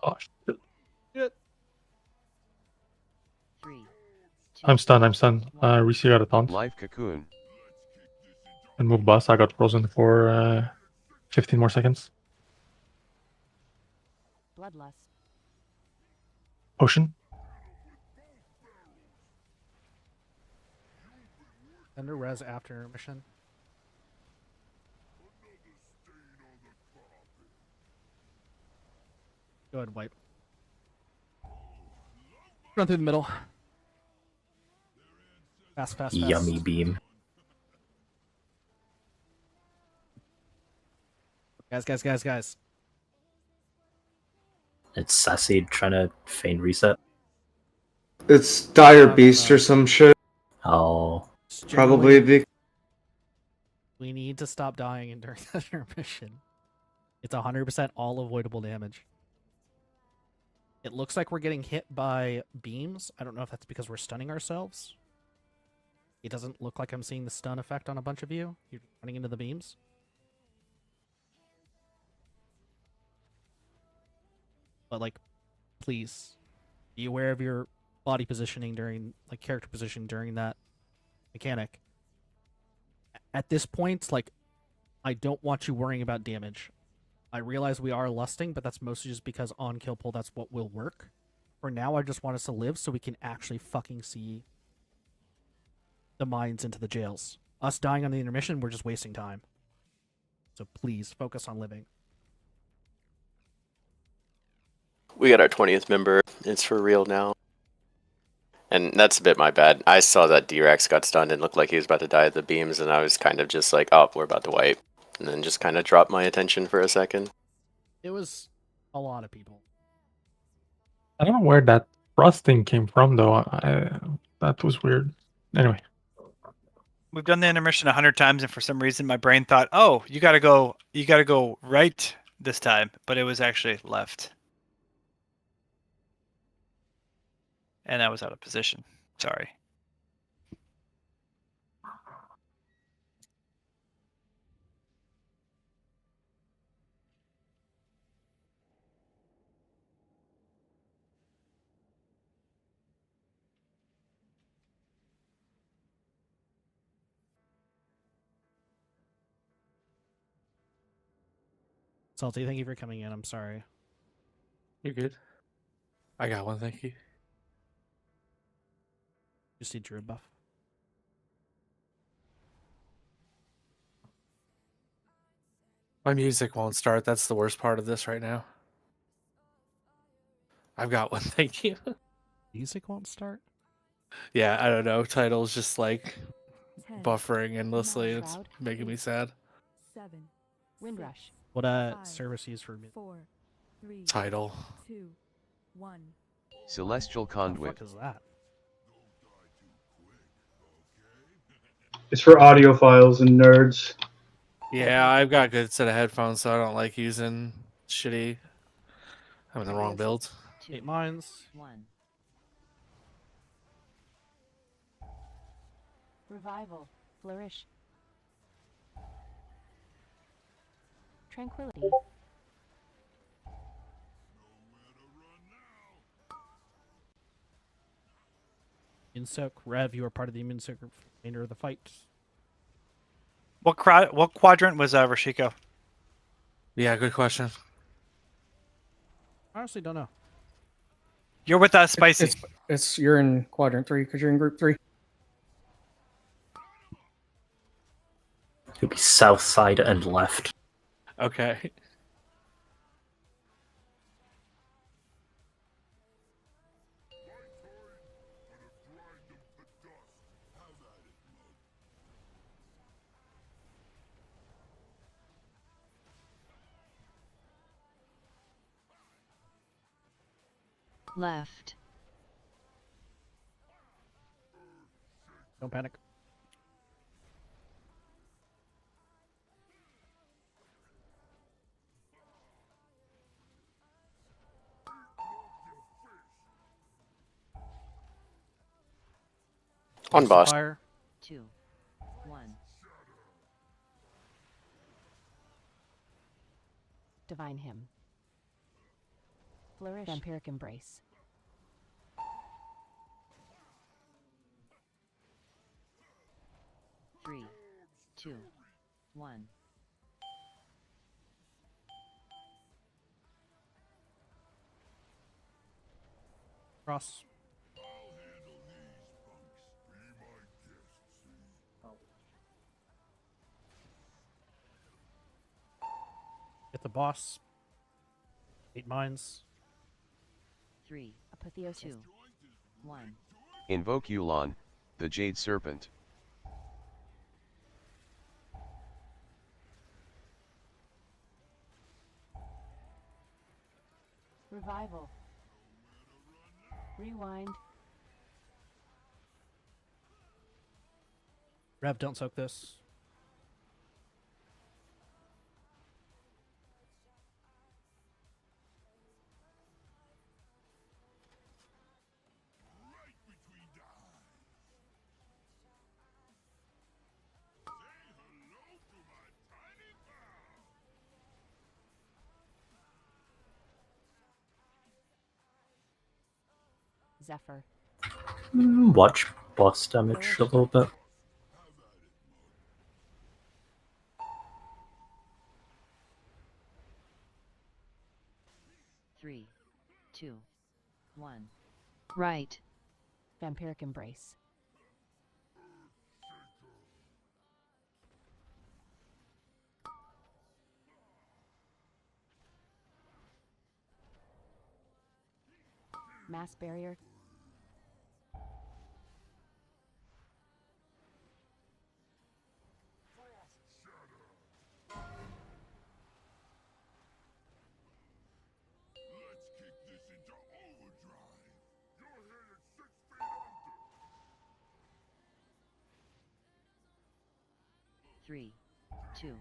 Oh, shit. Shit. 3, 2. I'm stunned. I'm stunned. Reese got a taunt. Life Cocoon. And move boss. I got frozen for 15 more seconds. Bloodlust. Potion. Under res after intermission. Go ahead, wipe. Run through the middle. Fast, fast, fast. Yummy beam. Guys. It's Sassy trying to feign reset. It's Dire Beast or some shit. Oh. Probably the. We need to stop dying during that intermission. It's 100% all avoidable damage. It looks like we're getting hit by beams. I don't know if that's because we're stunning ourselves. It doesn't look like I'm seeing the stun effect on a bunch of you. You're running into the beams. But, like, please be aware of your body positioning during, like, character position during that mechanic. At this point, like, I don't want you worrying about damage. I realize we are lusting, but that's mostly just because on kill pull, that's what will work. For now, I just want us to live so we can actually fucking see the mines into the jails. Us dying on the intermission, we're just wasting time. So please, focus on living. We got our 20th member. It's for real now. And that's a bit my bad. I saw that D-Rex got stunned and looked like he was about to die at the beams, and I was kind of just like, oh, we're about to wipe. And then just kind of dropped my attention for a second. It was a lot of people. I don't know where that frosting came from, though. That was weird. Anyway. We've done the intermission 100 times, and for some reason my brain thought, oh, you gotta go right this time, but it was actually left. And I was out of position. Sorry. Salty, thank you for coming in. I'm sorry. You're good. I got one, thank you. Just need your buff. My music won't start. That's the worst part of this right now. I've got one, thank you. Music won't start? Yeah, I don't know. Title's just like 10, buffering endlessly. It's Shroud, making me 8, sad. 7, Windrush. What 5, service you use for me? 4, 3, Title. 2, 1. Celestial Conduit. What the fuck is that? It's for audiophiles and nerds. Yeah, I've got a good set of headphones, so I don't like using shitty. I'm in the wrong build. 8 mines. 1. Revival. Flourish. Tranquility. Insoak, Rev, you are part of the immune soak remainder of the fight. What quadrant was Rashiko? Yeah, good question. I honestly don't know. You're with us, Spicy. You're in quadrant 3 because you're in group 3. It'll be south side and left. Okay. Left. Don't panic. On boss. Fire. 2, 1. Divine Hymn. Flourish. Vampiric Embrace. Three, 2, 1. Cross. Get the boss. 8 mines. 3. Apotheosis. 2, 1. Invoke Yulon, the Jade Serpent. Revival. Rewind. Rev, don't soak this. Zephyr. Watch boss damage a little bit. Three, two, one. Right. Vampiric Embrace. Mass Barrier. Three, two,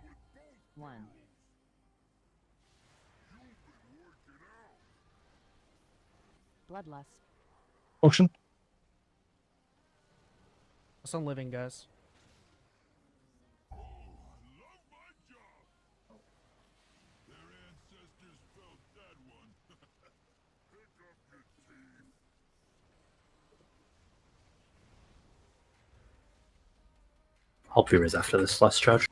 one. Bloodlust. Motion. Some living, guys. I'll be res after this last charge.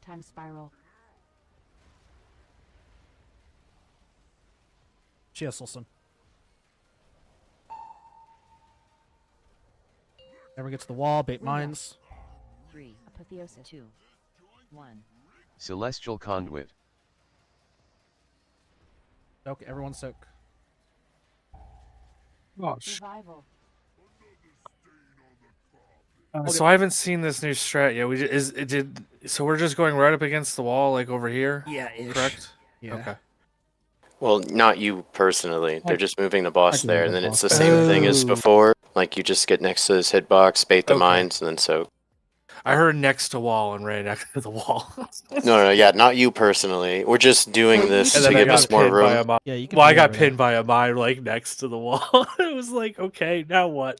Time Spiral. Chiselson. Everyone gets to the wall, bait mines. 3, Apotheosis. 2, 1. Celestial Conduit. Soak, everyone soak. Revival. So I haven't seen this new strat yet. So we're just going right up against the wall, like over here. Yeah, correct. Yeah. Okay. Well, not you personally. They're just moving the boss can there, move and the then it's boss the there. same thing as before. Like you just get next to this hitbox, bait the Okay. mines, and then soak. I heard next to wall and ran next to the wall. No, yeah, not you personally. We're just doing this And to then I give got us more pinned by a room. mine. Yeah, you can Well, I do got whatever. pinned by a mine like next to the wall. It was like, okay, now what?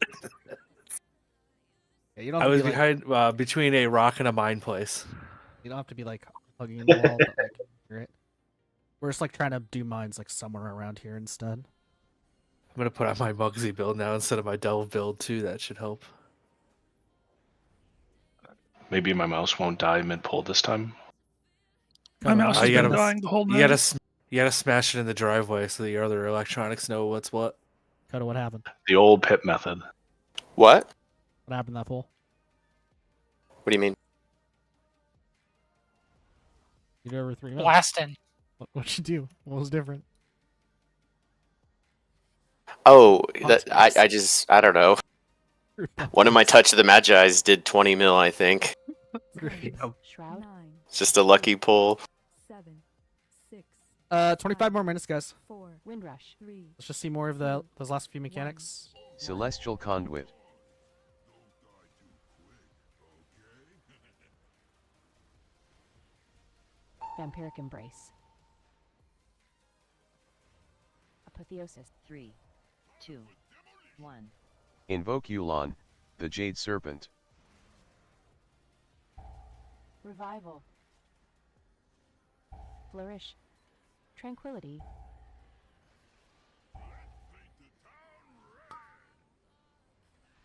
Yeah, you don't I have to was be like, behind between a rock and a mine place. you don't have to be like hugging the wall, but like, you're it. We're just like trying to do mines like somewhere around here instead. I'm gonna put on my Mugsy build now instead of my Delve build too. That should help. Maybe my mouse won't die mid pull this time. My mouse has you been gotta- dying the whole You night. gotta smash it in the driveway so the other electronics know what's what. Coda, what happened? The old pip method. What? What happened in that pool? What do you mean? You did over 3 minutes. Blasting. What'd you do? What was different? Oh, I don't know. One of my Touch of the Magi's did 20 mil, I think. Shroud. 9. It's just a lucky pull. 7. 6. 25 more minutes, guys. 4. Windrush. 3. Let's just see more of those last few mechanics. Celestial Conduit. Vampiric Embrace. Apotheosis. 3, 2, 1. Invoke Yulon, the Jade Serpent. Revival. Flourish. Tranquility.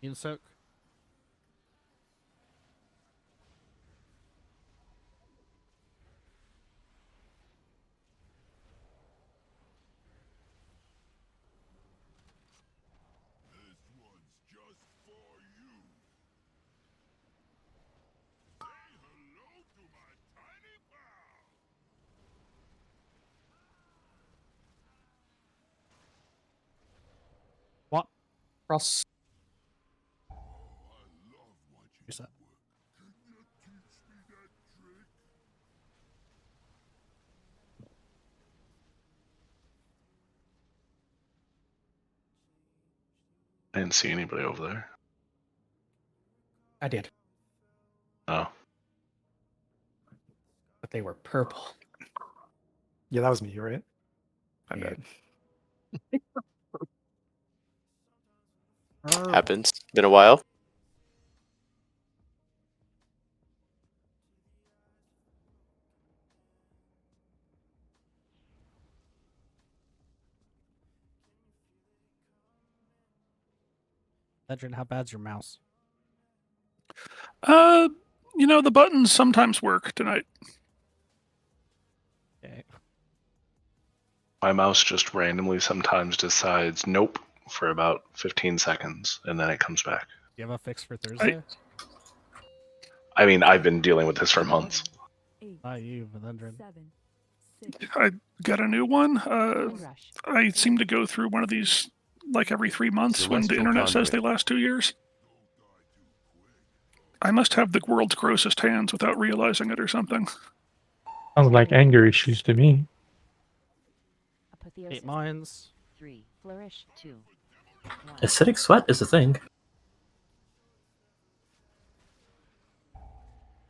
You can soak. Cross. Reset. I didn't see anybody over there. I did, Oh. but they were purple. Yeah, that was me, right? My Yeah. bad. Happens. Been a while. Legend, how bad's your mouse? The buttons sometimes work tonight. Okay. My mouse just randomly sometimes decides nope for about 15 seconds, and then it comes back. Do you have a fix for Thursday? I mean, I've been dealing with this for months. Not you, but Legend. I got a new one. I seem to go through one of these like every 3 months when the Celestial internet says conduit. they last 2 years. I must have the world's grossest hands without realizing it or something. Sounds like anger issues to me. 8 mines. 3. Flourish. 2. 1. Acidic sweat is a thing.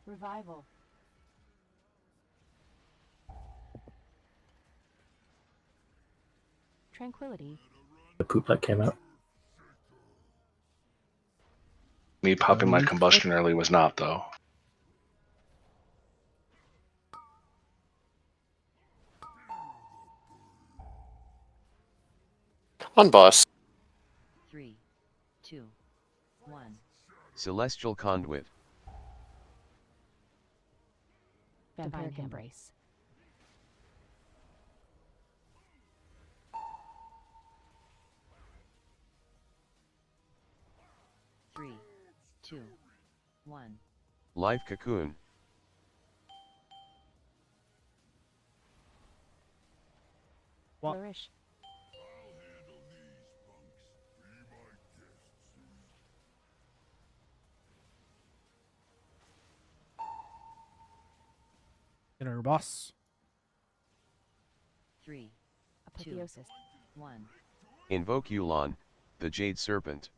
Revival. Tranquility. The poop that came out. Me popping my combustion early was not, though. On boss. 3. 2. 1. Celestial conduit. Vampire embrace. Three, 2, 1. Live cocoon. Flourish. Inner boss. 3, 2, 1. Invoke Yulon, the Jade Serpent.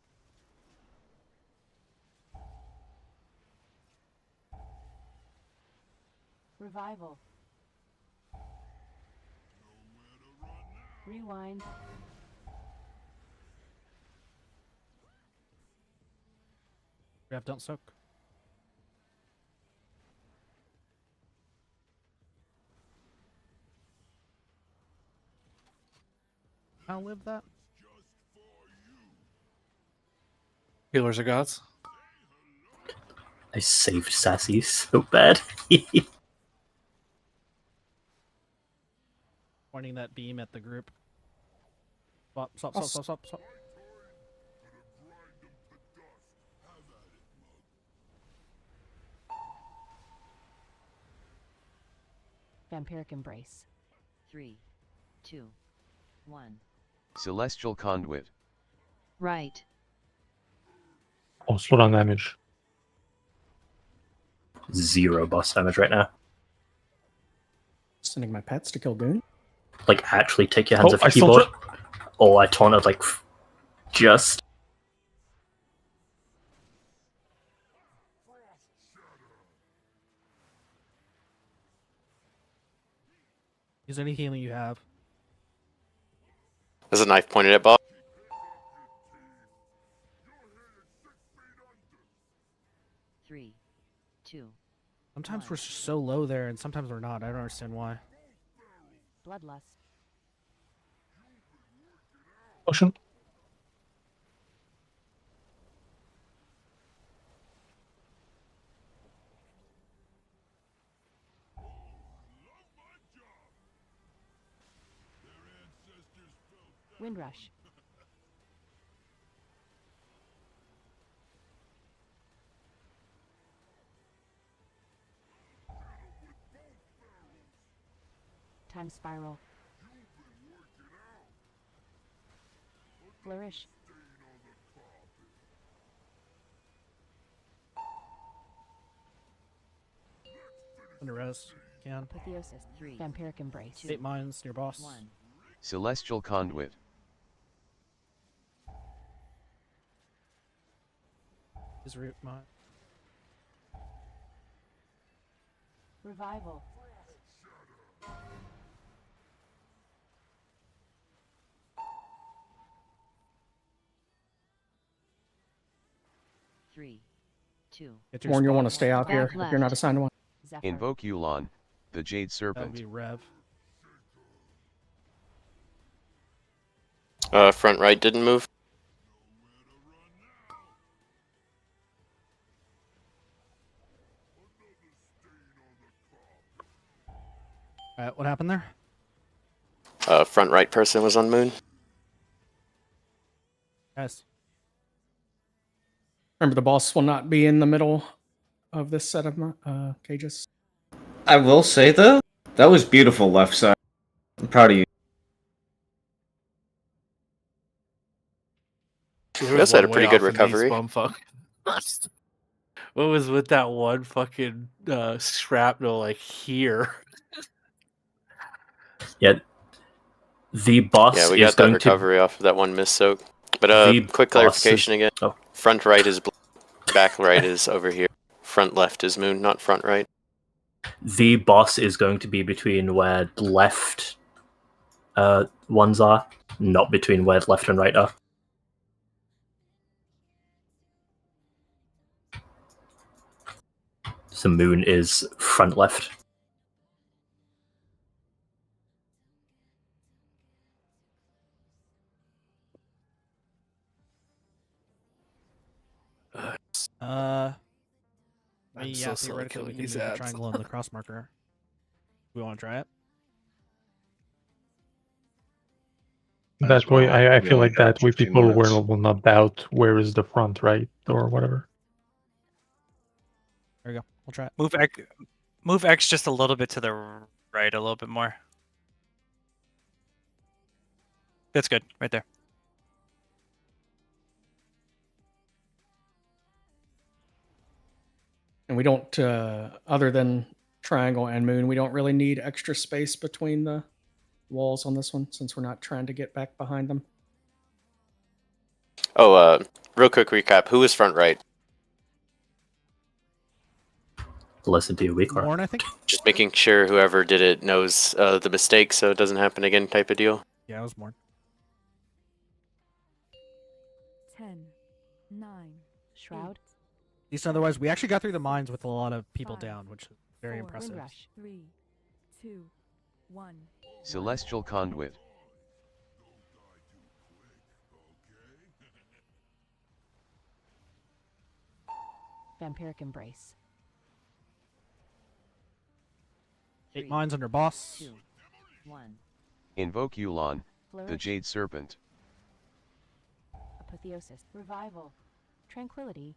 Revival. Rewind. Rev, don't soak. I'll live that. Healers of gods. I saved Sassy so bad. Pointing that beam at the group. Swap, swap, swap, swap, swap, swap. Vampiric embrace. 3, 2, 1. Celestial conduit. Right. Oh, slow down damage. 0 boss damage right now. Sending my pets to kill Goon. Like, actually take your hands off I your still keyboard. Oh, I taunted, like, just. Use any healing you have. There's a knife pointed at boss. Three, 2. Sometimes we're just so low there, and sometimes we're not. I don't understand why. Bloodlust. Potion. Windrush. Time spiral. Flourish. under res. Can. Apotheosis. 3. Vampiric embrace. 8 mines near boss. 1. Celestial Conduit. His root mine. Revival. Three, 2. Warren, you'll want to stay out Back here if you're not left. assigned to one. Zephyr. Invoke Yulon, the Jade That Serpent. would be Rev. Front right didn't move. Alright, what happened there? Front right person was on Moon. Guys. Remember, the boss will not be in the middle of this set of cages. I will say though, that was beautiful left side. I'm proud of you. We also had a pretty good recovery. What was with that one fucking shrapnel like here? Yeah. The boss Yeah, we is got that going recovery off of that one miss soak. But The quick boss clarification is- again. oh. Front right is back right is over here. Front left is Moon, not front right. The boss is going to be between where left ones are, not between where left and right are. So Moon is front left. I I'm mean, so yeah, slowly theoretically we killing can these move the ads. triangle and the cross marker. We want to try it? Might That as well. way, I We feel only like got that way 15 people minutes. will not doubt where is the front, right, or whatever. There we go. We'll try it. Move X just a little bit to the right, a little bit more. That's good, right there. And we don't, other than triangle and moon, we don't really need extra space between the walls on this one since we're not trying to get back behind them. Oh, real quick recap. Who was front right? Listen to your weak or Warren, I think? Just making sure whoever did it knows the mistake so it doesn't happen again type of deal. Yeah, it was Warren. 10, 9. Shroud. Decent otherwise. We actually got through the mines with a lot of people 5, down, which is very 4, impressive. Windrush. 3, 2, 1. Celestial Conduit. Vampiric embrace. 8 mines under boss. 2, 1. Invoke Yulon, the Flourish. Jade Serpent. Apotheosis. Revival. Tranquility.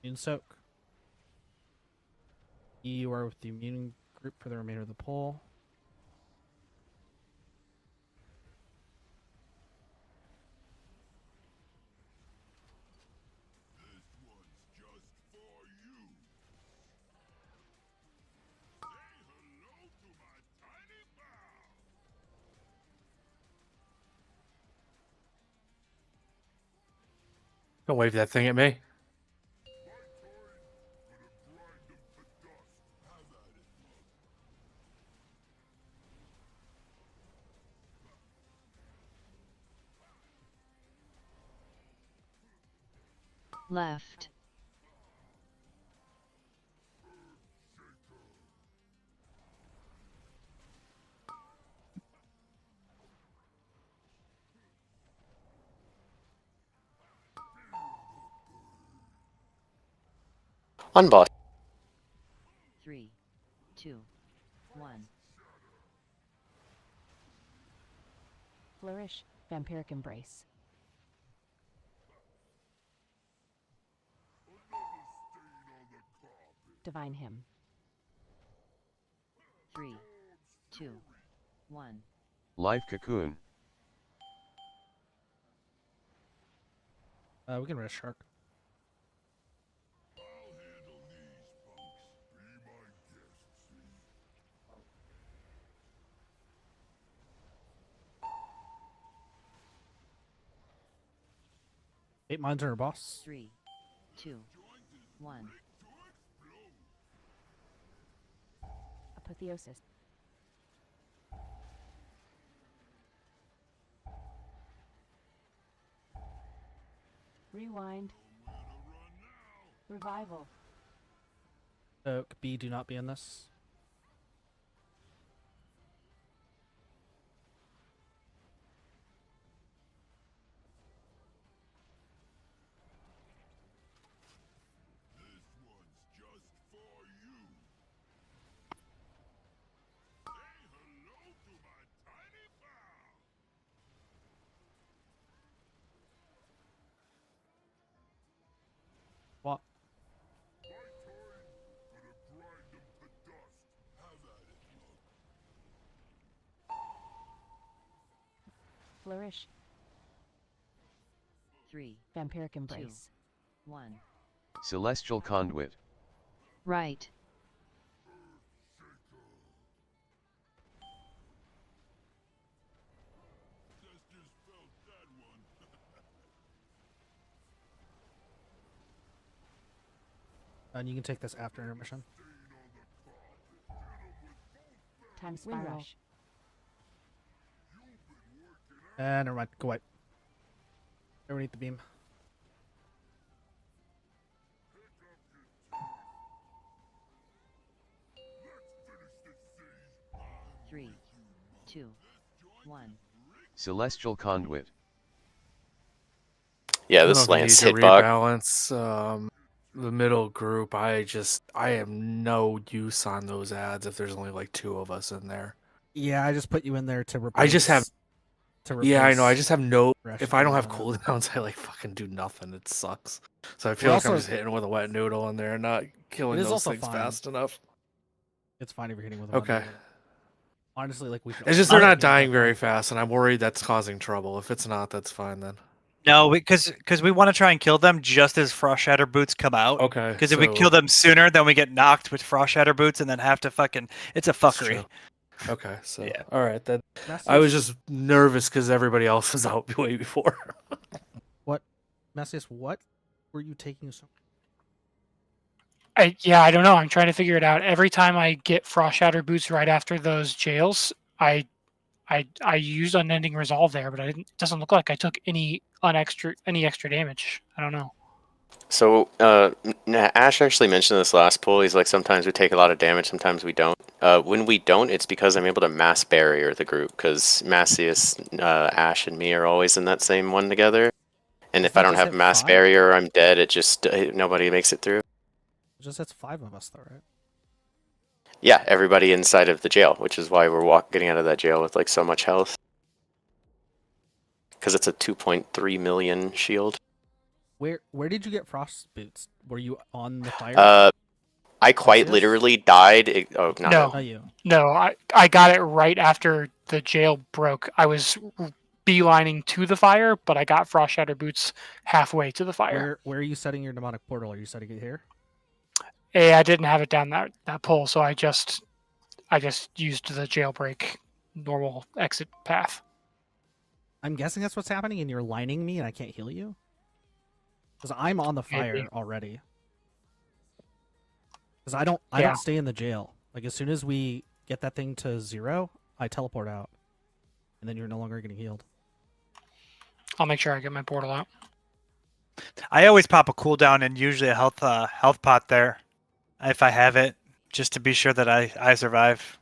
Immune soak. You are with the immune group for the remainder of the poll. Don't wave that thing at me. Left. On boss. 3, 2, 1. Flourish. Vampiric embrace. Divine hymn. 3, 2, 1. Life Cocoon. We can rest shark. Eight mines on our boss. 3, 2, 1. Apotheosis. Rewind. Revival. Soak, B, do not be in this. What? Flourish. 3, Vampiric embrace. 2, 1. Celestial Conduit. Right. And you can take this after intermission. Time spiral. Never mind. Go away. Everyone eat the beam. Three, 2, 1. Celestial Conduit. Yeah, I don't this know if you Lance need to hitbox. rebalance the middle group. I have no use on those ads if there's only like 2 of us in there. Yeah, I just put you in there to replace. I just have. To Yeah, I know. I replace just have no. Rush If I don't have and, cooldowns, I like fucking do nothing. It sucks. So I feel We're like I'm also- just hitting with a wet noodle in there and not killing It is those also things fine. fast enough. It's fine if you're hitting with a Okay. weapon. Honestly, like we should. It's just all they're be not hitting dying with very weapons. fast, and I'm worried that's causing trouble. If it's not, that's fine then. No, because we want to try and kill them just as Frost Shatter Boots come out. Okay. Because if we kill them sooner, then we get knocked with Frost Shatter Boots and then have to fucking. It's a fuckery. Okay, so Yeah. all right. Then Messius, I was just nervous because everybody else was out way before. What, Messius? What were you taking so? I don't know. I'm trying to figure it out. Every time I get Frost Shatter Boots right after those jails, I used Unending Resolve there, but it doesn't look like I took any extra damage. I don't know. So Ash actually mentioned this last pull. He's like, sometimes we take a lot of damage, sometimes we don't. When we don't, it's because I'm able to mass barrier the group, because Massius, Ash, and me are always in that same one together. And if I don't have mass barrier or I'm dead, it just nobody makes it through. It just hits 5 of us, though, right? Yeah, everybody inside of the jail, which is why we're getting out of that jail with like so much health. Because it's a 2.3 million shield. Where did you get frost boots? Were you on the fire? I quite literally died. No, Not you. No, I got it right after the jail broke. I was beelining to the fire, but I got Frost Shatter Boots halfway to the fire. Where are you setting your demonic portal? Are you setting it here? I didn't have it down that pole, so I just used the jailbreak normal exit path. I'm guessing that's what's happening, and you're lining me, and I can't heal you. Because I'm on the fire Maybe. already. Because I don't stay in the jail. Like as soon as we get that thing to 0, I teleport out, and then you're no longer getting healed. I'll make sure I get my portal out. I always pop a cooldown and usually a health pot there, if I have it, just to be sure that I survive.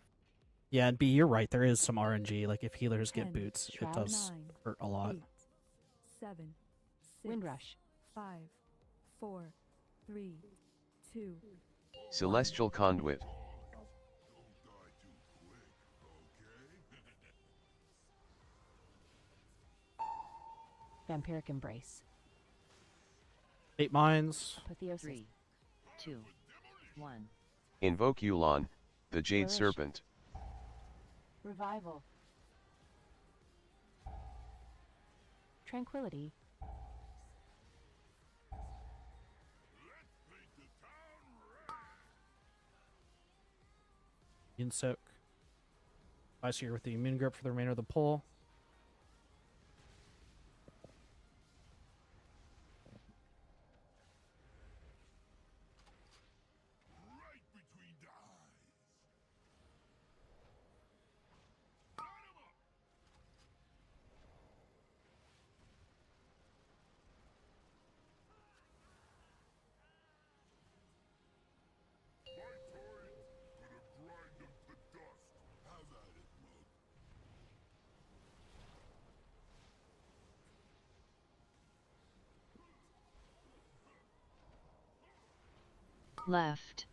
Yeah, and B, you're right. There is some RNG. Like if healers get boots, it does hurt a lot. 8, 7, 6, Windrush. 5, 4, 3, 2. Celestial Conduit. Vampiric embrace. 8 mines. Apotheosis. 3, 2, 1. Invoke Yulon, the Jade Flourish. Serpent. Revival. Tranquility. Immune soak. Ice here with the immune grip for the remainder of the pull. Left.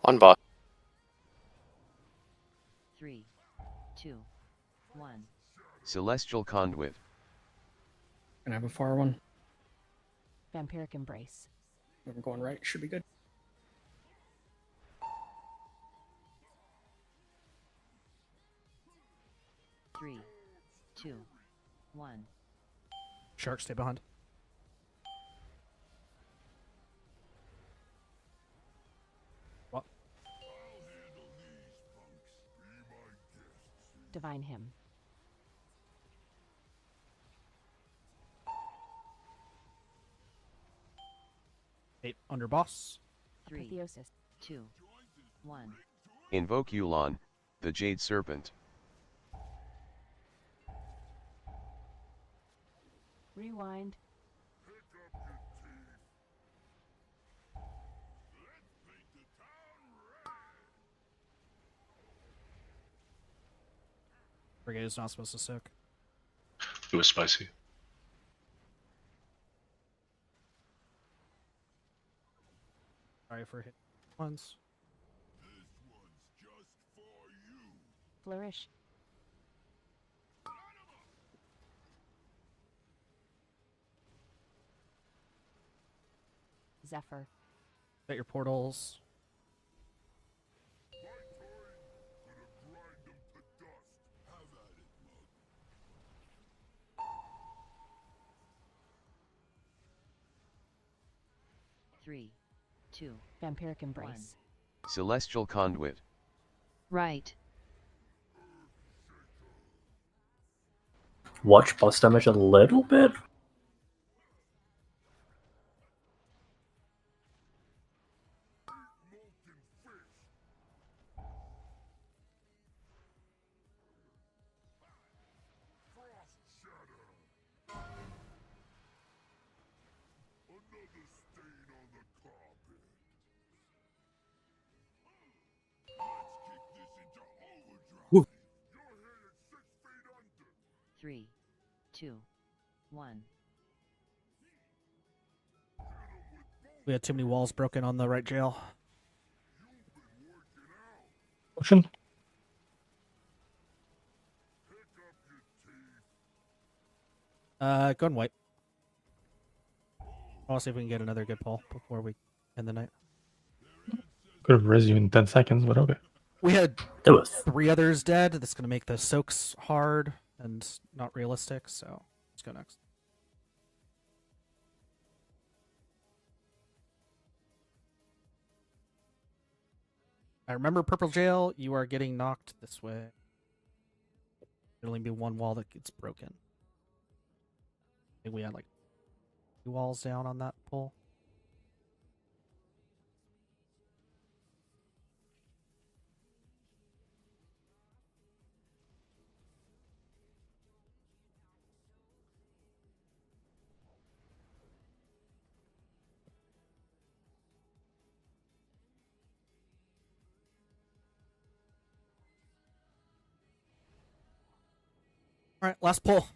On boss. 3, 2, 1. Celestial Conduit. Can I have a far one? Vampiric Embrace. I'm going right. Should be good. Three, 2, 1. Shark, stay behind. What? Divine Hymn. Eight under boss. 3, Apotheosis. 2, 1. Invoke Yulon, the Jade Serpent. Rewind. Brigade is not supposed to soak. It was spicy. Sorry for hit once. Flourish. Zephyr. Set your portals. Three, 2. Vampiric Embrace. Celestial Conduit. Right. Watch boss damage a little bit. Woo. 3, 2, 1. We had too many walls broken on the right jail. Motion. Go and white. I'll see if we can get another good pull before we end the night. Could have res you in 10 seconds, but okay. We had There was 3 others dead. That's going to make the soaks hard and not realistic, so let's go next. I remember Purple Jail, you are getting knocked this way. There'll only be one wall that gets broken. I think we had like 2 walls down on that pull. All right, last pull.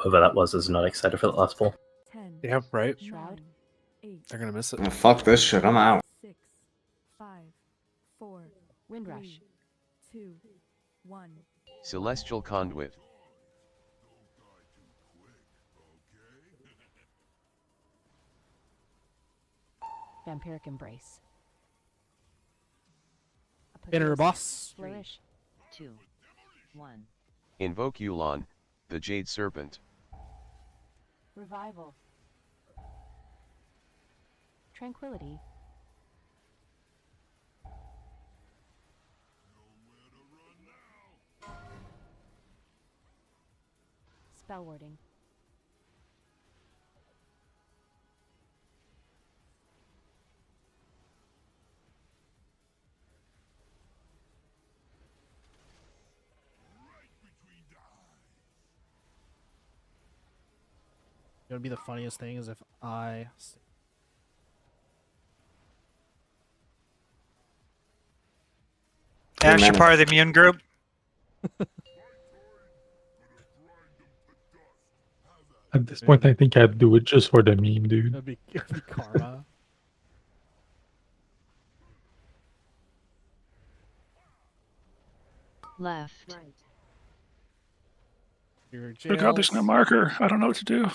whoever that was is not excited for the last pull. 10. Yeah, right. Shroud. 8. They're gonna miss it. Oh, fuck this shit. I'm out. 6. 5. 4. Windrush. 2. 1. Celestial Conduit. Vampiric Embrace. Inner boss. Flourish. 2, 1. Invoke Yulon, the Jade Serpent. Revival. Tranquility. Spell wording. It would be the funniest thing is if I. Ash, you're part of the immune group. At this point, I think I'd do it just for the meme, dude. It'd be karma. Left. Your Oh god, there's no marker. I don't know what to do.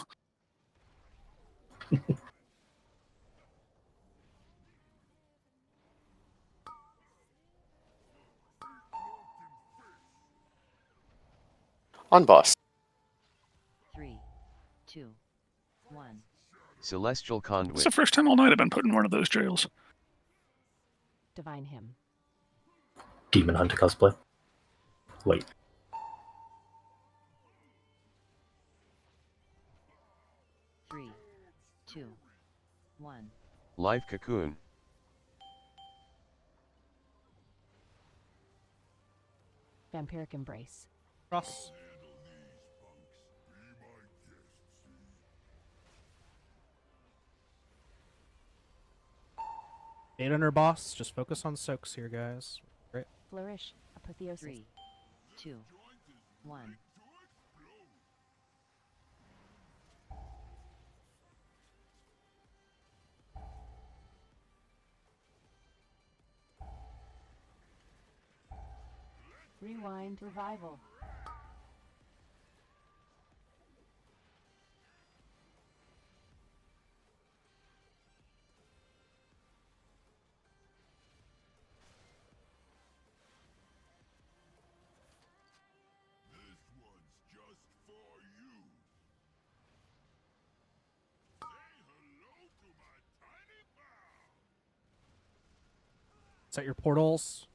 On boss. 3, 2, 1. Celestial Conduit. It's the first time all night I've been put in one of those jails. Divine Hymn. Demon Hunter cosplay. Wait. Three, 2, 1. Live Cocoon. Vampiric Embrace. Cross. Data Inner boss. Just focus on soaks here, guys. Great. Flourish. Apotheosis. 3, 2, 1. Rewind. Revival. Set your portals.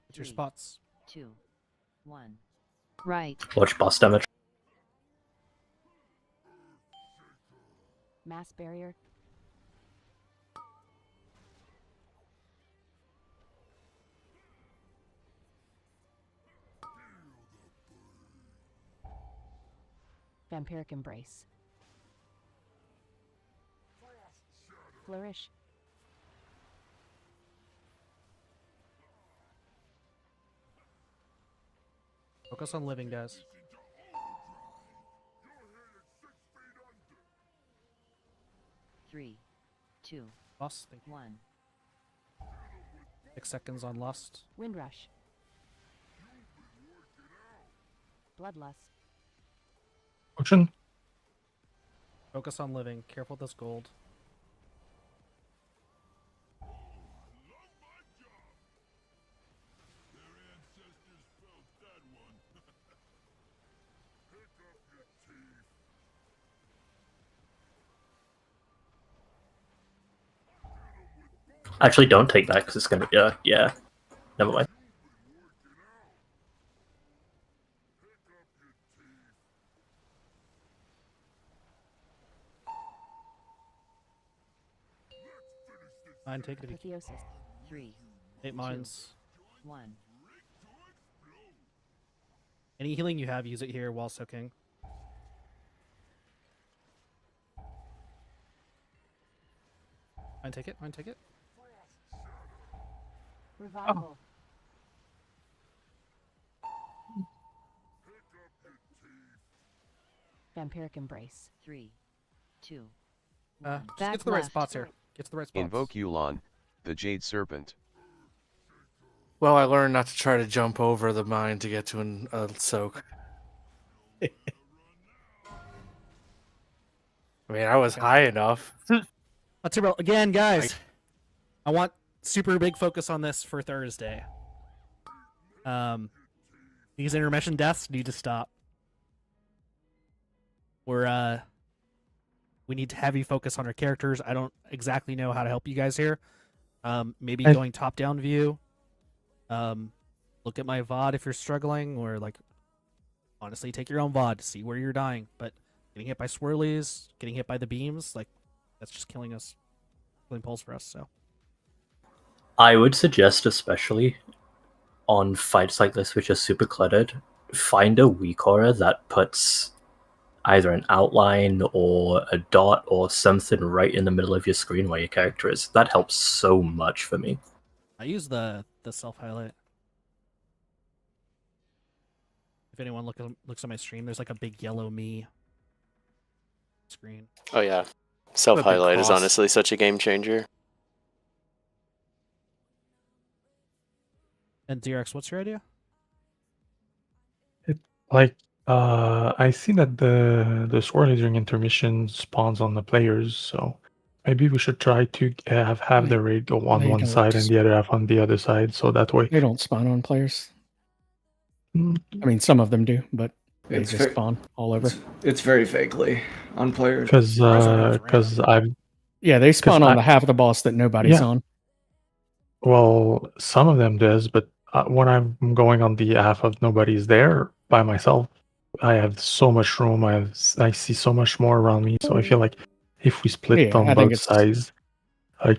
What's your 3, spots? 2, 1. Right. Watch boss damage. Mass barrier. Vampiric Embrace. Flourish. Focus on living, guys. Three, 2, Boss, thank you. 1. 6 seconds on lust. Windrush. Bloodlust. Potion. Focus on living. Careful with this gold. Actually, don't take that because it's gonna. Yeah. Never mind. Mine, take it. Apotheosis. 3, 8 mines. 1. Any healing you have, use it here while soaking. Mine, take it. Mine, take it. Revival. Vampiric Embrace. 3, 2, Just Back get to the right left. spots here. Get to the right spots. Invoke Yulon, the Jade Serpent. Well, I learned not to try to jump over the mine to get to a soak. I mean, I was high enough. Let's see, again, guys. I want super big focus on this for Thursday. These intermission deaths need to stop. We need to heavy focus on our characters. I don't exactly know how to help you guys here. Maybe going top-down view. Look at my VOD if you're struggling, or like, honestly, take your own VOD to see where you're dying. But getting hit by swirlies, getting hit by the beams, like, that's just killing us, killing pulls for us. So I would suggest, especially on fights like this, which are super cluttered, find a weak aura that puts either an outline or a dot or something right in the middle of your screen where your character is. That helps so much for me. I use the self-highlight. If anyone looks at my stream, there's like a big yellow me screen. Oh yeah, self-highlight is honestly such a game changer. And DRX, what's your idea? I see that the swirly during intermission spawns on the players, so maybe we should try to have the raid go on one side and the other half on the other side, so that way They don't spawn on players. I mean, some of them do, but they just spawn all over. It's very vaguely on players. because I've They spawn on the half of the boss that nobody's on. Well, some of them does, but when I'm going on the half of nobody's there by myself, I have so much room. I see so much more around me. So I feel like if we split on both sides,